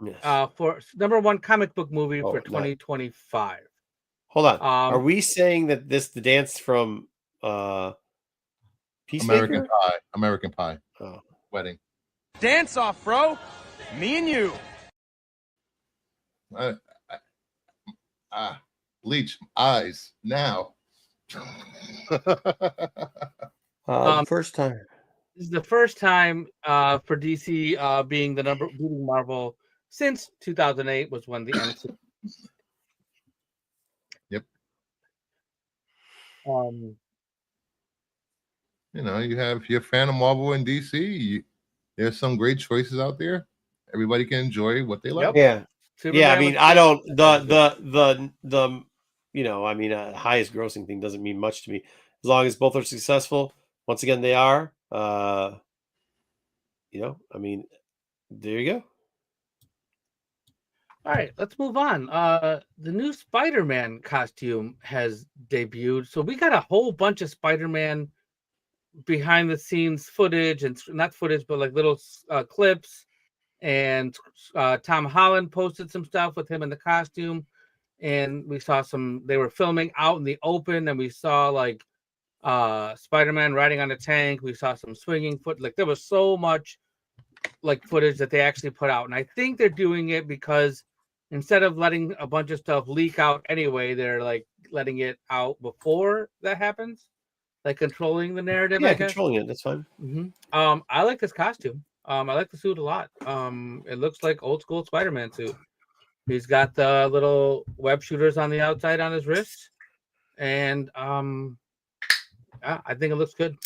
yes. for #1 comic book movie for 2025. Hold on. Are we saying that the dance from Peacemaker? American Pie. Oh. Wedding. Dance off, bro. Me and you. Bleach eyes now. First time. This is the first time for DC being beating Marvel since 2008 was when the MCU. Yep. If you're a fan of Marvel and DC, there's some great choices out there. Everybody can enjoy what they like. Yeah. Superman, yeah, I mean, I don't the highest grossing thing doesn't mean much to me. As long as both are successful, once again they are. I mean, there you go. All right, let's move on. The new Spider-Man costume has debuted. So we got a whole bunch of Spider-Man behind the scenes footage, and not footage, but like little clips. And Tom Holland posted some stuff with him in the costume, and we saw they were filming out in the open, and we saw like Spider-Man riding on a tank. We saw some swinging foot. Like there was so much like footage that they actually put out, and I think they're doing it because instead of letting a bunch of stuff leak out anyway, they're like letting it out before that happens, like controlling the narrative. Yeah, controlling it. That's fine. Mm-hmm. I like this costume. I like the suit a lot. It looks like old school Spider-Man suit. He's got the little web shooters on the outside on his wrist, and I think it looks good.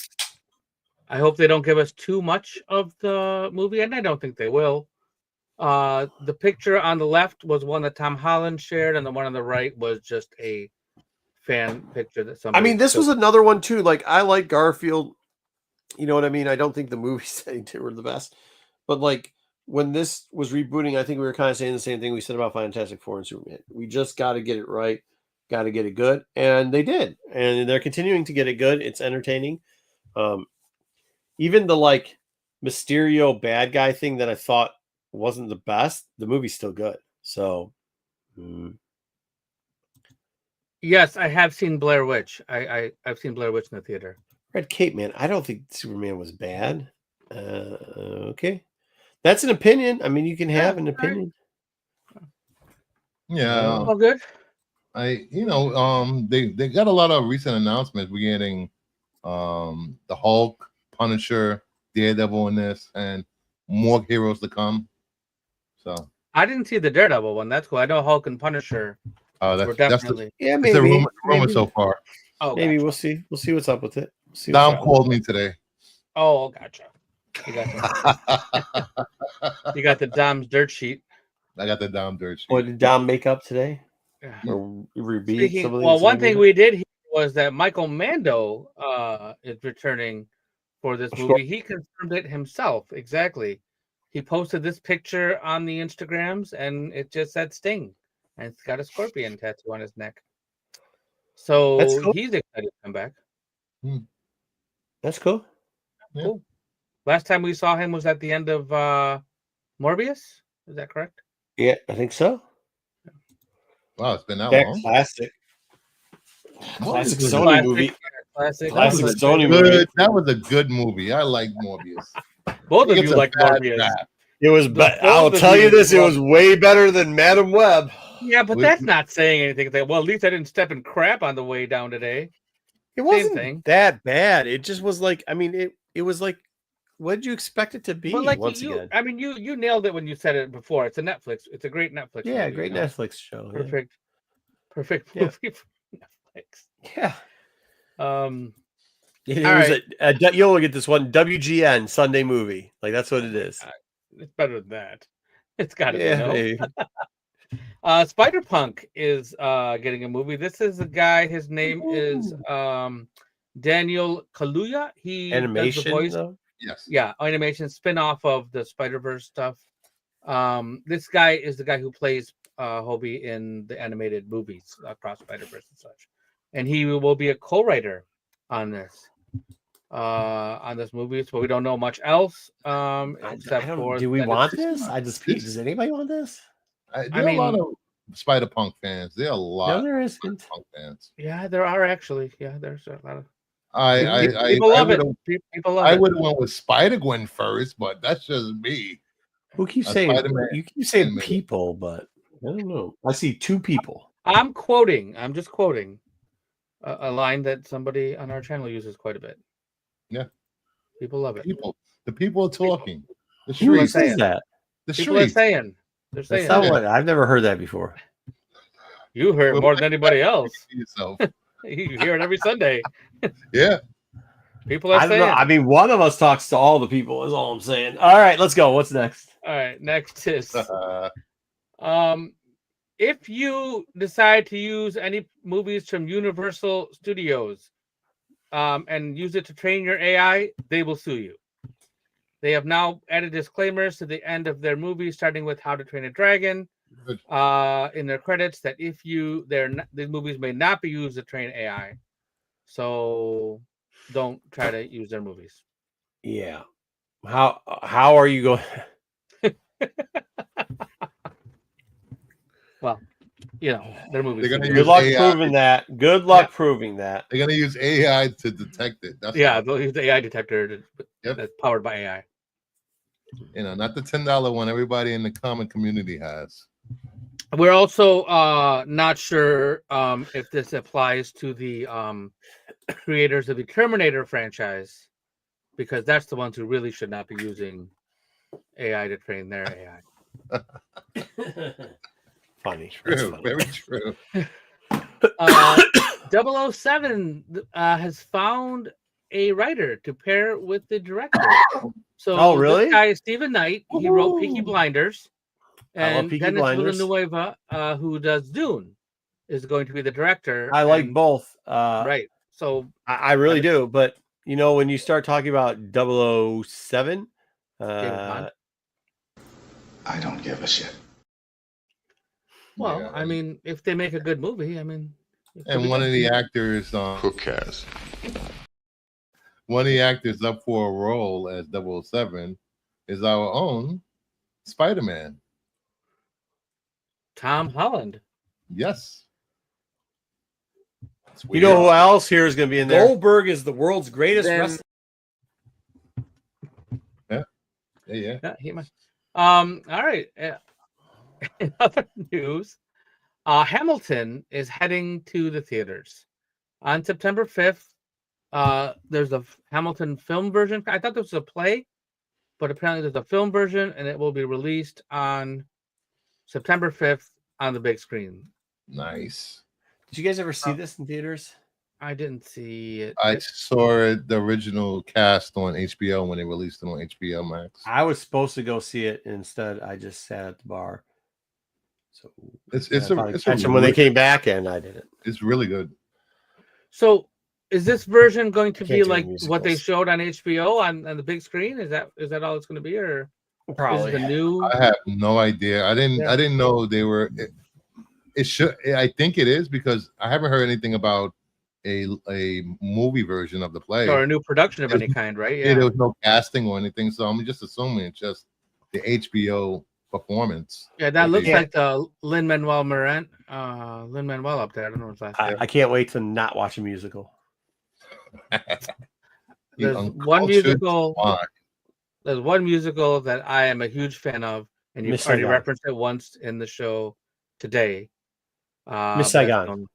I hope they don't give us too much of the movie, and I don't think they will. The picture on the left was one that Tom Holland shared, and the one on the right was just a fan picture that somebody. I mean, this was another one too. Like I like Garfield. You know what I mean? I don't think the movies were the best, but like when this was rebooting, I think we were kind of saying the same thing we said about Fantastic Four and Superman. We just got to get it right, got to get it good, and they did, and they're continuing to get it good. It's entertaining. Even the like Mysterio bad guy thing that I thought wasn't the best, the movie's still good. So, yes, I have seen Blair Witch. I've seen Blair Witch in the theater. Red Cape, man. I don't think Superman was bad. Okay, that's an opinion. I mean, you can have an opinion. Yeah, all good. They got a lot of recent announcements. We're getting the Hulk, Punisher, Daredevil in this, and more heroes to come. So I didn't see the Daredevil one. That's cool. I know Hulk and Punisher. We're definitely maybe it's a rumor so far. Oh, maybe we'll see. We'll see what's up with it. Dom called me today. Oh, gotcha. You got the Dom's dirt sheet. I got the Dom dirt sheet. What did Dom make up today? Yeah. Or one thing we did hear was that Michael Mando is returning for this movie. He confirmed it himself. Exactly. He posted this picture on the Instagrams, and it just said Sting, and it's got a scorpion tattoo on his neck. So cool. He's excited to come back. That's cool. Yeah. Cool. Last time we saw him was at the end of Morbius. Is that correct? Yeah, I think so. Wow, it's been that That long. classic Morbius was Sony Classic, movie. yeah, classic. Classic That was Sony a- movie. good. That was a good movie. I like Morbius. Both of It's you a like bad Morbius. rap. It was. The I'll both of tell you you this: it love- was way better than Madam Web. Yeah, but We- that's not saying anything. Well, at least I didn't step in crap on the way down today. It wasn't thing. that bad. It just was like. I mean, it was like. What did you expect it to be? But like once you, again, I mean, you nailed it when you said it before. It's a Netflix. It's a great Netflix. yeah, movie, great you know? Netflix show. yeah. Perfect Yeah. movie for Netflix. Yeah, it All was right. you'll get this one WGN Sunday movie. Like that's what it is. It's better than that. It's got to Yeah, be no. maybe. Spider-Punk is getting a movie. This is a guy. His name is Daniel Kaluuya. He does the Animation. voice. Though? Yes. Yeah, animation spin-off of the Spider-Verse stuff. This guy is the guy who plays Hobie in the animated movies across Spider-Verse and such. And he will be a co-writer on this movie, so we don't know much else except for do we that want it's- this? Does anybody want this? There are a lot of Spider-Punk fans. There are a lot. No, there of isn't. Spider-Punk fans. Yeah, there are actually. Yeah, there's a lot of I people love it. would've- People love I it. would have went with Spider-Gwen first, but that's just me. Who keeps A saying Spider-Man you keep saying animated. people, but I don't know. I see two people. I'm just quoting a line that somebody on our channel uses quite a bit. Yeah. People love it. The people are talking. The People are Who streets. saying- says that? The People are streets. saying. They're That's saying. not Yeah. what I've never heard that before. You heard Well, more than anybody else. Yourself. You hear it every Sunday. Yeah. People are I don't saying. know. I mean, one of us talks to all the people. Is all I'm saying. All right, let's go. What's next? All right. Next is if you decide to use any movies from Universal Studios and use it to train your AI, they will sue you. They have now added disclaimers to the end of their movies, starting with How to Train a Dragon, Good. in their credits that if these movies may not be used to train AI, so don't try to use their movies. Yeah. How are you going? Well, their movies. They're gonna Good use luck AI. proving that. Good luck proving that. They're gonna use AI to detect it. That's Yeah, all. they'll use the AI detector Yep. that's powered by AI. Not the $10 one everybody in the comic community has. We're also not sure if this applies to the creators of the Terminator franchise, because that's the ones who really should not be using AI to train their AI. Funny. That's True, funny. very true. 007 has found a writer to pair with the director. So Oh, really? this guy is Stephen Knight. He wrote Peaky Ooh. Blinders. I love And Peaky Dennis Blinders. Villanueva, who does Dune, is going to be the director. I like and- both. Right. So I really do. But when you start talking about 007, Bond. I don't give a shit. Well, Yeah. I mean, if they make a good movie, it could And be one good. of the actors, Who cares? one of the actors up for a role as 007 is our own Spider-Man. Tom Holland. Yes. It's you know weird. who else here is going to be in there? Goldberg is the world's greatest Then- wrestler. Yeah. Yeah, he might. All right. In other news, Hamilton is heading to the theaters on September 5th. There's a Hamilton film version. I thought this was a play, but apparently there's a film version, and it will be released on September 5th on the big screen. Nice. Did you guys ever see this in theaters? I didn't see it. I saw it, the original cast on HBO when they released it on HBO Max. I was supposed to go see it. Instead, I just sat at the bar. So It's catch them when they came back, and I didn't. It's really good. So, is this version going to I be can't do like what they musicals. showed on HBO on the big screen? Is that all it's going to be, or Probably. is it the new? I have no idea. I didn't. Yeah. I didn't know they were. It should. I think it is because I haven't heard anything about a movie version of the play. Or a new production of any kind, right? Yeah, there was no casting or anything, so I'm just assuming it's just the HBO performance. Yeah, that looks Yeah. like the Lin-Manuel Miranda, Lin-Manuel up there. I don't know what's last name. I can't wait to not watch a musical. There's one musical. There's one musical that I am a huge fan of, and you've Miss already Saigon. referenced it once in the show today. Miss Saigon.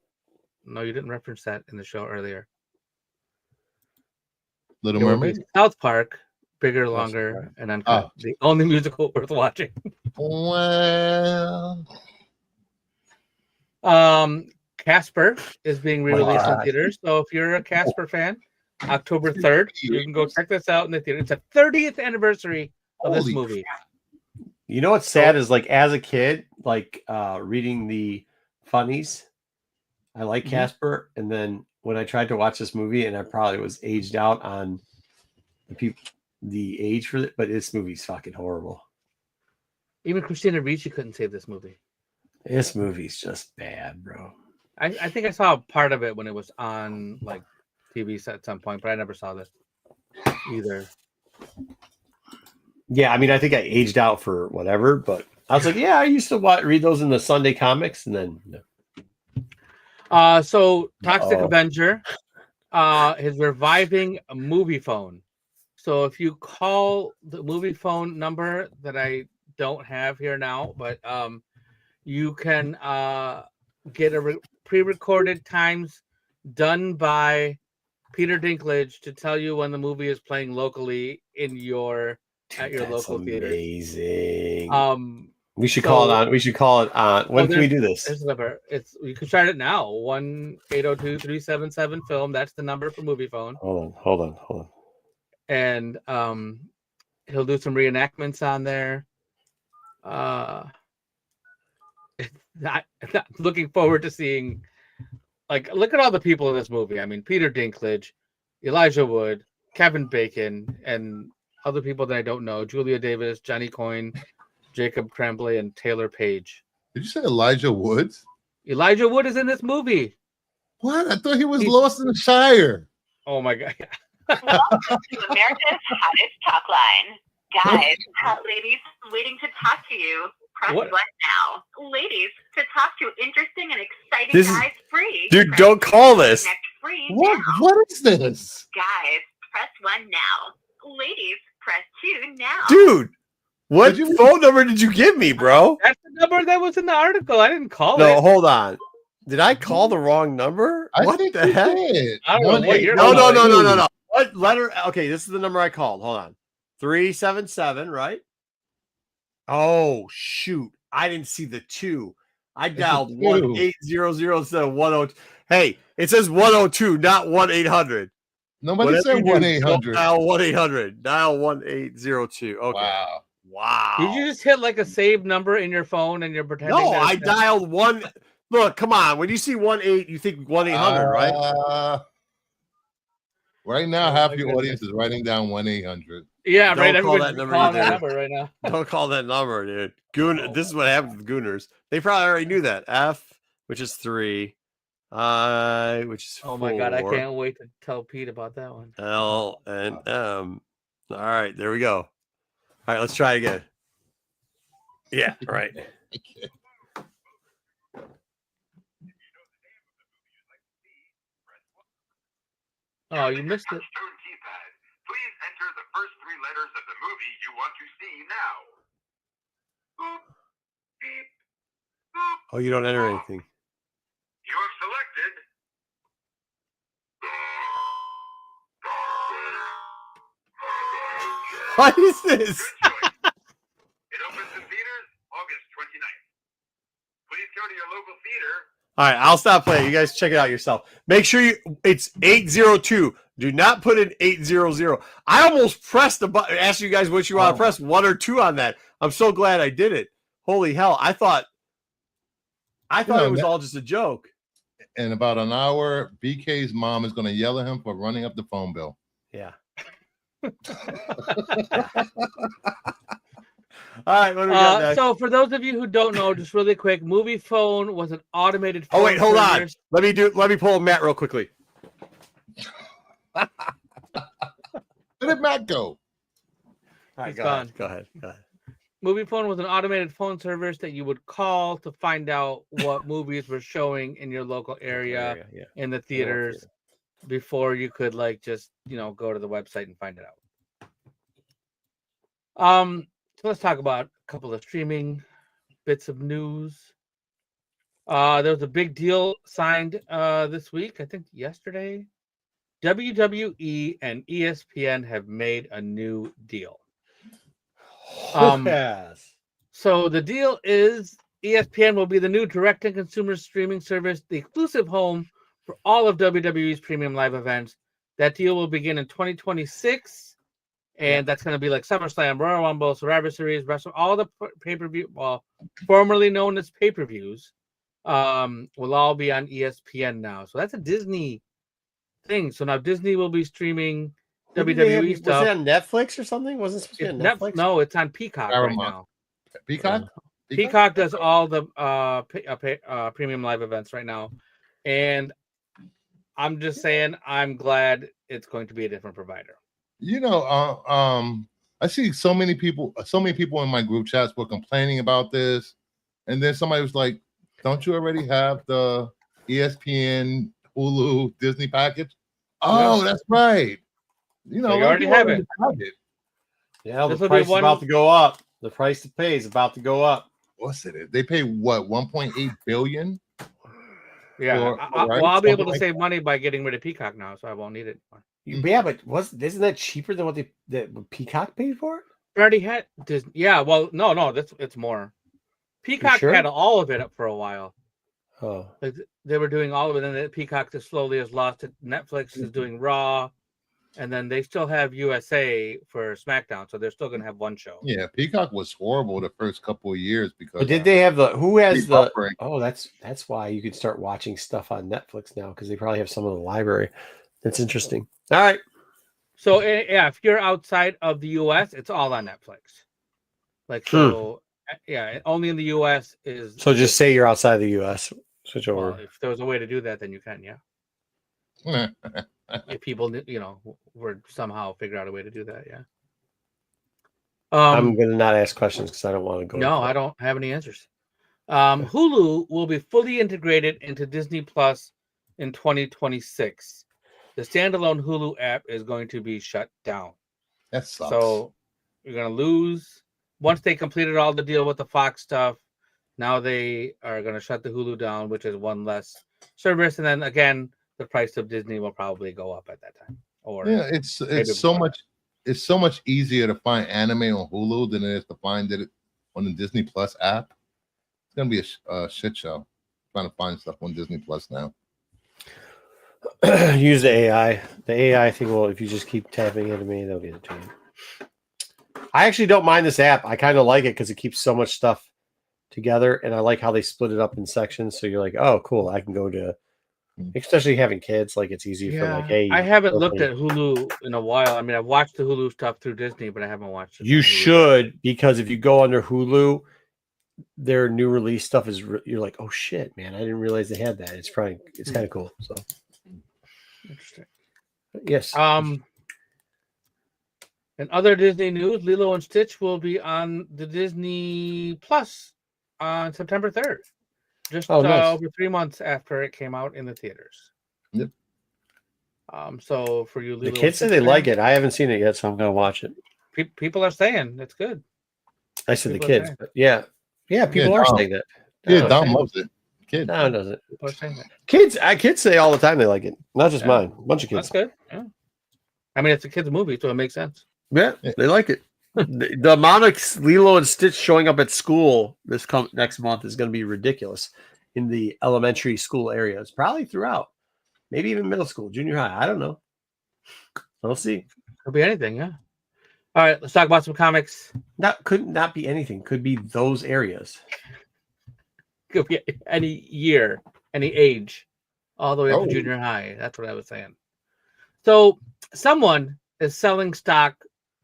No, you didn't reference that in the show earlier. Little It would be Mermaid. South Park, Bigger, Yes, Longer, right. and Uncut. The only musical worth watching. Well, Casper is being re-released in God. theaters. So if you're a Casper fan, October 3rd, you can go check this out in the theater. It's a 30th anniversary of this Holy movie. You know what's sad is like as a kid, like reading the funnies, I like Mhm. Casper, and then when I tried to watch this movie, and I probably was aged out on the age for it, but this movie's fucking horrible. Even Christina Ricci couldn't save this movie. This movie's just bad, bro. I think I saw part of it when it was on like TV at some point, but I never saw this either. Yeah, I mean, I think I aged out for whatever, but I was like, yeah, I used to read those in the Sunday comics, and then no. So Toxic Uh-oh. Avenger is reviving a movie phone. So if you call the movie phone number that I don't have here now, but you can get a pre-recorded times done by Peter Dinklage to tell you when the movie is playing locally in your at your That's local theater. amazing. We should call it on. We should call it on. When can we do this? There's a number. You can start it now. 1-802-377 film. That's the number for movie phone. Hold on. And he'll do some reenactments on there. Not looking forward to seeing. Like, look at all the people in this movie. I mean, Peter Dinklage, Elijah Wood, Kevin Bacon, and other people that I don't know. Julia Davis, Johnny Coyne, Jacob Tremblay, and Taylor Page. did you say Elijah Woods? Elijah Wood is in this movie. What? I thought he was lost in the Shire. Oh my God. Welcome to America's hottest talk line. Guys, hot ladies waiting to talk to you. Press What? 1 now. Ladies, to talk to interesting and exciting This is- guys free. Dude, Press don't call this. Connect free What? now. What is this? Guys, press 1 now. Ladies, press 2 now. Dude, what Did you- phone number did you give me, bro? That's the number that was in the article. I didn't call No, it. hold on. Did I call the wrong number? I What think the you heck? did. I don't know what you're- No. 1-800-2. What letter? Okay, this is the number I called. Hold on. 377, right? Oh, shoot. I didn't see the 2. I dialed 1-800 instead of 102. Hey, it says 102, not 1-800. Nobody Whatever said you do, 1-800. Dial 1-800. Dial 1802. Okay. Wow. Did you just hit like a saved number in your phone and you're pretending? No, that I it's- dialed 1. Look, come on. When you see 1-8, you think 1-800, right? Right now, Oh, half my your goodness. audience is writing down 1-800. Yeah, Don't right. call Everybody's that number calling that either. number right now. Don't call that number, dude. This is what happens with Gooners. They probably already knew that. F, which is 3. I, which is 4. Oh my God, I can't wait to tell Pete about that one. L and M. All right, there we go. All right, let's try again. Yeah, right. Oh, you missed it. Stone keypad. Please enter the first 3 letters of the movie you want to see now. Boop, beep, boop. Oh, you don't enter anything. You have selected. What is this? Good choice. It opens in theaters August 29th. Please go to your local theater. All right, I'll stop playing. You guys check it out yourself. Make sure it's 802. Do not put in 800. I almost pressed the button, asked you guys what you want to press, 1 or 2 on that. I'm so glad I did it. Holy hell. I thought it was all just a joke. In about an hour, BK's mom is going to yell at him for running up the phone bill. Yeah. All right, what do we got next? So for those of you who don't know, just really quick, Movie Phone was an automated phone Oh wait, hold on. service. Let me pull Matt real quickly. Where did Matt go? All right, He's go gone. ahead. Go ahead. Go ahead. Movie Phone was an automated phone service that you would call to find out what movies were showing in your local area Yeah. in the theaters before you could just go to the website and find it out. So let's talk about a couple of streaming bits of news. There was a big deal signed this week, I think yesterday. WWE and ESPN have made a new deal. Yes. So the deal is ESPN will be the new direct-to-consumer streaming service, the exclusive home for all of WWE's premium live events. That deal will begin in 2026, and that's going to be like SummerSlam, Royal Rumble, Survivor Series, Wrestle, all the pay-per-view, formerly known as pay-per-views, will all be on ESPN now. So that's a Disney thing. So now Disney will be streaming WWE stuff. Was it on Netflix or something? Wasn't it supposed to be on Netflix? No, it's on Peacock right now. Peacock? Peacock does all the premium live events right now, and I'm just saying I'm glad it's going to be a different provider. I see so many people in my group chats were complaining about this, and then somebody was like, "Don't you already have the ESPN, Hulu, Disney package?" Oh, that's right. So you already have it. Yeah, the price is about to go up. The price to pay is about to go up. What's it? They pay what, 1.8 billion? Yeah, I'll be able to save money by getting rid of Peacock now, so I won't need it anymore. Yeah, but isn't that cheaper than what Peacock paid for it? Already had Disney. Yeah, well, no, it's more. Peacock had all of it up for a while. Oh, Like they were doing all of it, and then Peacock just slowly has lost it. Netflix is doing Raw, and then they still have USA for SmackDown, so they're still going to have one show. Yeah, Peacock was horrible the first couple of years because. But did they have who has the? Buffering. Oh, that's why you can start watching stuff on Netflix now because they probably have some of the library. That's interesting. All right. So yeah, if you're outside of the US, it's all on Netflix. Only in the US is. So just say you're outside the US. Switch over. Well, if there was a way to do that, then you can, yeah. If people, were somehow figure out a way to do that, yeah. I'm gonna not ask questions because I don't want to go. No, I don't have any answers. Hulu will be fully integrated into Disney Plus in 2026. The standalone Hulu app is going to be shut down. That sucks. So you're going to lose. Once they completed all the deal with the Fox stuff, now they are going to shut the Hulu down, which is one less service. And then again, the price of Disney will probably go up at that time. Or yeah, it's so much easier to find anime on Hulu than it is to find it on the Disney Plus app. It's gonna be a shit show trying to find stuff on Disney Plus now. Use the AI. The AI thing will, if you just keep tapping into me, they'll get it to you. I actually don't mind this app. I kind of like it because it keeps so much stuff together, and I like how they split it up in sections. So you're like, oh, cool. I can go to, especially having kids, like it's easy for like, hey. I haven't looked at Hulu in a while. I mean, I've watched the Hulu stuff through Disney, but I haven't watched it. You should, because if you go under Hulu, their new release stuff is, you're like, oh shit, man, I didn't realize they had that. It's kind of cool. So interesting. Yes. And other Disney news, Lilo and Stitch will be on the Disney Plus on September 3rd. Just nice. Over 3 months after it came out in the theaters. Yep. So for you, Lilo the kids say they like it. I haven't seen it yet, so I'm gonna watch it. People are saying it's good. I said the kids, but yeah, people are saying that. Yeah, Dom loves it. Kid, no, it doesn't. People are saying that. Kids say all the time they like it. Not just mine. A bunch of kids. That's good. Yeah. I mean, it's a kids' movie, so it makes sense. Yeah, they like it. The amount of Lilo and Stitch showing up at school next month is going to be ridiculous in the elementary school areas, probably throughout, maybe even middle school, junior high. I don't know. We'll see. Could be anything, yeah. All right, let's talk about some comics. Could not be anything. Could be those areas. Could be any year, any age, all the way up to junior high. That's what I was saying. So someone is selling stock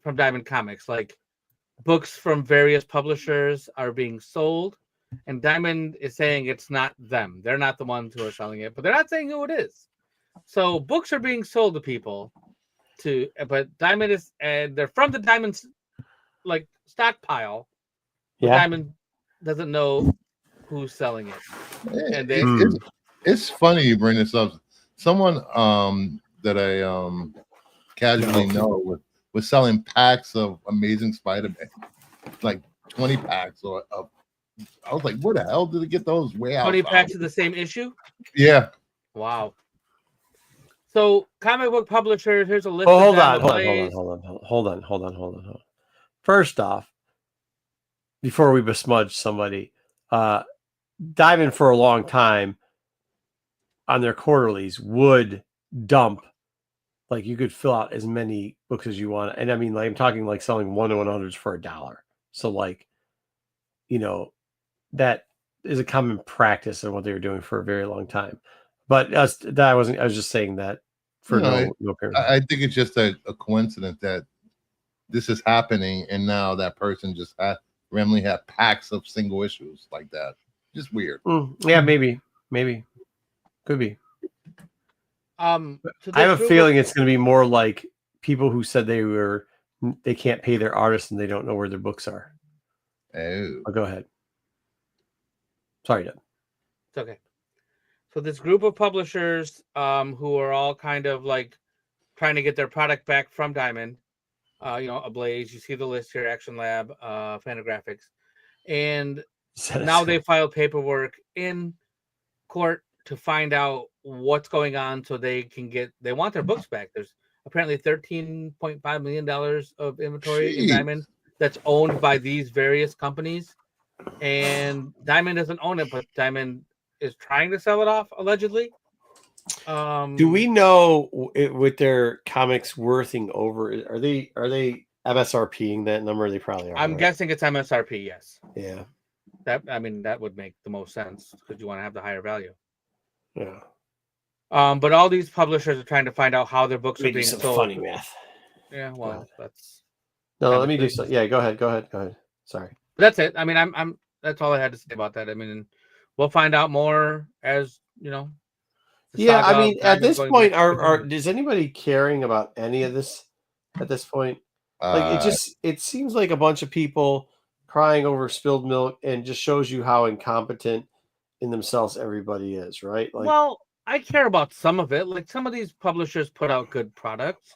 from Diamond Comics, like books from various publishers are being sold, and Diamond is saying it's not them. They're not the ones who are selling it, but they're not saying who it is. So books are being sold to people, but Diamond is, and they're from the Diamond's like stockpile. But Yeah. Diamond doesn't know who's selling it, and they It's funny you bring this up. Someone that I casually know was selling packs of Amazing Spider-Man, like 20 packs or I was like, where the hell did they get those? Way 20 out. packs of the same issue. Yeah. Wow. So comic book publishers, here's a list. Oh, of hold on. First off, before we besmudge somebody, Diamond for a long time on their quarterlies would dump, like you could fill out as many books as you want. And I mean, like I'm talking like selling 1-100s for $1. So like, that is a common practice of what they were doing for a very long time. But I was just saying that for no apparent. I think it's just a coincidence that this is happening, and now that person just randomly had packs of single issues like that. Just weird. Yeah, maybe, could be. So I have a feeling it's going to be more like people who said they can't pay their artists and they don't know where their books are. Oh, Go ahead. Sorry, Deb. It's okay. So this group of publishers who are all kind of like trying to get their product back from Diamond, Ablaze, you see the list here, Action Lab, Fantagraphics, and now they filed paperwork in court to find out what's going on so they want their books back. There's apparently $13.5 million of inventory in Diamond that's owned by these various companies, and Diamond doesn't own it, but Diamond is trying to sell it off allegedly. Do we know with their comics worthing over? Are they MSRPing that number? They probably are. I'm guessing it's MSRP. Yes. Yeah. That would make the most sense because you want to have the higher value. Yeah. But all these publishers are trying to find out how their books are being some sold. funny math. Yeah. Well, that's no. Let me do something. Yeah. Go ahead. Sorry. But that's it. I mean, I'm. That's all I had to say about that. I mean, we'll find out more as Yeah, I mean, at this point, is anybody caring about any of this? At this point, like it seems like a bunch of people crying over spilled milk, and just shows you how incompetent in themselves everybody is, right? Like, well, I care about some of it. Like some of these publishers put out good products,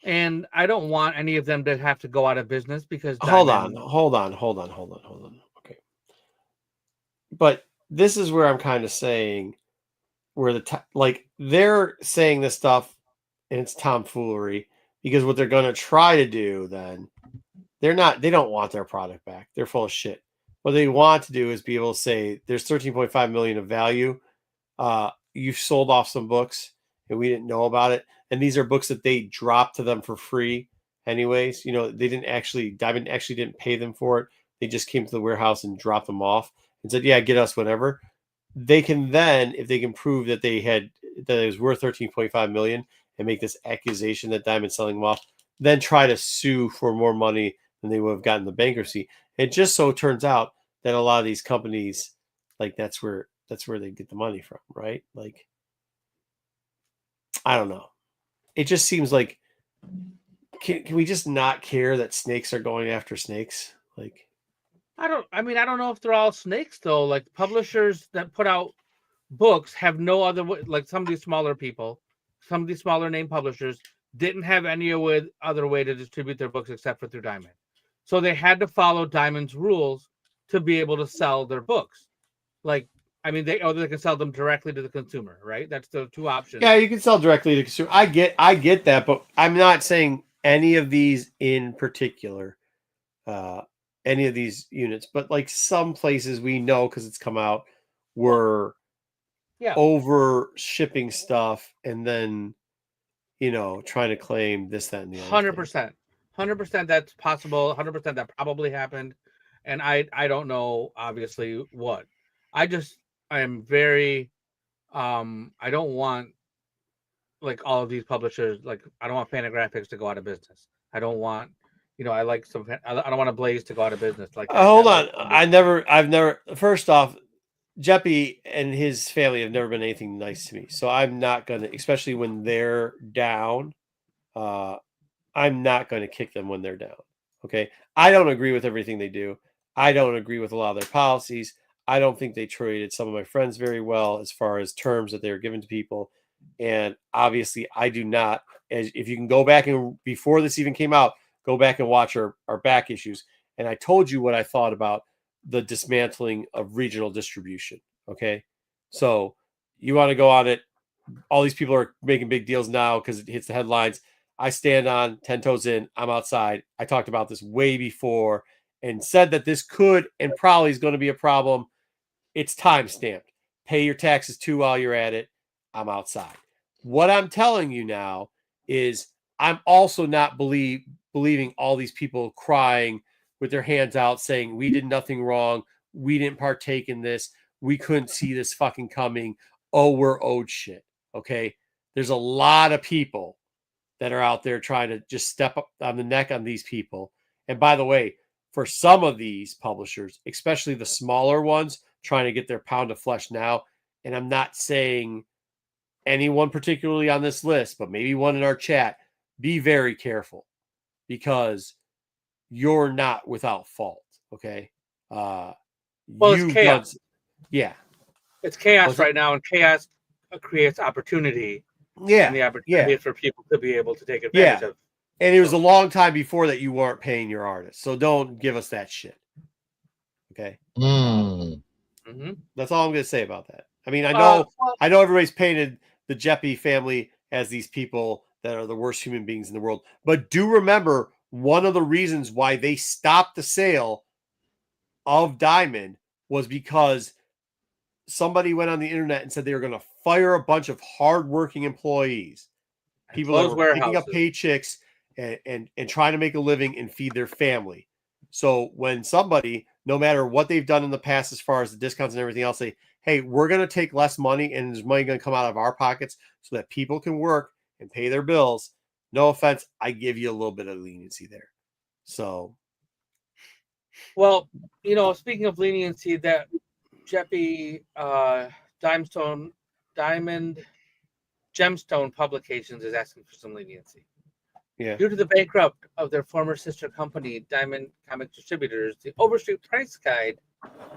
and I don't want any of them to have to go out of business because. Hold on. Okay, but this is where I'm kind of saying. Where they're saying this stuff and it's tomfoolery because what they're going to try to do then they don't want their product back. They're full of shit. What they want to do is be able to say there's 13.5 million of value. You've sold off some books and we didn't know about it. And these are books that they dropped to them for free anyways. Diamond actually didn't pay them for it. They just came to the warehouse and dropped them off and said, yeah, get us whatever. They can then, if they can prove that it was worth 13.5 million and make this accusation that Diamond's selling them off, then try to sue for more money than they would have gotten the bankruptcy. It just so turns out that a lot of these companies, like that's where they get the money from, right? Like, I don't know. It just seems like can we just not care that snakes are going after snakes? Like, I don't know if they're all snakes though. Like publishers that put out books have no other way. Like some of these smaller people, some of these smaller name publishers didn't have any other way to distribute their books except for through Diamond. So they had to follow Diamond's rules to be able to sell their books. Like, I mean, they can sell them directly to the consumer, right? That's the two options. Yeah, you can sell directly to consumer. I get that, but I'm not saying any of these in particular. Any of these units, but like some places we know because it's come out were over shipping stuff and then trying to claim this, that, and the other. 100% that's possible. 100% that probably happened, and I don't know obviously what. I am very I don't want like all of these publishers, like I don't want Fantagraphics to go out of business. I don't want I like I don't want Ablaze to go out of business. Like, hold on. I've never. First off, Jeppy and his family have never been anything nice to me. So I'm not going to, especially when they're down, I'm not going to kick them when they're down. Okay. I don't agree with everything they do. I don't agree with a lot of their policies. I don't think they treated some of my friends very well as far as terms that they were given to people. And obviously, I do not. As if you can go back and before this even came out, go back and watch our back issues. And I told you what I thought about the dismantling of regional distribution. Okay. So you want to go on it. All these people are making big deals now because it hits the headlines. I stand on 10 toes in. I'm outside. I talked about this way before and said that this could and probably is going to be a problem. It's time stamped. Pay your taxes too while you're at it. I'm outside. What I'm telling you now is I'm also not believing all these people crying with their hands out saying we did nothing wrong. We didn't partake in this. We couldn't see this fucking coming. Oh, we're owed shit. Okay. There's a lot of people that are out there trying to just step up on the neck on these people. And by the way, for some of these publishers, especially the smaller ones, trying to get their pound of flesh now. And I'm not saying anyone particularly on this list, but maybe one in our chat, be very careful because you're not without fault. Okay. Well, it's chaos. Yeah. It's chaos right now, and chaos creates opportunity. Yeah. And the opportunity for people to be able to take advantage of. And it was a long time before that you weren't paying your artists. So don't give us that shit. Okay. Mm-hmm. That's all I'm going to say about that. I mean, I know everybody's painted the Jeppy family as these people that are the worst human beings in the world. But do remember one of the reasons why they stopped the sale of Diamond was because somebody went on the internet and said they were going to fire a bunch of hardworking employees, people that were picking up paychecks and trying to make a living and feed their family. So when somebody, no matter what they've done in the past as far as the discounts and everything else, say, hey, we're going to take less money and there's money going to come out of our pockets so that people can work and pay their bills. No offense, I give you a little bit of leniency there. So, well, speaking of leniency, that Jeppy Diamond Gemstone Publications is asking for some leniency. Yeah. Due to the bankrupt of their former sister company, Diamond Comic Distributors, the Overstreet Price Guide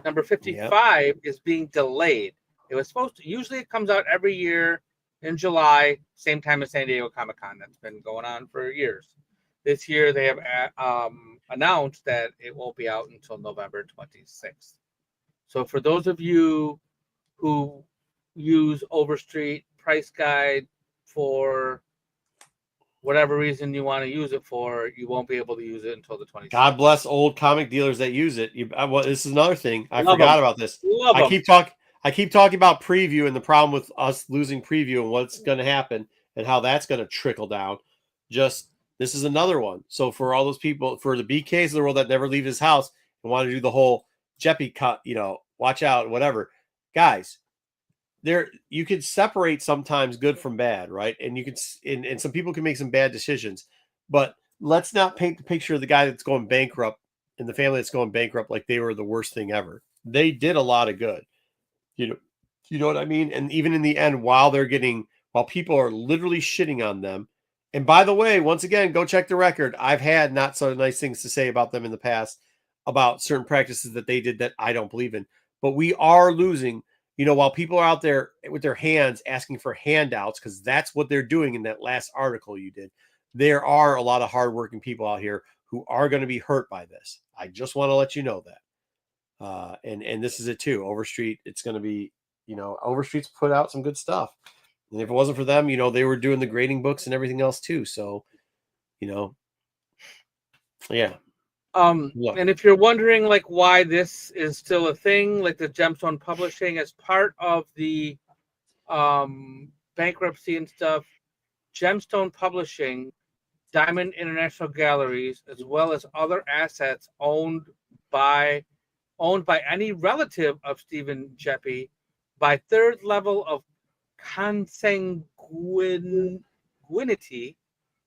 number 55 is being delayed. It was usually it comes out every year in July, same time as San Diego Comic-Con. That's been going on for years. This year they have announced that it won't be out until November 26th. So for those of you who use Overstreet Price Guide for whatever reason you want to use it for, you won't be able to use it until the 26th. God bless old comic dealers that use it. This is another thing. I forgot about this. I keep talking about preview and the problem with us losing preview and what's going to happen and how that's going to trickle down. This is another one. So for all those people, for the BKs of the world that never leave his house and want to do the whole Jeppy cut, watch out, whatever. Guys, you can separate sometimes good from bad, right? And you can, and some people can make some bad decisions, but let's not paint the picture of the guy that's going bankrupt and the family that's going bankrupt like they were the worst thing ever. They did a lot of good. You know what I mean? And even in the end, while people are literally shitting on them. And by the way, once again, go check the record. I've had not so nice things to say about them in the past about certain practices that they did that I don't believe in. But we are losing, while people are out there with their hands asking for handouts, because that's what they're doing in that last article you did. There are a lot of hardworking people out here who are going to be hurt by this. I just want to let you know that. And this is it too. Overstreet, it's going to be, Overstreet's put out some good stuff. And if it wasn't for them, they were doing the grading books and everything else too. So, yeah. And if you're wondering why this is still a thing, the Gemstone Publishing, as part of the bankruptcy and stuff, Gemstone Publishing, Diamond International Galleries, as well as other assets owned by any relative of Stephen Jeppy by third level of consanguinity,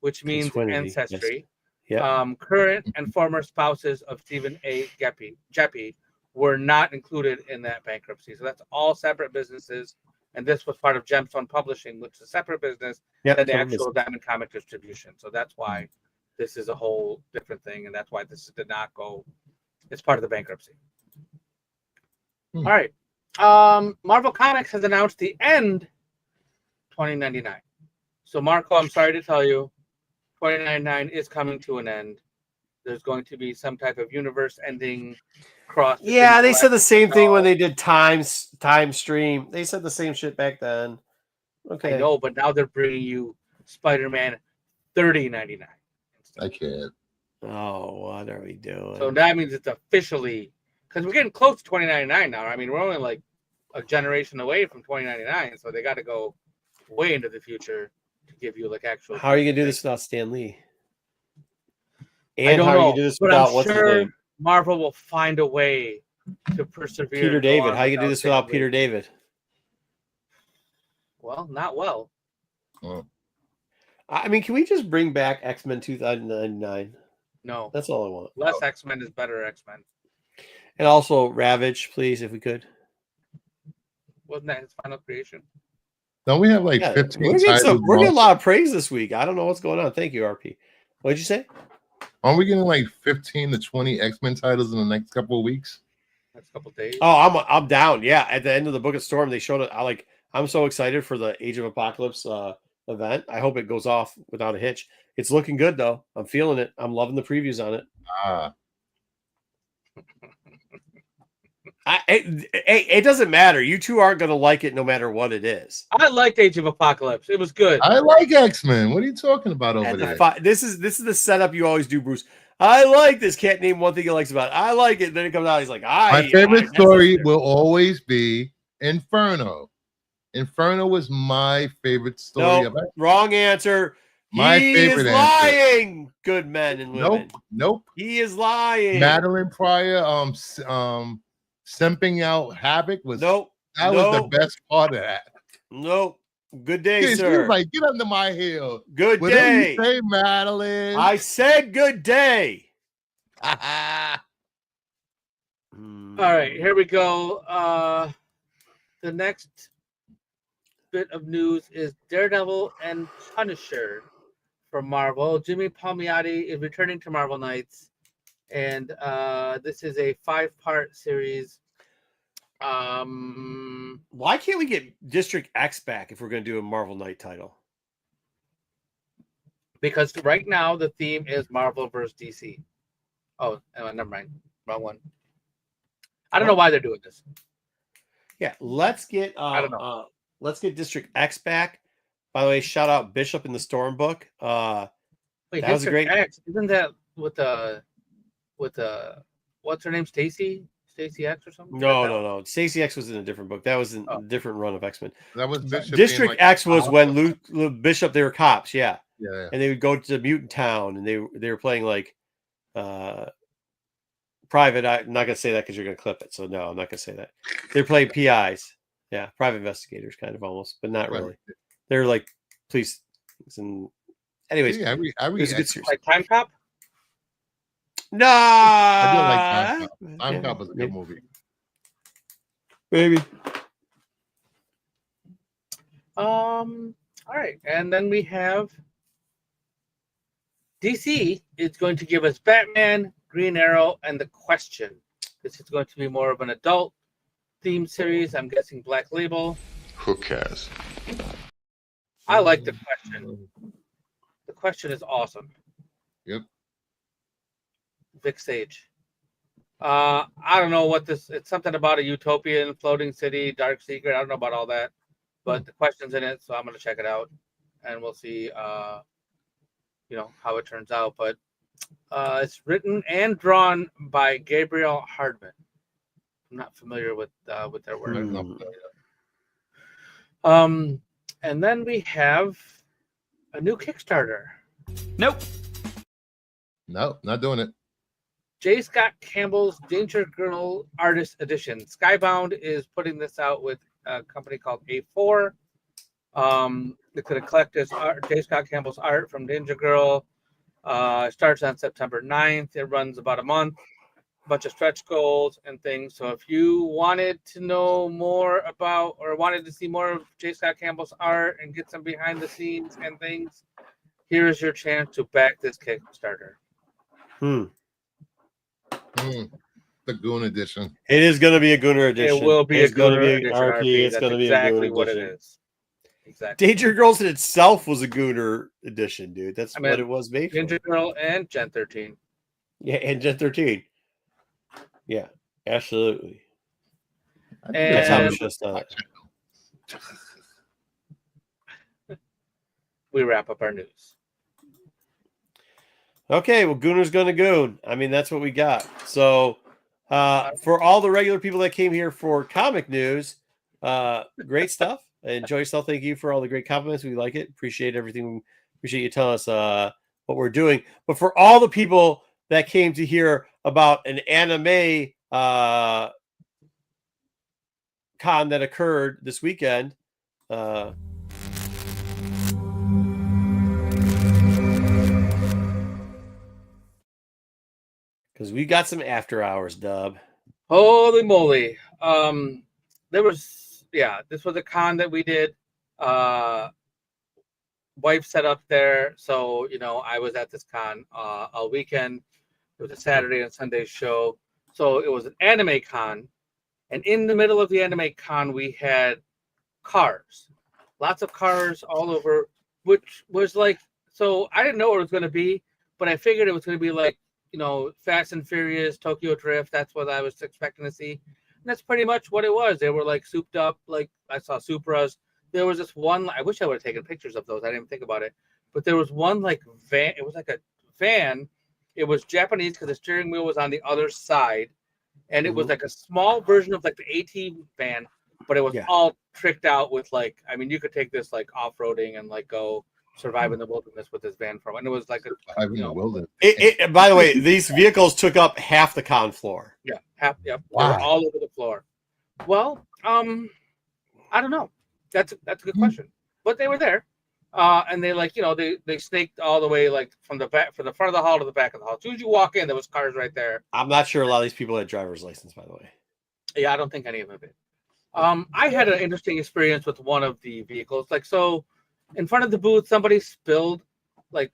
which means ancestry. Yes. Current and former spouses of Stephen A. Jeppy were not included in that bankruptcy. So that's all separate businesses. And this was part of Gemstone Publishing, which is a separate business Yep, than the separate actual Diamond Comic Distribution. So that's why this is a whole different thing. And that's why this did not go. It's part of the bankruptcy. All right. Marvel Comics has announced the end 2099. So Marco, I'm sorry to tell you, 2099 is coming to an end. There's going to be some type of universe ending cross. Yeah, they said the same thing when they did time stream. They said the same shit back then. Okay. I know, but now they're bringing you Spider-Man 3099. I can't. Oh, what are we doing? So that means it's officially, because we're getting close to 2099 now. I mean, we're only like a generation away from 2099, so they got to go way into the future to give you like actual. How are you gonna do this without Stan Lee? And I don't how know, are you gonna do this but without I'm what's his sure name? Marvel will find a way to persevere. Peter and go David. on How are you gonna do this without Stan Peter Lee. David? Well, not well. Oh. I mean, can we just bring back X-Men 2099? No, That's all I want. less X-Men is better X-Men. And also Ravage, please, if we could. Wasn't that his final creation? Don't we have like Yeah, 15 we're getting titles? we're getting a lot of praise this week. I don't know what's going on. Thank you, RP. What did you say? Aren't we getting like 15 to 20 X-Men titles in the next couple of weeks? Next couple days. Oh, I'm down. Yeah, at the end of the Book of Storm, they showed it. I'm so excited for the Age of Apocalypse event. I hope it goes off without a hitch. It's looking good though. I'm feeling it. I'm loving the previews on it. It doesn't matter. You two aren't going to like it no matter what it is. I liked Age of Apocalypse. It was good. I like X-Men. What are you talking about over there? This is the setup you always do, Bruce. I like this. Can't name one thing he likes about it. I like it. Then it comes out. He's like, my favorite story will always be Inferno. Inferno was my favorite story. No, wrong answer. My he favorite is answer. lying. Good men and women. Nope. He is lying. Madeline Pryor, simping out Havoc was was the best part of that. Nope. Good day, sir. She was like, get under my heel. Good what day. Did you say, Madeline? I said good day. All right, here we go. The next bit of news is Daredevil and Punisher from Marvel. Jimmy Palmiotti is returning to Marvel Knights, and this is a 5-part series. Why can't we get District X back if we're going to do a Marvel Knight title? Because right now the theme is Marvel versus DC. Oh, never mind. Wrong one. I don't know why they're doing this. Yeah, let's get I don't know. Let's get District X back. By the way, shout out Bishop in the Storm book. Wait, that was a great. X, isn't that with the what's her name? Stacy X or something? No. Stacey X was in a different book. That was in a different run of X-Men. That was Bishop. District X was when Luke Bishop. They were cops, yeah. And they would go to Mutant Town, and they were playing like private. I'm not gonna say that because you're gonna clip it. So no, I'm not gonna say that. They're playing PIs. Yeah, private investigators, kind of almost, but not really. They're like police. And anyways, I read like Time Cop. No, I do like Time Cop. Time Cop was a good movie. Baby. All right, and then we have DC is going to give us Batman, Green Arrow, and The Question. This is going to be more of an adult theme series. I'm guessing Black Label. Who cares? I like The Question. The Question is awesome. Yep. Vic Sage. I don't know what this. It's something about a utopian floating city, dark secret. I don't know about all that, but The Question's in it, so I'm gonna check it out, and we'll see. How it turns out. But it's written and drawn by Gabriel Hardman. I'm not familiar with their work. And then we have a new Kickstarter. Nope. No, not doing it. J. Scott Campbell's Danger Girl Artist Edition. Skybound is putting this out with a company called A4. It's going to collect his art, J. Scott Campbell's art from Danger Girl. It starts on September 9th. It runs about a month. bunch of stretch goals and things. So if you wanted to know more about or wanted to see more of J. Scott Campbell's art and get some behind the scenes and things, here's your chance to back this Kickstarter. The Goon edition. It is going to be a Gooner edition. It will be it's a Gooner be edition. RP. It's That's going to be exactly a Gooner what edition. it is. Exactly. Danger Girls in itself was a Gooner edition, dude. That's what it was made for. Danger Girl and Gen 13. Yeah, and Gen 13. Yeah, absolutely. And that's how we just done it. We wrap up our news. Okay, well, Gooner's going to goon. I mean, that's what we got. So, for all the regular people that came here for comic news, great stuff. Enjoy yourself. Thank you for all the great compliments. We like it. Appreciate everything. Appreciate you telling us what we're doing. But for all the people that came to hear about an anime con that occurred this weekend, because we got some after hours, Dub. Holy moly. This was a con that we did. Wife set up there. So, I was at this con all weekend. It was a Saturday and Sunday show. So it was an anime con. And in the middle of the anime con, we had cars. Lots of cars all over, which was like, so I didn't know what it was going to be, but I figured it was going to be like, Fast and Furious, Tokyo Drift. That's what I was expecting to see. And that's pretty much what it was. They were like souped up. Like I saw Supras. There was this one, I wish I would have taken pictures of those. I didn't even think about it. But there was one like van. It was like a van. It was Japanese because the steering wheel was on the other side. And it was like a small version of like the AT van, but it was all tricked out with like, I mean, you could take this like off-roading and like go survive in the wilderness with this van and it was like in the wilderness. By the way, these vehicles took up half the con floor. Yeah, half. Yep, wow. They were all over the floor. Well, I don't know. That's a good question, but they were there, and they they snaked all the way like from the front of the hall to the back of the hall. As soon as you walk in, there was cars right there. I'm not sure a lot of these people had driver's license, by the way. Yeah, I don't think any of them did. I had an interesting experience with one of the vehicles. Like, so in front of the booth, somebody spilled their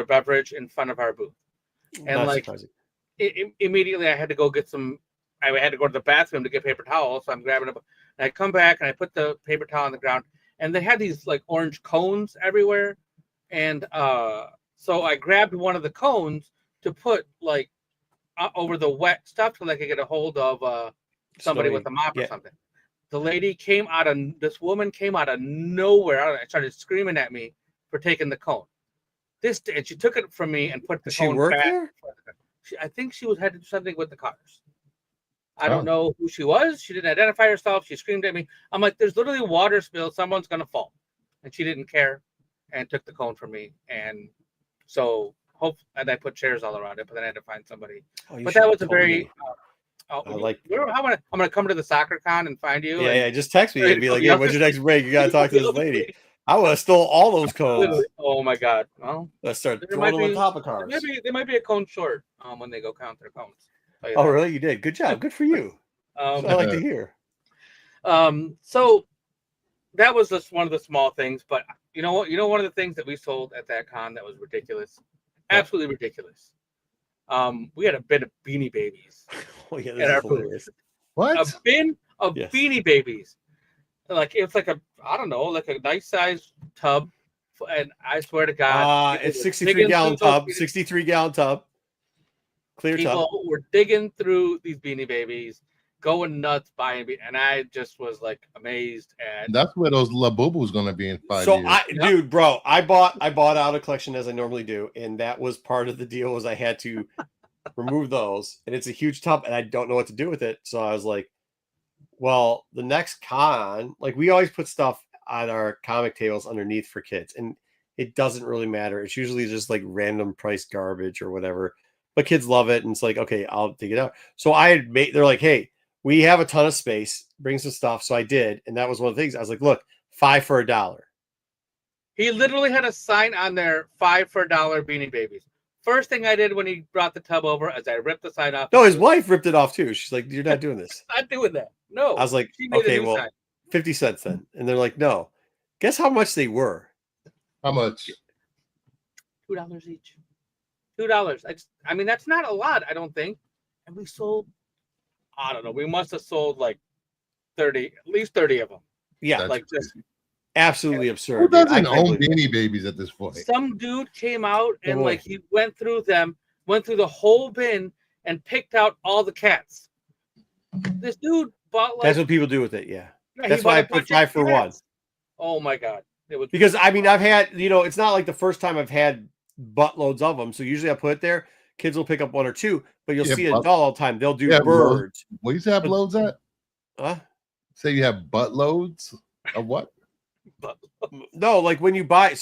beverage in front of our booth. And Not immediately I had to go get some, I had to go to the bathroom to get paper towels. So I'm grabbing and I come back and I put the paper towel on the ground and they had these like orange cones everywhere. And so I grabbed one of the cones to put like over the wet stuff so I could get a hold of somebody with a mop or something. The this woman came out of nowhere and started screaming at me for taking the cone. And she took it from me and put the cone back. There? I think she had to do something with the cars. I don't know who she was. She didn't identify herself. She screamed at me. I'm like, there's literally water spill. Someone's going to fall. And she didn't care and took the cone from me. And so and I put chairs all around it, but then I had to find somebody. But that was a very... I'm gonna come to the soccer con and find you. Yeah, just text me and be like, "Hey, when's your next break? You gotta talk to this lady." I would have stole all those cones. Oh my god! Well, let's start throwing them on top of cars. They might be a cone short when they go count their cones. Oh, really? You did. Good job. Good for you. I like to hear. So that was just one of the small things, but you know what? One of the things that we sold at that con that was ridiculous, absolutely ridiculous. We had a bin of Beanie Babies at our booth. What? A bin of Beanie Babies. Like it's like a nice sized tub, and I swear to God, it's 63-gallon tub. 63-gallon tub. Clear tub. People were digging through these Beanie Babies, going nuts buying, and I just was like amazed. And that's where those Labubu's going to be in 5 years. Dude, bro, I bought out a collection as I normally do, and that was part of the deal. Was I had to remove those, and it's a huge tub, and I don't know what to do with it. So I was like, well, the next con, like we always put stuff on our comic tables underneath for kids, and it doesn't really matter. It's usually just like random price garbage or whatever, but kids love it, and it's like, okay, I'll dig it out. So they're like, hey, we have a ton of space, bring some stuff. So I did, and that was one of the things. I was like, look, 5 for $1. He literally had a sign on there, 5 for $1 Beanie Babies. First thing I did when he brought the tub over is I ripped the sign off. No, his wife ripped it off too. She's like, "You're not doing this." Not doing that. No. I was like, She made a "Okay, new well, sign. 50 cents then." And they're like, "No." Guess how much they were? How much? $2 each. $2. I mean, that's not a lot, I don't think. And we sold, I don't know, we must have sold like 30, at least 30 of them. Yeah, That's like just absolutely absurd. Who dude. I doesn't can't own believe it. Beanie Babies at this point? some dude came out and boy. like he went through the whole bin and picked out all the cats. This dude bought like That's what people do with it. Yeah, he that's bought why I a put bunch of 5 for 1. cats. Oh my god. It was Because I mean, I've had, it's not like the first time I've had buttloads of them. So usually I put it there. Kids will pick up 1 or 2, but you'll Yeah, see an but- adult all the time. They'll do Yeah, bro. birds. What do you have loads at? Huh? Say you have butt loads of what? No, like when you buy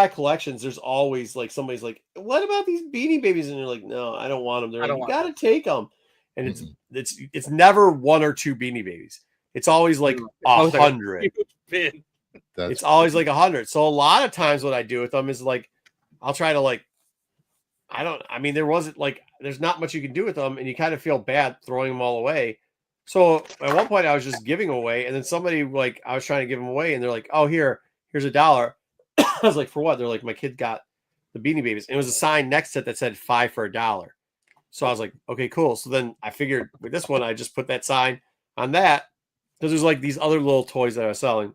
collections, there's always like somebody's like, "What about these Beanie Babies?" And you're like, "No, I don't want them." They're I like, don't "You want got to them." take them," and it's never 1 or 2 Beanie Babies. It's always like always like a 100. huge bin. It's always like 100. So a lot of times what I do with them is like, I'll try to like, there's not much you can do with them, and you kind of feel bad throwing them all away. So at one point I was just giving away, and then somebody like I was trying to give them away, and they're like, "Oh, here's $1." I was like, "For what?" They're like, "My kid got the Beanie Babies." And it was a sign next to it that said 5 for $1. So I was like, "Okay, cool." So then I figured with this one, I just put that sign on that because there's like these other little toys that I was selling.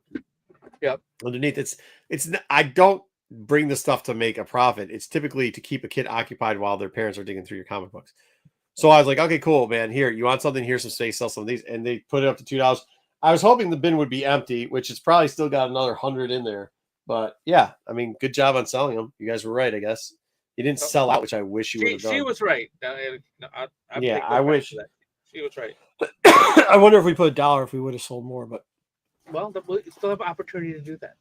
Yep. Underneath, I don't bring the stuff to make a profit. It's typically to keep a kid occupied while their parents are digging through your comic books. So I was like, okay, cool, man. Here, you want something? Here's some space. Sell some of these, and they put it up to $2. I was hoping the bin would be empty, which it's probably still got another 100 in there. But yeah, I mean, good job on selling them. You guys were right, I guess. You didn't sell out, which I wish you would have done. She was right. I wish. She was right. I wonder if we put $1 if we would have sold more, but Well, we still have opportunity to do that.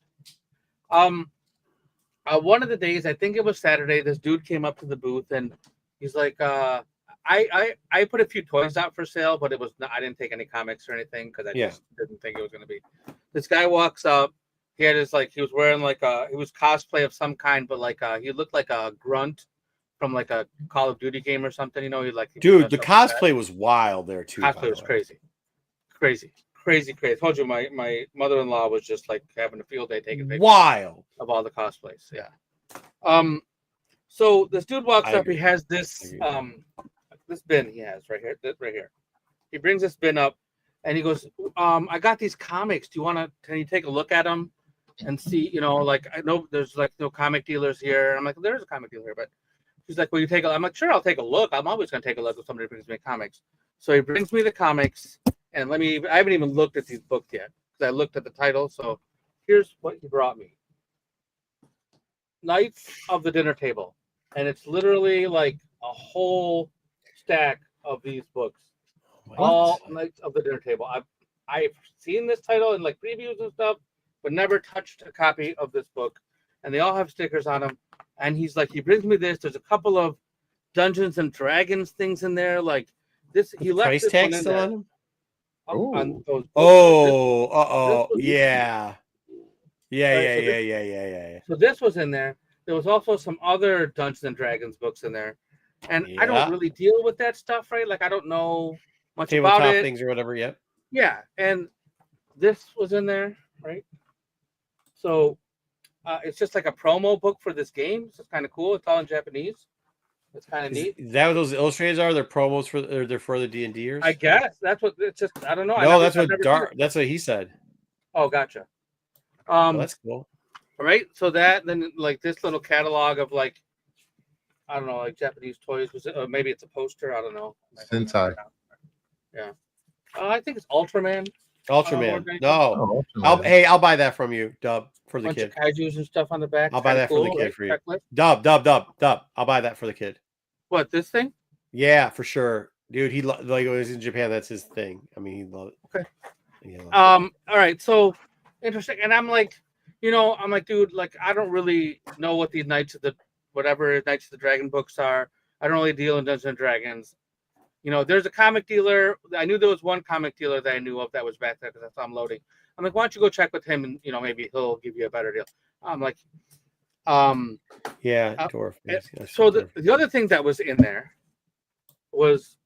One of the days, I think it was Saturday, this dude came up to the booth and he's like, I put a few toys out for sale, but I didn't take any comics or anything because I just didn't think it was going to be. This guy walks up. He had he was wearing he was cosplay of some kind, but he looked like a grunt from like a Call of Duty game or something. He dude, the cosplay was wild there too. Cosplay was crazy. I told you my mother-in-law was just like having a field day taking pictures wild of all the cosplays. Yeah. So this dude walks up. He has this this bin he has right here. He brings this bin up and he goes, I got these comics. Can you take a look at them and see, I know there's no comic dealers here. I'm like, there's a comic dealer here, but he's like, will you take a look? I'm like, sure, I'll take a look. I'm always going to take a look if somebody brings me comics. So he brings me the comics and I haven't even looked at these books yet because I looked at the title. So here's what he brought me. Knights of the Dinner Table. And it's literally like a whole stack of these books. What? All Knights of the Dinner Table. I've seen this title in previews and stuff, but never touched a copy of this book. And they all have stickers on them. And he brings me this. There's a couple of Dungeons and Dragons things in there. Like this, he left price this tag one in still there. on them. On those books. Oh, This was- yeah. So this was in there. There was also some other Dungeons and Dragons books in there. And I don't really deal with that stuff, right? I don't know much about Tabletop it. things or whatever. Yep. Yeah, and this was in there, right? So it's just like a promo book for this game. So it's kind of cool. It's all in Japanese. It's kind of neat. Is that what those illustrators are? They're promos they're for the D&Ders? I guess that's what it's just. I don't know. No, that's what he said. Oh, gotcha. Well, that's cool. Right. So then this little catalog of I don't know, Japanese toys. Was it? Or maybe it's a poster. I don't know. Sentai. Yeah. I think it's Ultraman. Ultraman. Oh, Ultraman. I'll buy that from you, Dub, for the Bunch kid. of kaijus and stuff on the back. I'll buy that for the kid for you. Dub. I'll buy that for the kid. What, this thing? Yeah, for sure, dude. He when he's in Japan, that's his thing. I mean, he loves it. Okay. All right. So interesting. And I'm like, dude, I don't really know what these Knights of the Dragon books are. I don't really deal in Dungeons and Dragons. There's a comic dealer. I knew there was one comic dealer that I knew of that was back there because I saw him loading. I'm like, why don't you go check with him and maybe he'll give you a better deal. I'm like, Yeah, Uh, dwarf. So the other thing that was in there was,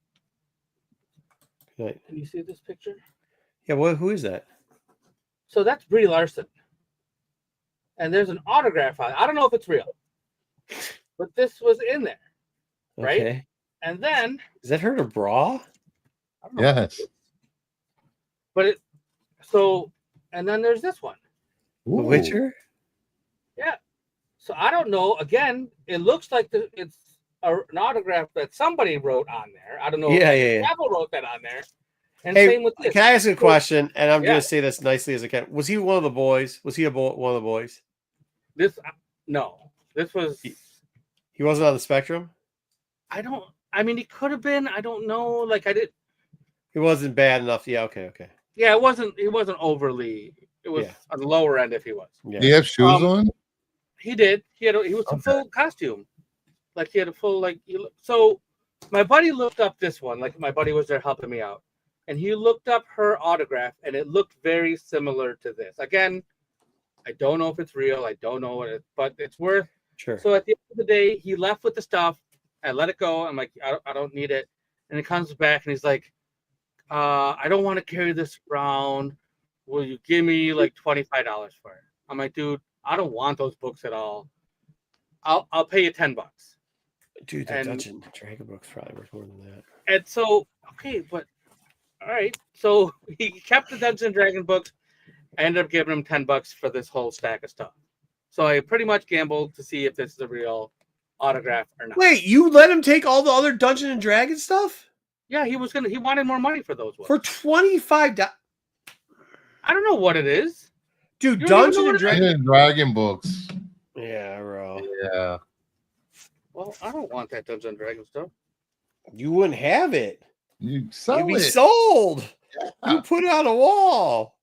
Right. can you see this picture? Yeah, well, who is that? So that's Brie Larson. And there's an autograph on it. I don't know if it's real, but this was in there, right? Okay. And then, Is that her to bra? I don't know. Yes. But and then there's this one. The Ooh. Witcher? Yeah. So I don't know. Again, it looks like it's an autograph that somebody wrote on there. I don't know. Yeah, if yeah. Apple wrote that on there. And Hey, same with this. can I ask a question? And I'm Yeah. going to say this nicely as I can. Was he one of the boys? Was he one of the boys? No. This was. He wasn't on the spectrum? I mean, he could have been. I don't know. Like, He wasn't bad enough. Yeah, okay. Yeah, it wasn't overly. It was on the lower end if he was. Yeah. Do you have shoes on? He did. He was a full costume. Like, he had a full, so my buddy looked up this one. Like, my buddy was there helping me out. And he looked up her autograph, and it looked very similar to this. Again, I don't know if it's real. I don't know but it's worth. Sure. So at the end of the day, he left with the stuff. I let it go. I'm like, I don't need it. And he comes back, and he's like, I don't want to carry this around. Will you give me like $25 for it? I'm like, dude, I don't want those books at all. I'll pay you $10. Dude, the Dungeon Dragon book's probably worth more than that. And so, okay, but all right. So he kept the Dungeons and Dragon books. I ended up giving him $10 for this whole stack of stuff. So I pretty much gambled to see if this is a real autograph or not. Wait, you let him take all the other Dungeon and Dragon stuff? Yeah, he wanted more money for those ones. For $25. I don't know what it is. Dude, You don't even Dungeon know and what it is? Dragon. Dragon books. Yeah, bro. Yeah. Well, I don't want that Dungeons and Dragon stuff. You wouldn't have it. You sell You'd be it. sold. You put it on a wall.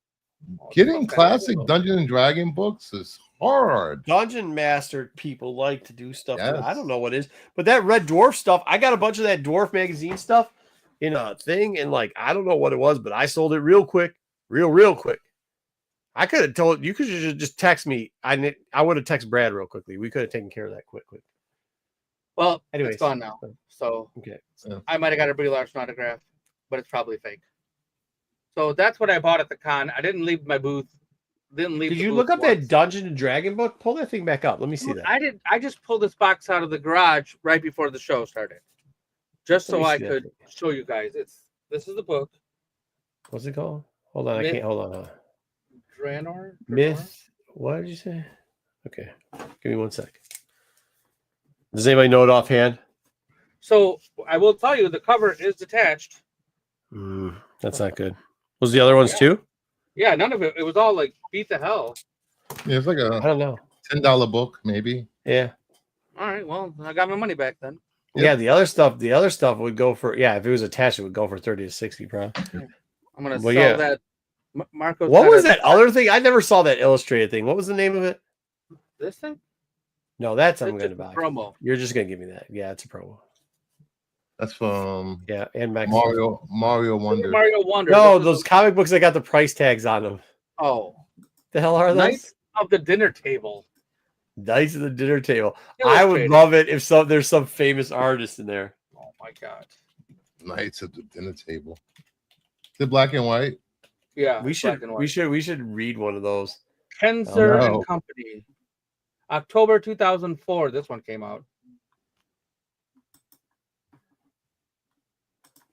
Getting classic Dungeons and Dragon books is hard. Dungeon Master people like to do stuff. Yes. That I don't know what it is, but that Red Dwarf stuff, I got a bunch of that Dwarf magazine stuff in a thing, and like I don't know what it was, but I sold it real quick, real quick. I could have told you could just text me. I would have texted Brad real quickly. We could have taken care of that quick. Well, Anyways. it's gone now. So Okay. I might have got a Brie Larson autograph, but it's probably fake. So that's what I bought at the con. I didn't leave my booth. Did you look up that Dungeon and Dragon book? Pull that thing back up. Let me see that. I did. I just pulled this box out of the garage right before the show started, just Let me so I see that could thing. show you guys. This is the book. What's it called? Hold on, I can't. Hold on. Draenor? Myth. What did you say? Okay, give me 1 sec. Does anybody know it offhand? So I will tell you, the cover is detached. That's not good. Was the other ones too? Yeah, none of it. It was all like beat the hell. Yeah, it's like I a don't know. $10 book, maybe. Yeah. All right. Well, I got my money back then. Yeah, the other stuff would go for if it was attached, it would go for 30 to 60, probably. I'm gonna Well, sell yeah. that. Marco. What was that other thing? I never saw that illustrated thing. What was the name of it? This thing? No, that's I'm It's going to just buy. a promo. You're just going to give me that. Yeah, it's a promo. That's from Yeah, and Max. Mario Wonder. Mario Wonder. No, This those is comic books that got the price tags on them. oh, The hell are those? Knights of the Dinner Table. Knights of the Dinner Table. I would Illustrated. love it if there's some famous artist in there. Oh my god. Knights at the Dinner Table. Is it black and white? Yeah. We should read one of those. Kenzer Oh, no. and Company. October 2004. This one came out.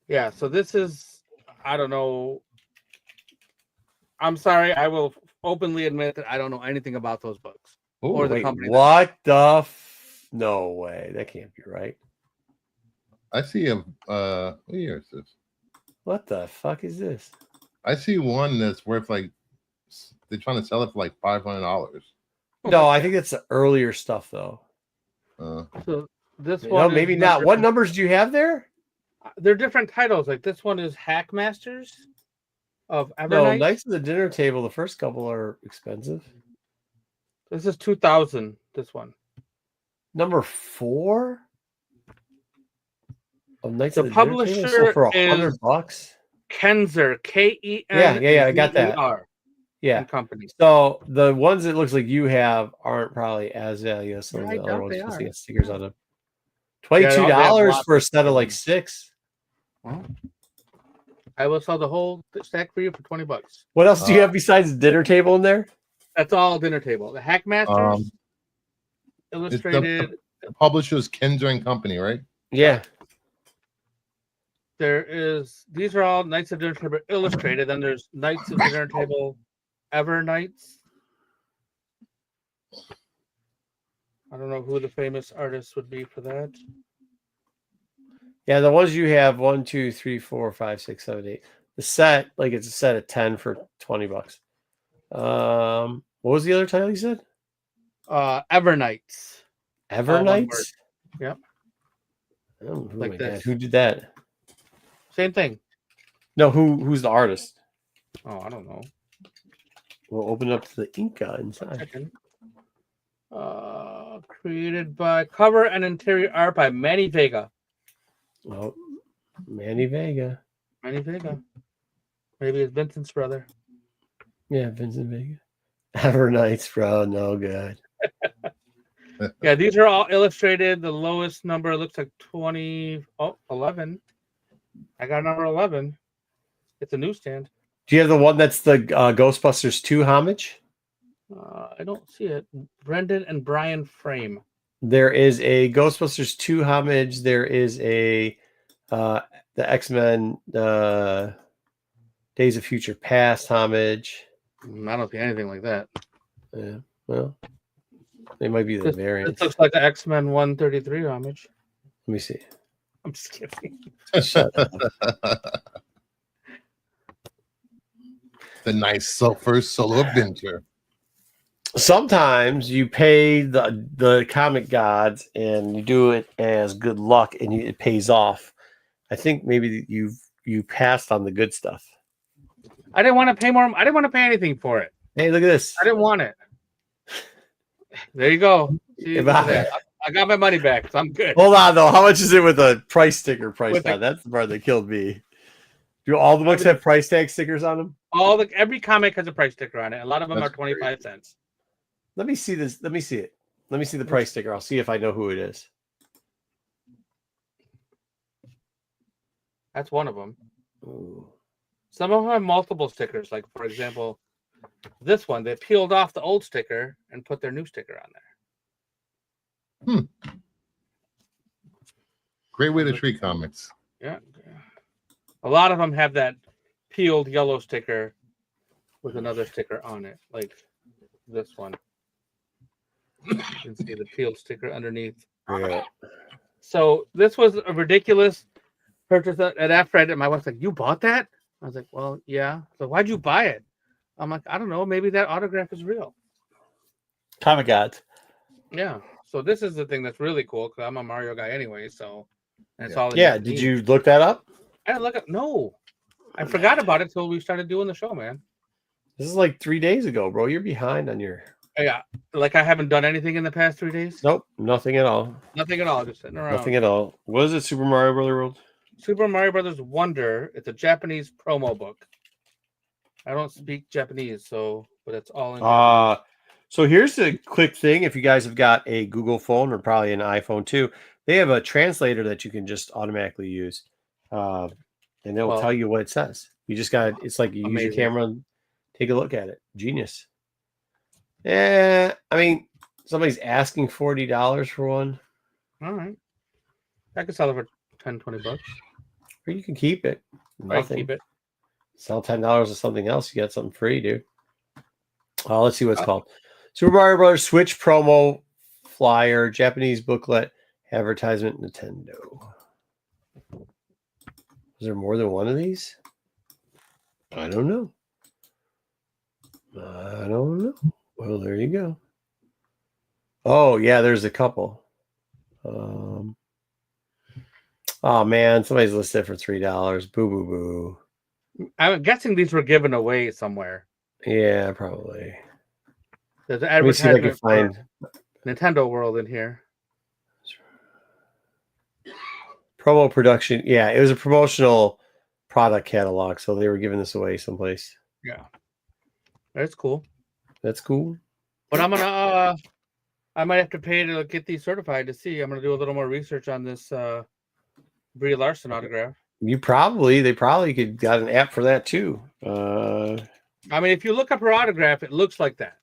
Yeah. So this is. I don't know. I'm sorry. I will openly admit that I don't know anything about those books. Ooh, Or the Wait, company. what the? No way. That can't be right. I see a what year is this? What the fuck is this? I see one that's worth like they're trying to sell it for like $500. No, I think that's the earlier stuff though. So this No, one. maybe is not. number- What numbers do you have there? They're different titles. Like this one is Hackmasters of No, Evernight. Knights of the Dinner Table. The first couple are expensive. This is 2000. This one. Number 4 of Knights The of the Dinner Table publisher sold for is- $100. Kenzer. Kenzer. Yeah, I got that. Yeah. and Company. So the ones that looks like you have aren't probably as valuable as some of I the other doubt ones they supposed to are. get stickers on them. Yeah, they have $22 lots for a of set of like stickers. 6. Well, I will sell the whole stack for you for $20. What else do you have besides the dinner table in there? That's all dinner table. The Hackmasters It's Illustrated. the publisher's Kinzer and Company, right? Yeah. These are all Knights of Dinner Table Illustrated. Then there's Knights of Dinner Table Ever Knights. I don't know who the famous artist would be for that. Yeah, the ones you have 1, 2, 3, 4, 5, 6, 7, 8. The set, like it's a set of 10 for $20. What was the other title you said? Ever Knights. Ever All one Knights? Yep. Oh, Like my this. God. Who did that? Same thing. No, who's the artist? Oh, I don't know. We'll open up to the Inca inside. Second. Created by cover and interior art by Manny Vega. Oh, Manny Vega. Manny Vega. Maybe it's Vincent's brother. Yeah, Vincent Vega. Ever Knights, bro. No good. Yeah, these are all illustrated. The lowest number looks like 11. I got number 11. It's a newsstand. Do you have the one that's the Ghostbusters 2 homage? I don't see it. Brendan and Brian Frame. There is a Ghostbusters 2 homage. There is a the X-Men Days of Future Past homage. I don't see anything like that. Yeah, well, they might be the variants. This looks like the X-Men 133 homage. Let me see. I'm just kidding. Shut up. The nice first solo adventure. Sometimes you pay the comic gods and you do it as good luck and it pays off. I think maybe you passed on the good stuff. I didn't want to pay more. I didn't want to pay anything for it. Hey, look at this. I didn't want it. There you go. See, If I- there. I got my money back, so I'm good. Hold on, though. How much is it with a price sticker priced With on? That's the part that killed me. Do all the books have price tag stickers on them? Every comic has a price sticker on it. A lot of them That's are 25 cents. Let me see this. Let me see it. Let me see the price sticker. I'll see if I know who it is. That's one of them. Ooh. Some of them have multiple stickers. Like, for example, this one, they peeled off the old sticker and put their new sticker on there. Great way to treat comics. Yeah. A lot of them have that peeled yellow sticker with another sticker on it, like this one. You can see the peeled sticker underneath. Yeah. So this was a ridiculous purchase. And after I did, my wife's like, "You bought that?" I was like, "Well, yeah." So why'd you buy it? I'm like, "I don't know. Maybe that autograph is real." Comic gods. Yeah. So this is the thing that's really cool because I'm a Mario guy anyway. So that's all. Yeah. Did you look that up? I didn't look up. No, I forgot about it till we started doing the show, man. This is like 3 days ago, bro. You're behind on your. Yeah, like I haven't done anything in the past 3 days. Nope. Nothing at all. Nothing at all. Just sitting around. Nothing at all. What is it? Super Mario Brother World? Super Mario Brothers Wonder. It's a Japanese promo book. I don't speak Japanese, but it's all in. So here's the quick thing. If you guys have got a Google phone or probably an iPhone too, they have a translator that you can just automatically use. And they'll tell you what it says. You just got it's like you use your camera and take a look at it. Genius. Yeah, I mean, somebody's asking $40 for one. All right. I could sell it for $10-20. Or you can keep it. I can keep it. Sell $10 of something else. You got something free, dude. Let's see what it's called. Super Mario Brothers Switch promo flyer, Japanese booklet, advertisement, Nintendo. Is there more than one of these? I don't know. Well, there you go. Oh, yeah, there's a couple. Oh, man, somebody's listed for $3. Boo, boo, boo. I'm guessing these were given away somewhere. Yeah, probably. There's an Let me see if I can advertisement find for Nintendo World in here. promo production. Yeah, it was a promotional product catalog, so they were giving this away someplace. Yeah. That's cool. That's cool. But I'm gonna I might have to pay to get these certified to see. I'm gonna do a little more research on this Brie Larson autograph. They probably could got an app for that too. I mean, if you look up her autograph, it looks like that.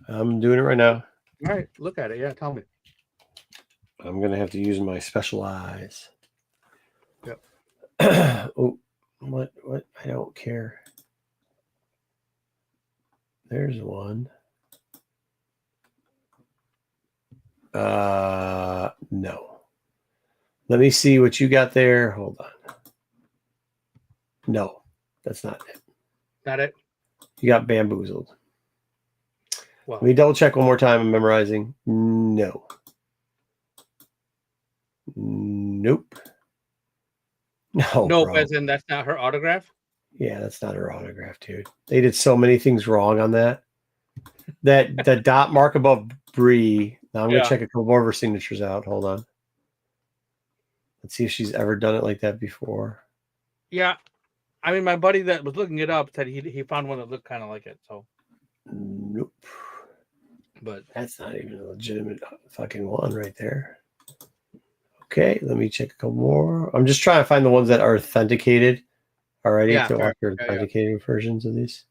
I'm doing it right now. All right, look at it. Yeah, tell me. I'm gonna have to use my special eyes. Yep. Oh, what? I don't care. There's one. No. Let me see what you got there. Hold on. No, that's not it. Not it. You got bamboozled. Well, Let me double check one more time. I'm memorizing. No. Nope. No. no, bro. as in that's not her autograph. Yeah, that's not her autograph, dude. They did so many things wrong on that. The dot mark above Brie. Now I'm gonna check a couple more of her signatures out. Hold on. Let's see if she's ever done it like that before. Yeah, I mean, my buddy that was looking it up said he found one that looked kind of like it. So, Nope. but That's not even a legitimate fucking one right there. Okay, let me check a couple more. I'm just trying to find the ones that are authenticated already. Yeah, to fair. offer authenticated versions of these.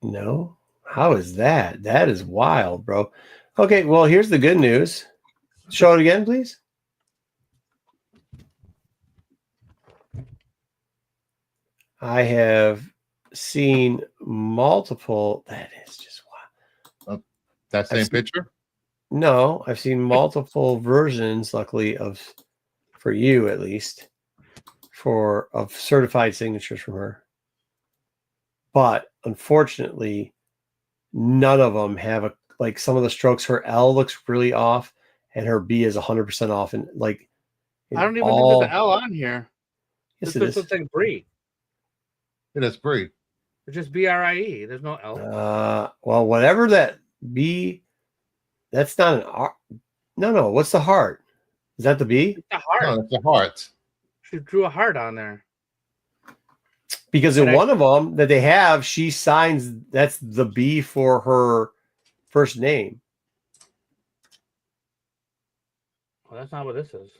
No. How is that? That is wild, bro. Okay, well, here's the good news. Show it again, please. I have seen multiple. That is just wild. That same picture? No, I've seen multiple versions, luckily, for you at least, of certified signatures from her. But unfortunately, none of them have like some of the strokes. Her L looks really off, and her B is 100% off. And like, I don't even think there's an L on here. Yes, this looks like Brie. Yeah, that's Brie. It's just BRIE. There's no L. Well, whatever that B, that's not an R. No. What's the heart? Is that the B? It's a heart. No, that's a heart. She drew a heart on there. Because in one of them that they have, she signs, that's the B for her first name. Well, that's not what this is.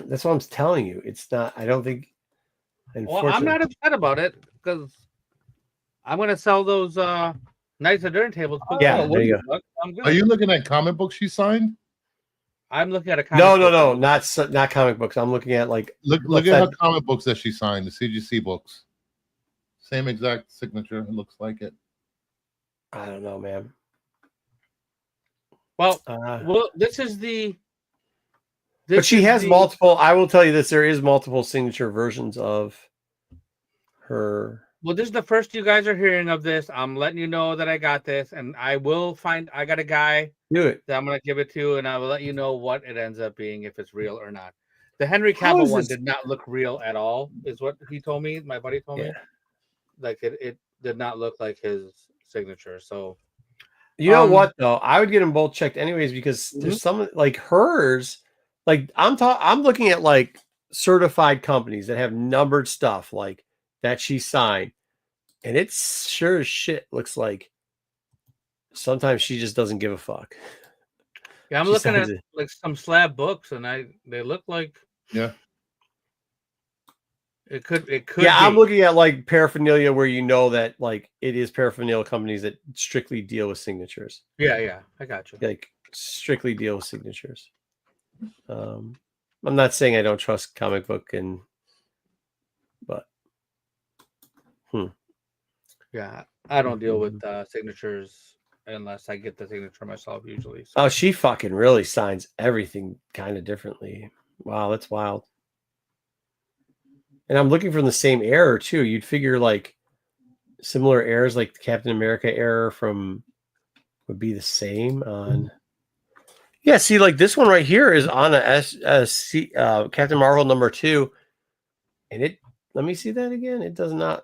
That's what I'm telling you. It's not, I don't think. Well, I'm not upset about it because I'm going to sell those Knights of Dinner tables. Yeah, there you go. I'm good. Are you looking at comic books she signed? I'm looking at a comic No, not comic books. I'm looking at like look at her comic books that she signed, the CGC books. Same exact signature. It looks like it. I don't know, man. Well, this is the. But she has multiple. I will tell you this: there is multiple signature versions of her. Well, this is the first you guys are hearing of this. I'm letting you know that I got this, and I got a guy that I'm going to give it to, and I will let you know what it ends up being, if it's real or not. The Henry Cavill one did not look real at all, is what he told me. My buddy told me. Like it did not look like his signature. So, you know what though? I would get them both checked anyways because there's some like hers. Like I'm looking at like certified companies that have numbered stuff like that she signed, and it's sure as shit looks like sometimes she just doesn't give a fuck. Yeah, I'm looking at like some slab books, and they look like It could. Yeah, I'm looking at like paraphernalia where you know that like it is paraphernalia companies that strictly deal with signatures. Yeah, I got you. Like strictly deal with signatures. I'm not saying I don't trust comic book but yeah, I don't deal with signatures unless I get the signature myself usually. So. Oh, she fucking really signs everything kind of differently. Wow, that's wild. And I'm looking for the same error too. You'd figure like similar errors like the Captain America error would be the same on. Yeah, see, like this one right here is on Captain Marvel #2, and it. Let me see that again. It does not.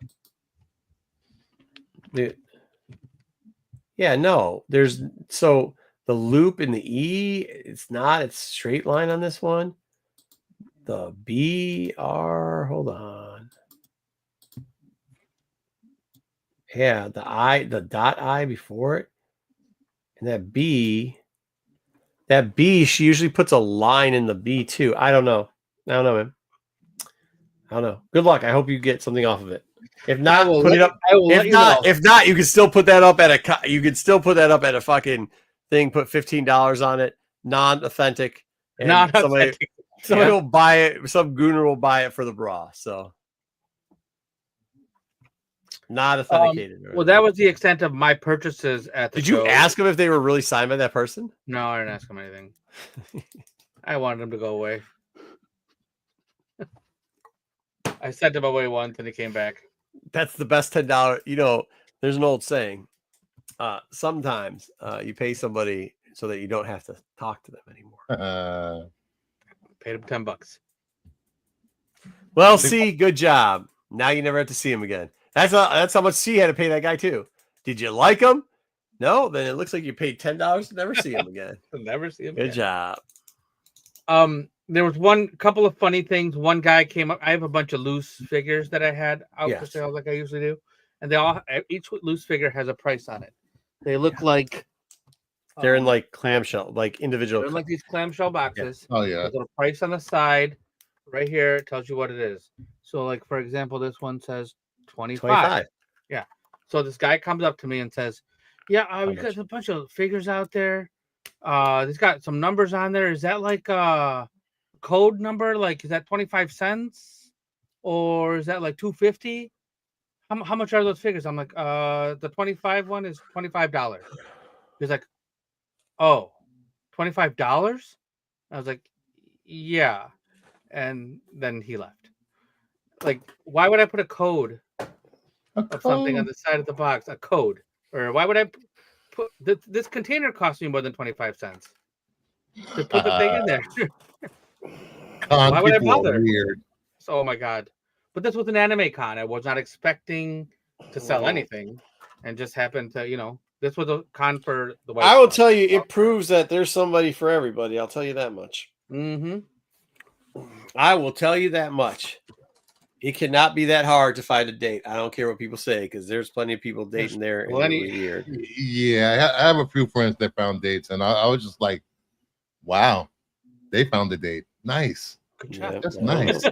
Yeah, no. There's the loop in the E. It's not. It's straight line on this one. the BR. Hold on. Yeah, the dot I before it, and that B, she usually puts a line in the B too. I don't know, man. I don't know. Good luck. I hope you get something off of it. If not, put it up. I will let you know. If not, you can still put that up at a fucking thing. Put $15 on it, non-authentic, and Not somebody authentic. will buy it. Some gooner will buy it for the bra. So not authenticated. Well, that was the extent of my purchases at the Did show. you ask them if they were really signed by that person? No, I didn't ask him anything. I wanted him to go away. I sent him away once and he came back. That's the best $10. You know, there's an old saying. Sometimes you pay somebody so that you don't have to talk to them anymore. Paid him $10. Well, see, good job. Now you never have to see him again. That's how much C had to pay that guy too. Did you like him? No, then it looks like you paid $10 to never see him again. Never see him. Good again. job. There was couple of funny things. One guy came up. I have a bunch of loose figures that I had out for sale, like I usually do, and each loose figure has a price on it. They look like they're in like clamshell, like individual. They're like these clamshell boxes. Oh yeah. There's a price on the side, right here. It tells you what it is. So, like for example, this one says 25. Yeah. So this guy comes up to me and says, "Yeah, we got a bunch of figures out there. It's got some numbers on there. Is that like a code number? Like, is that 25 cents, or is that like 250? How much are those figures?" I'm like, the 25 one is $25. He's like, "Oh, $25?" I was like, "Yeah," and then he left. Like, why would I put a code of something on the side of the box? A code, or why would I put this container cost me more than 25 cents to put the thing in there? Why would I bother? Weird. So, oh my god! But this was an anime con. I was not expecting to sell anything, and just happened to, this was a con for the white. I will tell you, it proves that there's somebody for everybody. I'll tell you that much. Mm-hmm. I will tell you that much. It cannot be that hard to find a date. I don't care what people say, because there's plenty of people dating there. Weird. Yeah, I have a few friends that found dates, and I was just like, wow, they found a date. Nice. Good job. That's nice.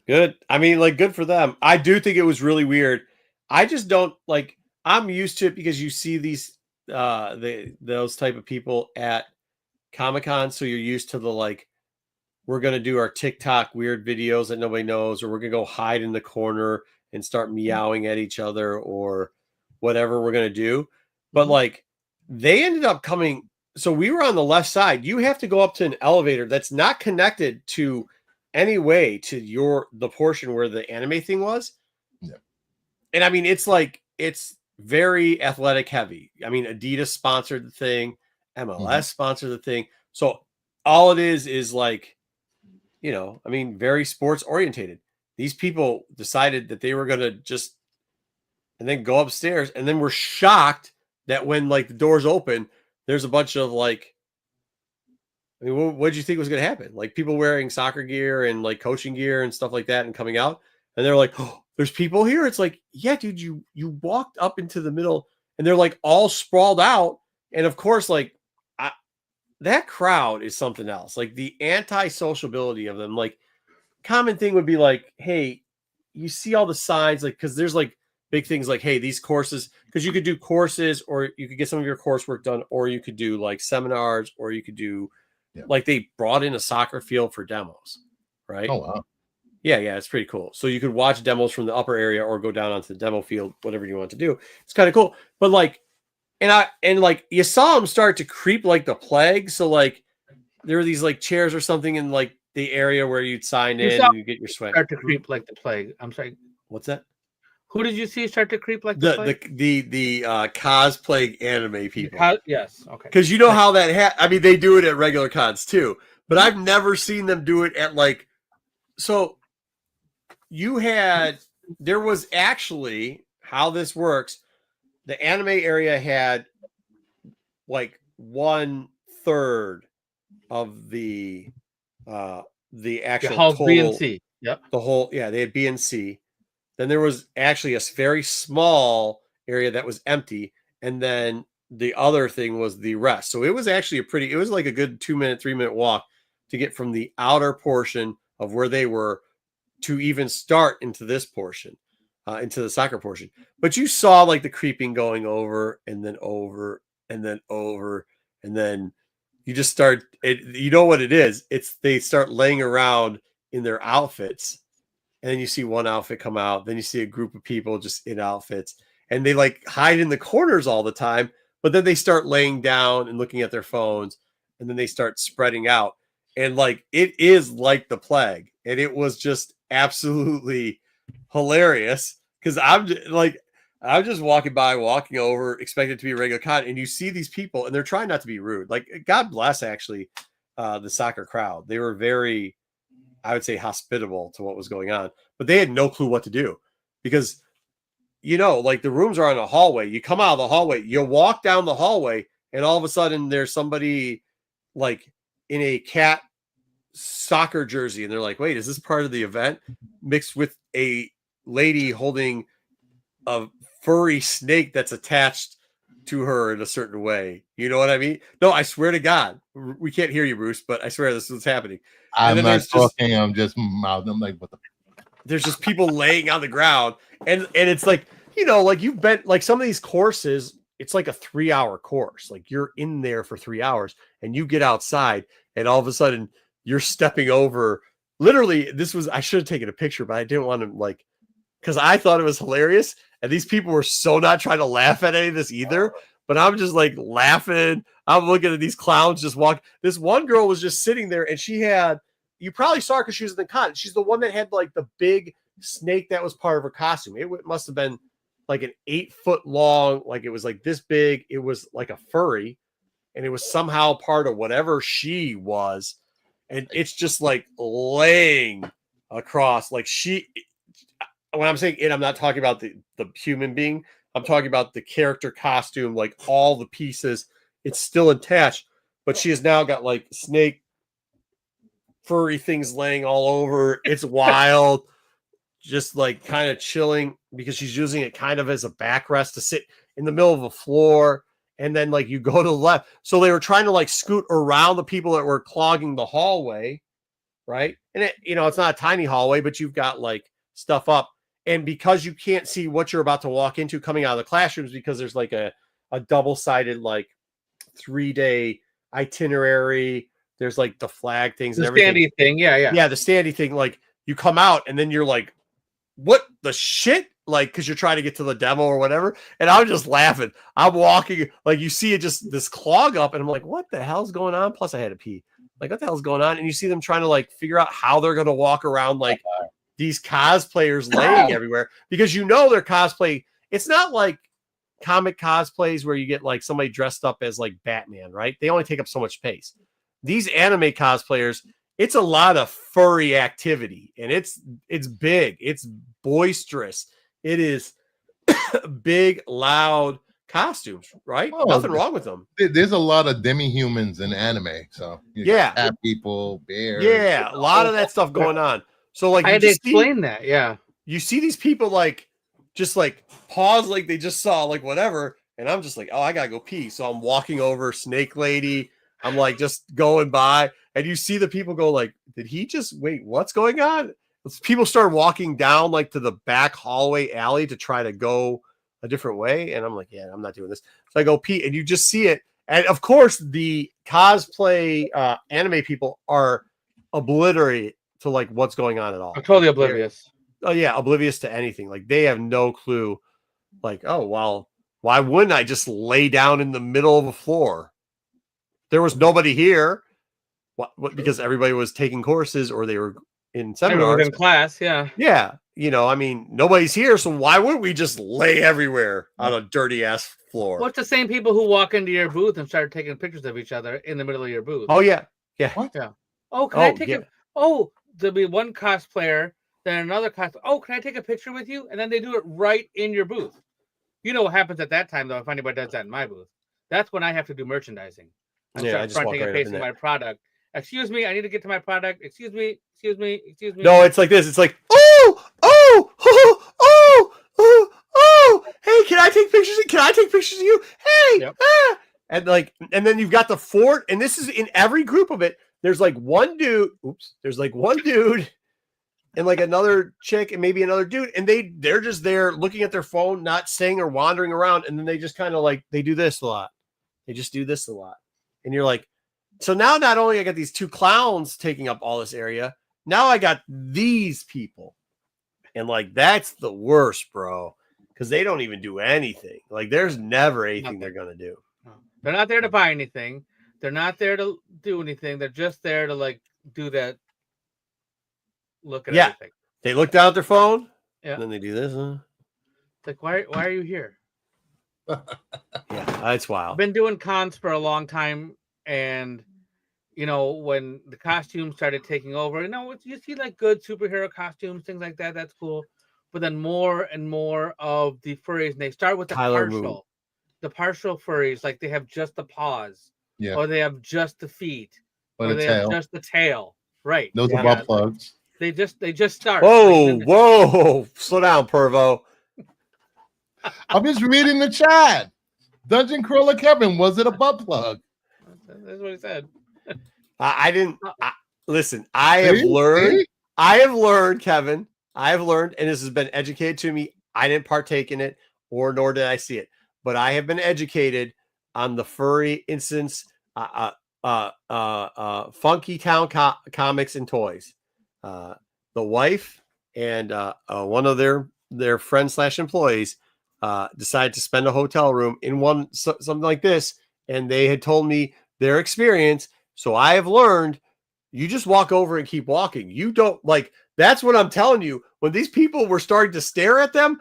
Good. I mean, like, good for them. I do think it was really weird. I just don't like. I'm used to it because you see these those type of people at Comic-Con, so you're used to the like, we're gonna do our TikTok weird videos that nobody knows, or we're gonna go hide in the corner and start meowing at each other, or whatever we're gonna do. But like, they ended up coming. So we were on the left side. You have to go up to an elevator that's not connected to any way to the portion where the anime thing was. Yeah. And I mean, it's very athletic heavy. I mean, Adidas sponsored the thing, MLS sponsored the thing. So all it is like, I mean, very sports orientated. These people decided that they were going to just, and then go upstairs, and then we're shocked that when like the doors open, there's a bunch of like, I mean, what did you think was going to happen? Like people wearing soccer gear and like coaching gear and stuff like that and coming out, and they're like, "Oh, there's people here." It's like, yeah, dude, you walked up into the middle, and they're like all sprawled out. And of course, like that crowd is something else. Like the anti-sociability of them. Like, common thing would be like, hey, you see all the signs, like, because there's like big things like, hey, these courses, because you could do courses, or you could get some of your coursework done, or you could do like seminars, or you could do like, they brought in a soccer field for demos, right? Oh wow. Yeah, it's pretty cool. So you could watch demos from the upper area or go down onto the demo field, whatever you want to do. It's kind of cool. But like, and like you saw them start to creep like the plague. So like there were these like chairs or something in like the area where you'd sign in and you get your sweat. Start to creep like the plague. I'm sorry. What's that? Who did you see start to creep like the plague? The cosplay anime people. Yes. Okay. Because you know how that I mean, they do it at regular cons too, but I've never seen them do it at like, so there was actually, how this works, the anime area had like 1/3 of the the Yeah, actual halls B and total, C. Yep. the whole, yeah, they had B and C. Then there was actually a very small area that was empty, and then the other thing was the rest. So it was actually it was like a good 2-minute, 3-minute walk to get from the outer portion of where they were to even start into this portion, into the soccer portion. But you saw like the creeping going over and then over and then over, and then you just start it. You know what it is? It's they start laying around in their outfits, and then you see one outfit come out. Then you see a group of people just in outfits, and they like hide in the corners all the time. But then they start laying down and looking at their phones, and then they start spreading out. And like it is like the plague, and it was just absolutely hilarious because I'm just walking over, expecting it to be a regular con, and you see these people, and they're trying not to be rude. Like God bless actually the soccer crowd. They were very, I would say, hospitable to what was going on, but they had no clue what to do because like the rooms are on a hallway. You come out of the hallway, you walk down the hallway, and all of a sudden there's somebody like in a cat soccer jersey, and they're like, wait, is this part of the event? Mixed with a lady holding a furry snake that's attached to her in a certain way. You know what I mean? No, I swear to God, we can't hear you, Bruce, but I swear this is what's happening. I'm not talking. I'm just mouthing. I'm like, what the? There's just people laying on the ground, and it's like, like you've been like some of these courses, it's like a 3-hour course. Like you're in there for 3 hours, and you get outside, and all of a sudden you're stepping over. Literally, I should have taken a picture, but I didn't want to because I thought it was hilarious, and these people were so not trying to laugh at any of this either. But I'm just like laughing. I'm looking at these clowns just walk. This one girl was just sitting there, and you probably saw her because she was in the con. She's the one that had like the big snake that was part of her costume. It must have been like an 8-foot long, like it was like this big. It was like a furry, and it was somehow part of whatever she was. And it's just like laying across, like when I'm saying it, I'm not talking about the human being. I'm talking about the character costume, like all the pieces. It's still attached, but she has now got like snake furry things laying all over. It's wild, just like kind of chilling because she's using it kind of as a backrest to sit in the middle of a floor. And then like you go to the left. So they were trying to like scoot around the people that were clogging the hallway, right? And it's not a tiny hallway, but you've got like stuff up. And because you can't see what you're about to walk into coming out of the classrooms, because there's like a double-sided like 3-day itinerary. There's like the flag things and everything. The standy thing, yeah, the standy thing. Like you come out and then you're like, what the shit? Like, because you're trying to get to the demo or whatever. And I'm just laughing. I'm walking, like you see it just this clog up, and I'm like, what the hell's going on? Plus I had to pee. Like, what the hell's going on? And you see them trying to like figure out how they're gonna walk around like these cosplayers laying everywhere, because they're cosplay. It's not like comic cosplays where you get like somebody dressed up as like Batman, right? They only take up so much space. These anime cosplayers, it's a lot of furry activity, and it's big, it's boisterous, it is big, loud costumes, right? Oh, nothing wrong with them. There's a lot of demi-humans in anime, so cat people, bears, a lot of that stuff going on. So like I had to explain that. Yeah, you see these people like just like pause, like they just saw like whatever, and I'm just like, oh, I gotta go pee. So I'm walking over Snake Lady. I'm like just going by, and you see the people go like, did he just wait? What's going on? People start walking down like to the back hallway alley to try to go a different way, and I'm like, yeah, I'm not doing this. So I go pee, and you just see it, and of course the cosplay anime people are obliterated to like what's going on at all. I'm totally oblivious. Oblivious to anything. Like they have no clue. Like, oh well, why wouldn't I just lay down in the middle of the floor? There was nobody here. What? Because everybody was taking courses or they were in seminars. In class, yeah. Yeah. I mean, nobody's here, so why wouldn't we just lay everywhere on a dirty ass floor? Well, it's the same people who walk into your booth and start taking pictures of each other in the middle of your booth. Oh yeah. Yeah. What? Yeah. Oh, can I take it? Oh, there'll be one cosplayer, then another cosplayer. Oh, can I take a picture with you? And then they do it right in your booth. You know what happens at that time, though, if anybody does that in my booth. That's when I have to do merchandising. I start fronting and facing my product, Excuse me, I need to get to my product. Excuse me. No, it's like this. It's like, oh. Hey, can I take pictures? Can I take pictures of you? Hey, Yep. And then you've got the fort, and this is in every group of it. There's like one dude. There's like one dude, and like another chick, and maybe another dude, and they're just there looking at their phone, not saying or wandering around, and then they just kind of like they do this a lot. They just do this a lot, and you're like, so now not only I got these two clowns taking up all this area, now I got these people, and like that's the worst, bro, because they don't even do anything. Like there's never anything they're gonna do. They're not there to buy anything. They're not there to do anything. They're just there to like do that. Look at everything. They look down at their phone. Yeah. And then they do this. It's like, why are you here? Yeah, that's wild. I've been doing cons for a long time, and you know, when the costumes started taking over, you see like good superhero costumes, things like that. That's cool. But then more and more of the furries, and they start with the partial furries, like they have just the paws, or they have just the feet, or they have just the tail. Right. Those are butt plugs. They just start. Whoa, slow down, Pervo. I'm just reading the chat. Dungeon Crawler Kevin, was it a butt plug? That's what he said. I didn't listen. I have learned, Kevin. I have learned, and this has been educated to me. I didn't partake in it, nor did I see it, but I have been educated on the furry instance. Funky Town Comics and Toys. The wife and one of their friends / employees decided to spend a hotel room in something like this, and they had told me their experience. So I have learned you just walk over and keep walking. You don't like, that's what I'm telling you. When these people were starting to stare at them,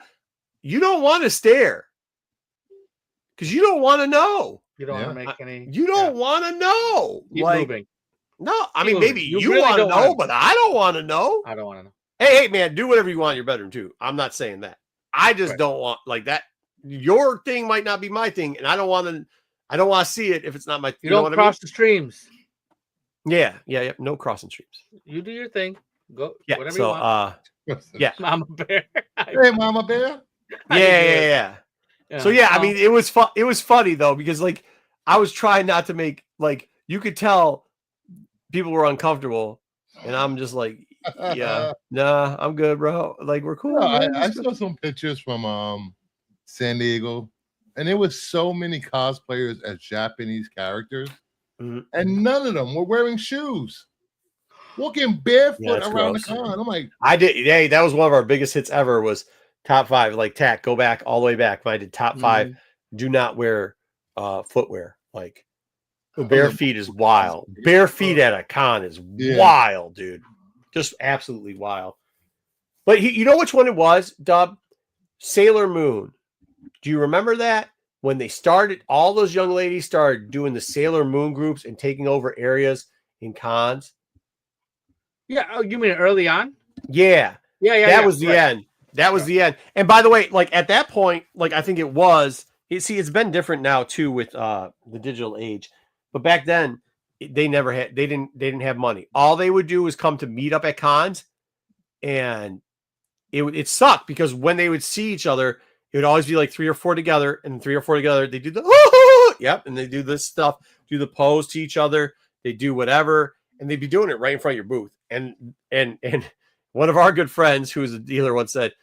you don't want to stare because you don't want to know. You don't want to make any. You don't want to know. Keep moving. No, I mean, maybe you really want to know, but I don't want to know. I don't want to know. Hey, man, do whatever you want in your bedroom too. I'm not saying that. I just don't want like that. Your thing might not be my thing, and I don't want to see it if it's not my. You don't cross the streams. Yeah. No crossing streams. You do your thing. Go. Yeah. Whatever you want. Yeah. Mama Bear. Hey, Mama Bear. Yeah. So yeah, I mean, it was fun. It was funny though because like I was trying not to make like you could tell people were uncomfortable, and I'm just like, yeah, nah, I'm good, bro. Like we're cool. No, I saw some pictures from San Diego, and there was so many cosplayers as Japanese characters, and none of them were wearing shoes, walking barefoot around the con. I'm like, I did. Hey, that was one of our biggest hits ever. Was top 5. Like Tack, go back all the way back. When I did top 5, do not wear footwear. Like bare feet is wild. Bare feet at a con is wild, dude. Just absolutely wild. But you know which one it was, Dub? Sailor Moon. Do you remember that? When they started, all those young ladies started doing the Sailor Moon groups and taking over areas in cons. Yeah. Oh, you mean early on? Yeah. That was the end. That was the end. And by the way, like at that point, like I think it was, it's been different now too with the digital age. But back then, they didn't have money. All they would do was come to meet up at cons, and it sucked because when they would see each other, it would always be like 3 or 4 together, and 3 or 4 together. They do and they do this stuff, do the pose to each other. They do whatever, and they'd be doing it right in front of your booth. And one of our good friends, who was a dealer, once said,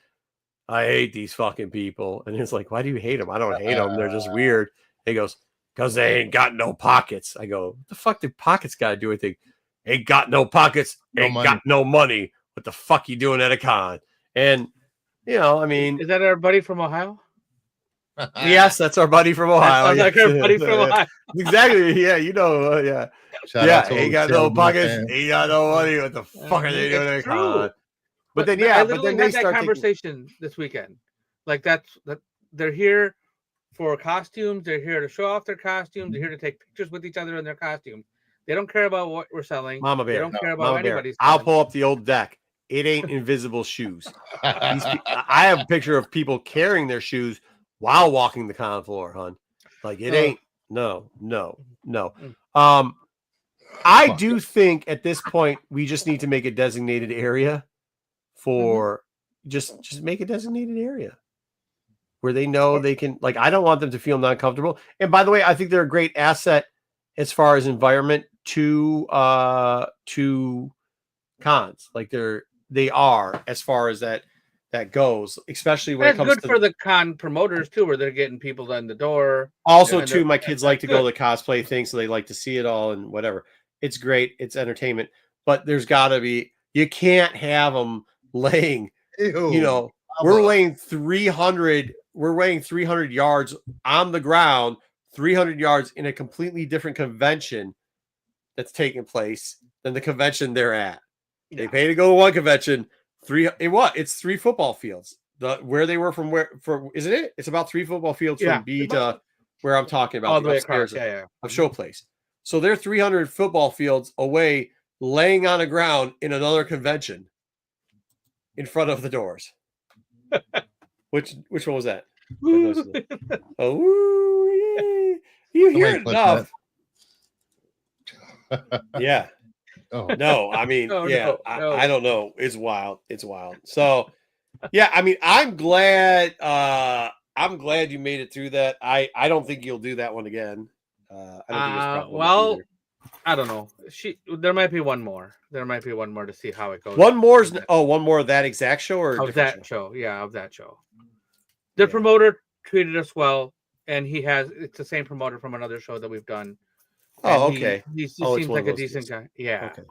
"I hate these fucking people." And it's like, "Why do you hate them?" "I don't hate them. They're just weird." He goes, "Because they ain't got no pockets." I go, "What the fuck do pockets got to do with anything?" "Ain't got no pockets, ain't got no money. What the fuck you doing at a con?" And, I mean. Is that our buddy from Ohio? Yes, that's our buddy from Ohio. Sounds like our buddy from Ohio. Exactly. Yeah, yeah. Ain't got no pockets, ain't got no money. What the fuck are they doing at a con? But then, I they had start that conversation this weekend. Like that they're here for costumes. They're here to show off their costumes. They're here to take pictures with each other in their costumes. They don't care about what we're selling. Mama Bear. They don't care about anybody's. I'll pull up the old deck. It ain't invisible shoes. I have a picture of people carrying their shoes while walking the con floor, hon. Like it ain't. No. I do think at this point we just need to make a designated area for just make a designated area where they know they can, like, I don't want them to feel non-comfortable. And by the way, I think they're a great asset as far as environment to cons. Like they are as far as that goes, especially when That's it comes good to for the con promoters too, where they're getting people in the door. also and too, my kids like to go good. to the cosplay thing, so they like to see it all and whatever. It's great, it's entertainment, but there's got to be, you can't have them laying, you know, we're laying 300 yards on the ground, 300 yards in a completely different convention that's taking place than the convention they're at. They pay to go to one convention, it's 3 football fields. Where they were from isn't it? It's about 3 football fields from B to where I'm talking about, all the way upstairs across. of show place. So they're 300 football fields away, laying on the ground in another convention in front of the doors. Which one was that? Oh, you hear it enough. Yeah. Oh. No, I mean, No, yeah, no. I don't know. It's wild. It's wild. So, yeah, I mean, I'm glad you made it through that. I don't think you'll do that one again. I don't think it's probably well, I don't know. There might be one more. There might be one more to see how it goes. One more of that exact show or of that show. Yeah, of that show. The promoter treated us well, and it's the same promoter from another show that we've done. Oh, okay. He seems like a decent guy. Yeah. Okay.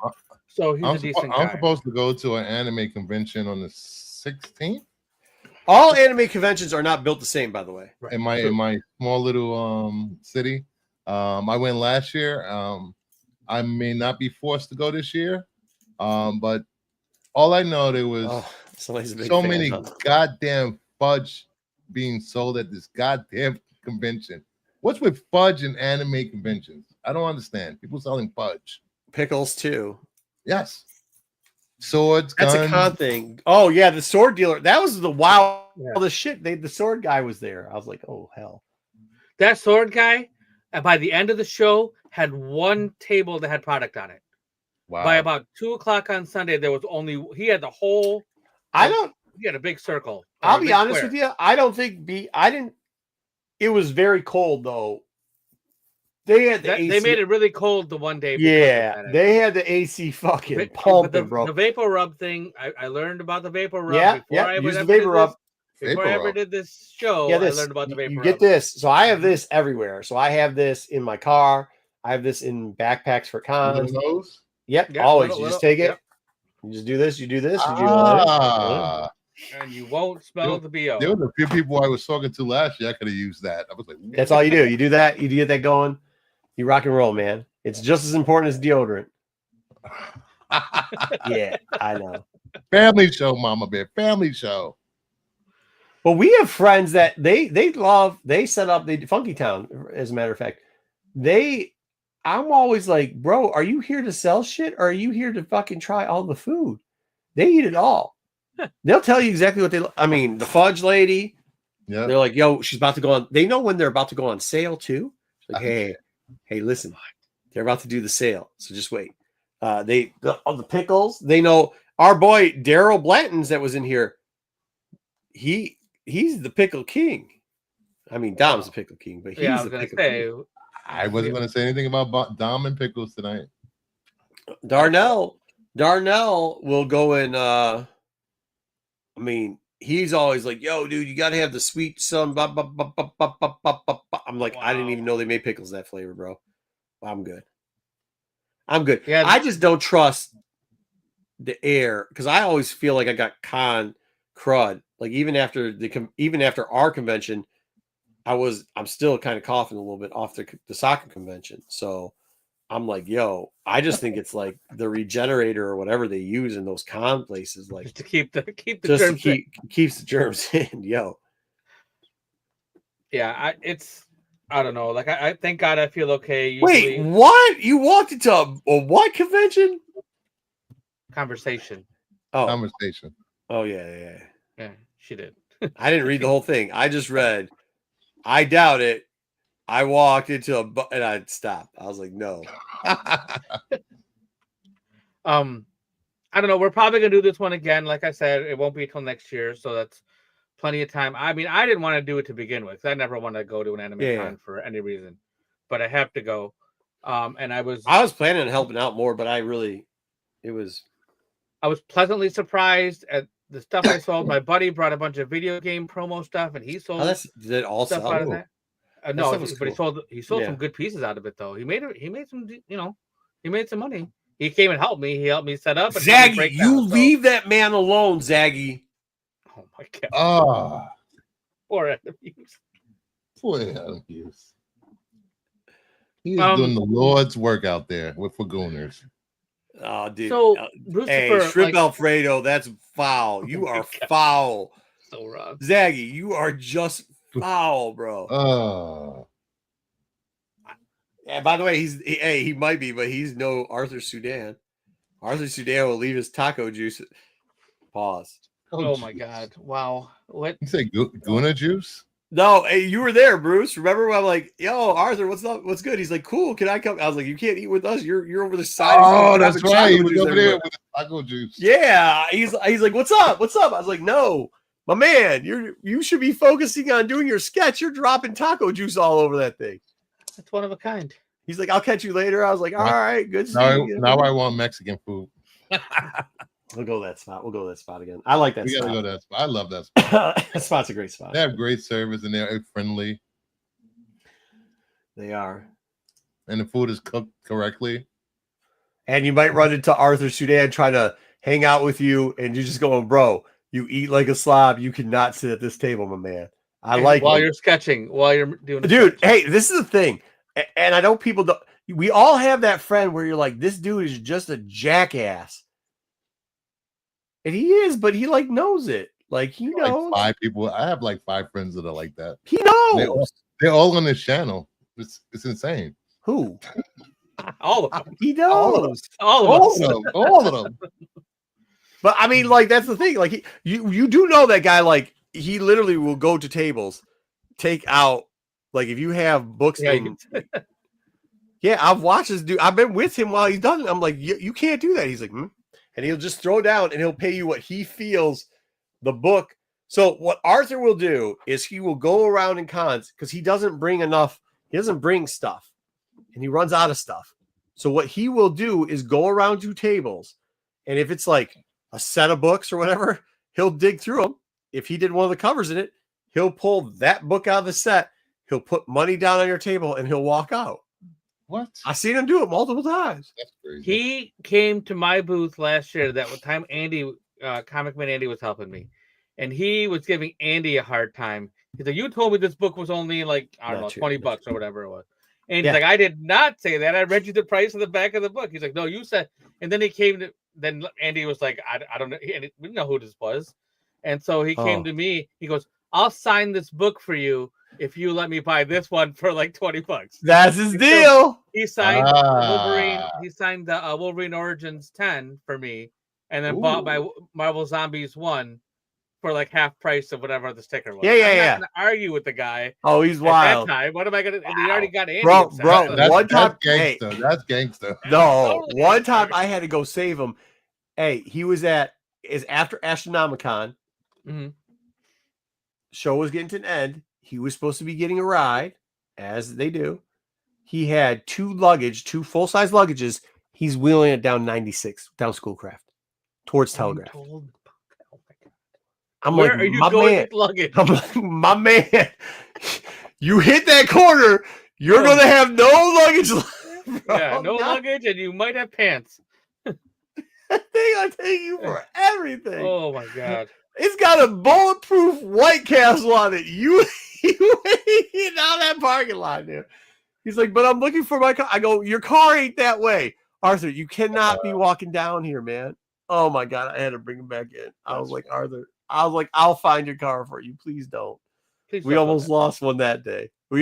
So he's a decent guy. I'm supposed to go to an anime convention on the 16th. All anime conventions are not built the same, by the way. Right. In my small little city. I went last year. I may not be forced to go this year. But all I know, there was so many goddamn fudge being sold at this goddamn convention. What's with fudge and anime conventions? I don't understand. People selling fudge. Pickles too. Yes. Swords, guns. That's a con thing. Oh yeah, the sword dealer. That was the wildest shit. The sword guy was there. I was like, oh hell. That sword guy, by the end of the show, had one table that had product on it. Wow. By about 2:00 on Sunday, he had the whole. He had a big circle. I'll be honest with you. I don't think it was very cold though. They had the AC. They made it really cold the one day. Yeah, they had the AC fucking pumping, bro. The vapor rub thing. I learned about the vapor rub. Before I ever did this show, I learned about the vapor rub. You get this. So I have this everywhere. So I have this in my car. I have this in backpacks for cons. Yep, always. You just take it. You just do this. You do this. You do this. And you won't smell the BO. There was a few people I was talking to last year. I could have used that. I was like, that's all you do. You do that. You get that going. You rock and roll, man. It's just as important as deodorant. Yeah, I know. Family show, Mama Bear. Family show. Well, we have friends that they set up Funky Town, as a matter of fact. I'm always like, bro, are you here to sell shit or are you here to fucking try all the food? They eat it all. They'll tell you exactly what the fudge lady. Yeah. They're like, yo, she's about to go on. They know when they're about to go on sale too. Like, hey, listen, they're about to do the sale. So just wait. The pickles, they know our boy Daryl Blanton's that was in here. He's the pickle king. I mean, Dom's the pickle king, but he's the pickle king. I wasn't going to say anything about Dom and pickles tonight. Darnell will go in. I mean, he's always like, yo, dude, you got to have the sweet sun. I'm like, wow. I didn't even know they made pickles that flavor, bro. I'm good. Yeah, I just don't trust the air because I always feel like I got con crud. Like even after our convention, I'm still kind of coughing a little bit off the soccer convention. So I'm like, yo, I just think it's like the regenerator or whatever they use in those con places, like just to keep the germs keeps the germs in, yo. Yeah, I don't know. Like I thank God I feel okay. Wait, what? You walked into a what convention? Conversation. Oh, conversation. Oh yeah, she did. I didn't read the whole thing. I just read. I doubt it. I walked into and I stopped. I was like, no. I don't know. We're probably gonna do this one again. Like I said, it won't be until next year, so that's plenty of time. I mean, I didn't want to do it to begin with. I never want to go to an anime con for any reason, but I have to go. And I was planning on helping out more, but I was pleasantly surprised at the stuff I sold. My buddy brought a bunch of video game promo stuff, and he sold did it all stuff sell? out of that. No, stuff was but cool. he sold some good pieces out of it though. He made some, he made some money. He came and helped me. He helped me set up. And Zaggy, leave that man alone, Zaggy. Oh my god. Oh, Poor Adam Hughes. Poor Adam Hughes. He is doing the Lord's work out there with Fagooners. Oh, dude. So, hey, Shrimp Alfredo, that's foul. You are foul. So wrong. Zaggy, you are just foul, bro. Oh. Yeah, by the way, he might be, but he's no Arthur Sudan. Arthur Sudan will leave his taco juice. Pause. Oh my god! Wow. What you say? Guna juice? No, hey, you were there, Bruce. Remember when I'm like, "Yo, Arthur, what's up? What's good?" He's like, "Cool, can I come?" I was like, "You can't eat with us. You're over the side." Oh, that's right. He was over there with the taco juice. Yeah, he's like, "What's up? What's up?" I was like, "No, my man, you should be focusing on doing your sketch. You're dropping taco juice all over that thing." That's one of a kind. He's like, "I'll catch you later." I was like, "All right, good." Now I want Mexican food. We'll go that spot. We'll go to that spot again. I like that we spot. We gotta go to that spot. I love that spot. That spot's a great spot. They have great service and they're friendly. They are. And the food is cooked correctly. And you might run into Arthur Sudan trying to hang out with you, and you're just going, "Bro, you eat like a slob. You cannot sit at this table, my man." While you're sketching, while you're doing dude. Hey, this is the thing, and I know people don't. We all have that friend where you're like, "This dude is just a jackass," and he is, but he like knows it. Like he knows. Like 5 people. I have like 5 friends that are like that. He knows. They're all on this channel. It's insane. Who? All of them. He knows. All of them. But I mean, like that's the thing. Like you do know that guy. Like he literally will go to tables, take out. Like if you have books. Yeah, I've watched this dude. I've been with him while he's done it. I'm like, you can't do that. He's like, and he'll just throw down and he'll pay you what he feels the book. So what Arthur will do is he will go around in cons because he doesn't bring enough. He doesn't bring stuff and he runs out of stuff. So what he will do is go around to tables. And if it's like a set of books or whatever, he'll dig through them. If he did one of the covers in it, he'll pull that book out of the set. He'll put money down on your table and he'll walk out. What? I've seen him do it multiple times. That's crazy. He came to my booth last year. That time Andy, Comic Man Andy, was helping me, and he was giving Andy a hard time. He's like, "You told me this book was only like I don't know, $20 or whatever it was." And he's like, "I did not say that. I read you the price of the back of the book." He's like, "No, you said." And then he came to. Then Andy was like, "I don't know." We didn't know who this was, and so he came to me. He goes, "I'll sign this book for you if you let me buy this one for like $20." That's his deal. So he signed Wolverine. He signed the Wolverine Origins 10 for me, and then bought my Marvel Zombies 1 for like half price of whatever the sticker was. I'm not gonna argue with the guy. Oh, he's wild. That time. What am I gonna? Wow. He already got Andy. Bro. That's gangster. That's gangster. No, one time I had to go save him. Hey, he was after Astronomicon. Mm-hmm. Show was getting to an end. He was supposed to be getting a ride, as they do. He had 2 full-size luggages. He's wheeling it down 96 down Schoolcraft towards Telegraph. I'm Where like, are you my going man. with luggage? I'm like, my man. You hit that corner, you're gonna have no luggage left. Bro. Yeah, no luggage, and you might have pants. They gonna take you for everything. Oh my god. It's got a bulletproof White Castle on it. You ain't down that parking lot, dude. He's like, but I'm looking for my car. I go, your car ain't that way. Arthur, you cannot be walking down here, man. Oh my God. I had to bring him back in. I was like, Arthur, I'll find your car for you. Please don't. We almost lost one that day. But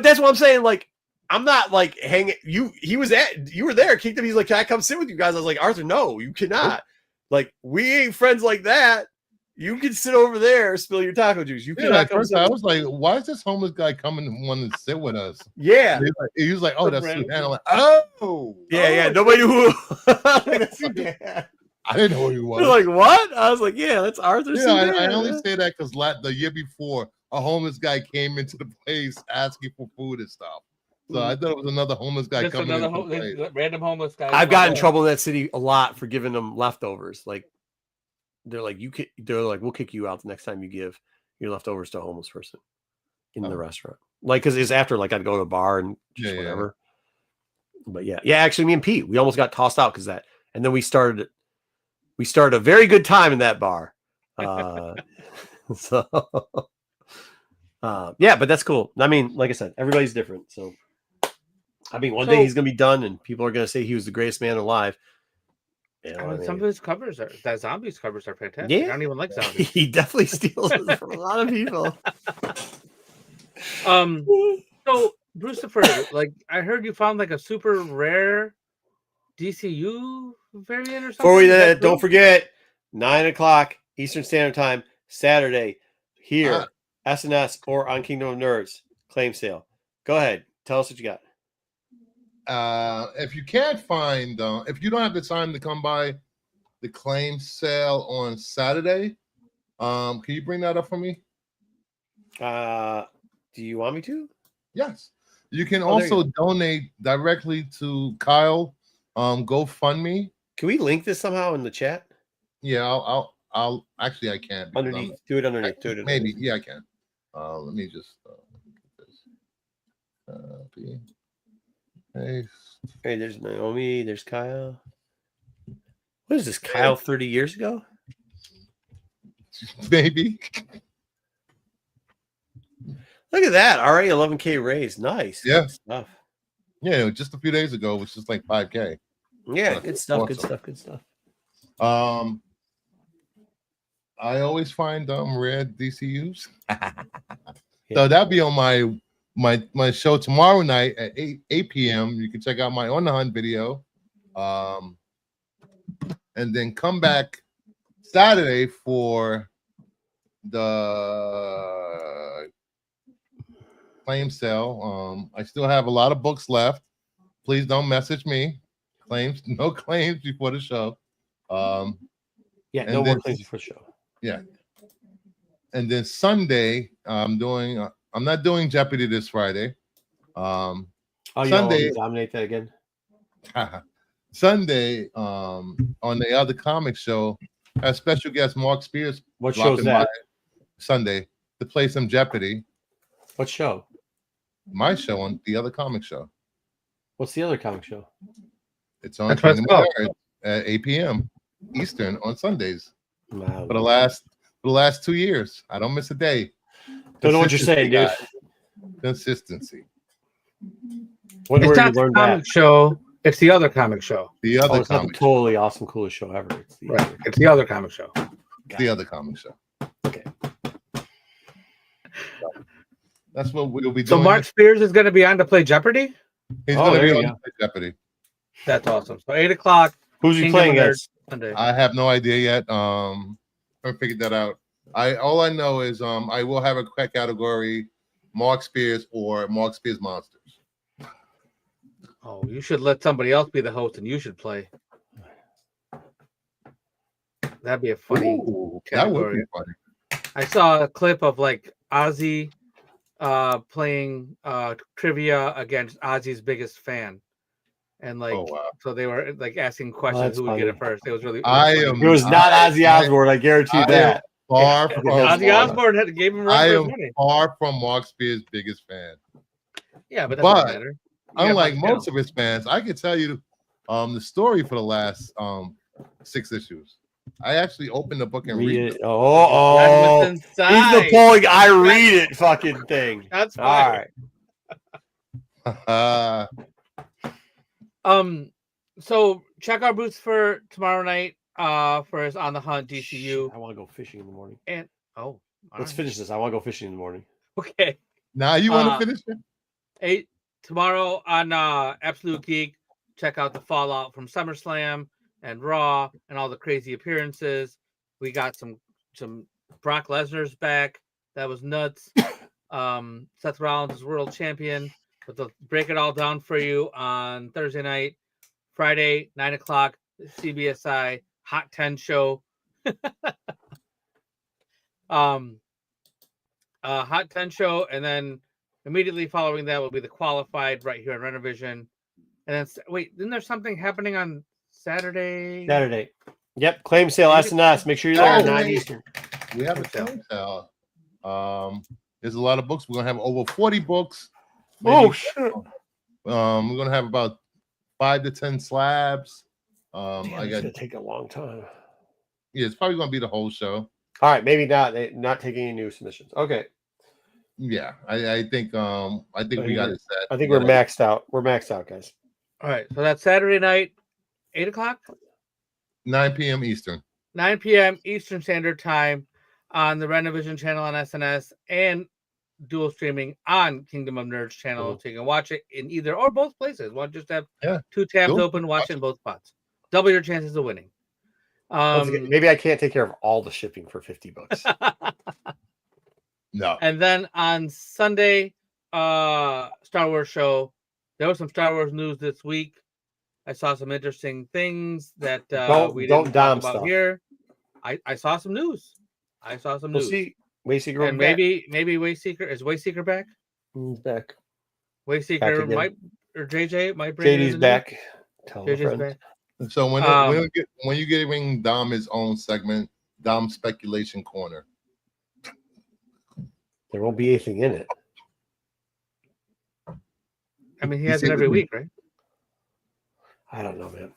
that's what I'm saying. Like, I'm not like hanging. You were there, Kingdom. He's like, can I come sit with you guys? I was like, Arthur, no, you cannot. Like, we ain't friends like that. You can sit over there, spill your taco juice. You Yeah, cannot at come first sit I with- was like, why is this homeless guy coming and wanting to sit with us? Yeah. He was like, oh, that's Random. Suzanne. I'm like, oh. Yeah. Oh, Nobody knew who. That's Sudan. I didn't know who he was. They're like, what? I was like, yeah, that's Arthur. Yeah, Sudan. I only say that because the year before, a homeless guy came into the place asking for food and stuff. So I thought it was another homeless guy Just coming another into the place. random homeless guy. I've gotten in trouble in that city a lot for giving them leftovers. Like they're like, we'll kick you out the next time you give your leftovers to a homeless person in the restaurant. Like, because it's after like I'd go to a bar and just whatever. But yeah, actually, me and Pete, we almost got tossed out because that, and then we started a very good time in that bar. So yeah, but that's cool. I mean, like I said, everybody's different. So I mean, one day he's gonna be done, and people are gonna say he was the greatest man alive. You know, I mean, some of his covers that zombies covers are fantastic. Yeah. I don't even like zombies. He definitely steals it from a lot of people. So Brucifer, like I heard you found like a super rare DCU variant or something. Before we do Is that, true? don't forget 9:00 Eastern Standard Time, Saturday, here, SNS or on Kingdom of Nerds claim sale. Go ahead, tell us what you got. If you can't find, if you don't have the time to come by the claim sale on Saturday, can you bring that up for me? Do you want me to? Yes. You can there also you donate directly to Kyle. GoFundMe. Can we link this somehow in the chat? Yeah, I'll actually I can. Underneath. Do it underneath. Do it underneath. Maybe. Yeah, I can. Let me just copy. Paste. Hey, there's Naomi. There's Kyle. What is this? Kyle 30 years ago? Maybe. Look at that. Already 11K raised. Nice. Yeah. Good stuff. Yeah, just a few days ago, it was just like 5K. Yeah, good stuff. Awesome. Good stuff. Good stuff. I always find rare DCUs. So that'll be on my show tomorrow night at 8 p.m. You can check out my On the Hunt video. And then come back Saturday for the claim sale. I still have a lot of books left. Please don't message me. No claims before the show. Yeah, no more claims before the show. Yeah. And then Sunday, I'm not doing Jeopardy this Friday. Sunday, dominate that again. Sunday, on the other comic show, a special guest Mark Spears. What show's that? Sunday to play some Jeopardy. What show? My show on the other comic show. What's the other comic show? It's on Kingdom of Nerds at 8 p.m. Eastern on Sundays. Wow. For the last 2 years, I don't miss a day. Don't know what you're saying, dude. Consistency. It's not the comic show. It's the other comic show. The other it's not the comic totally awesome, coolest show ever. It's the right. It's the other comic show. The other comic show. Okay. That's what we'll be doing. So Mark Spears is going to be on to play Jeopardy? He's going to be on to play Jeopardy. That's awesome. So 8 o'clock. Who's he playing against? Sunday. I have no idea yet. I figured that out. All I know is I will have a category Mark Spears or Mark Spears Monsters. Oh, you should let somebody else be the host and you should play. That'd be a funny category. That would be funny. I saw a clip of like Ozzy playing trivia against Ozzy's biggest fan. And like, so they were like asking questions who would get it first. It was really. It was not Ozzy Osbourne. I guarantee that. Far from Ozzy Osbourne gave him. I am far from Mark Spears' biggest fan. Yeah, but that doesn't matter. Unlike most of his fans, I can tell you the story for the last 6 issues. I actually opened the book and read it. Oh, he's the pulling I read it fucking thing. That's fine. All right. So check our booths for tomorrow night. For his On the Hunt DCU. I want to go fishing in the morning. And let's finish this. I want to go fishing in the morning. Okay. Now you want to finish it? 8 tomorrow on Absolute Geek. Check out the fallout from SummerSlam and Raw and all the crazy appearances. We got some some Brock Lesnar's back. That was nuts. Seth Rollins is world champion. But they'll break it all down for you on Thursday night, Friday, 9:00, CBSI Hot 10 show. Hot 10 show, and then immediately following that will be the qualified right here on Renovision. And then wait, isn't there something happening on Saturday? Saturday. Yep, claim sale SNS. Make sure you're there at 9 Eastern. We have a claim sale. There's a lot of books. We're gonna have over 40 books. Oh shit! We're gonna have about 5 to 10 slabs. Damn, I it's got. gonna take a long time. Yeah, it's probably gonna be the whole show. All right, maybe not. Not taking any new submissions. Okay. Yeah, I think we got it set. I think we're maxed out. We're maxed out, guys. All right, so that's Saturday night, 8:00, 9 p.m. Eastern. 9 p.m. Eastern Standard Time on the Rennavision channel on SNS and dual streaming on Kingdom of Nerds channel. So you can watch it in either or both places. One just have 2 tabs open, watch it in both spots. Double your chances of winning. Maybe I can't take care of all the shipping for 50 bucks. No. And then on Sunday, Star Wars show. There was some Star Wars news this week. I saw some interesting things that we didn't talk about here. I saw some news. We'll see. Wayseeker and maybe Wayseeker is Wayseeker back. He's back. Wayseeker might, or JJ might bring. JD's back. JJ's back. So when you're giving Dom his own segment, Dom Speculation Corner, there won't be anything in it. I mean, he has it every week, right? I don't know, man.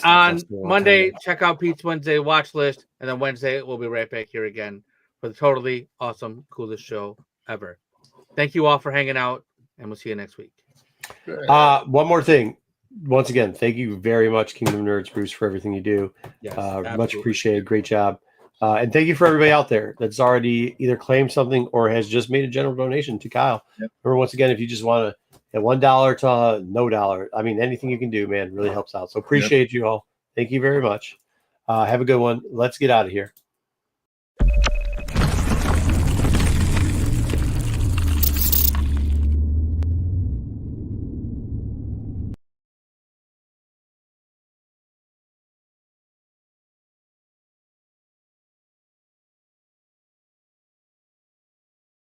On Monday, check out Pete's Wednesday watch list, and then Wednesday we'll be right back here again for the totally awesome, coolest show ever. Thank you all for hanging out, and we'll see you next week. One more thing. Once again, thank you very much, Kingdom Nerds, Bruce, for everything you do. Yes, much appreciated. Great job. And thank you for everybody out there that's already either claimed something or has just made a general donation to Kyle. Yep. Remember, once again, if you just want to at $1 to no dollar, I mean, anything you can do, man, really helps out. So appreciate you all. Thank you very much. Have a good one. Let's get out of here.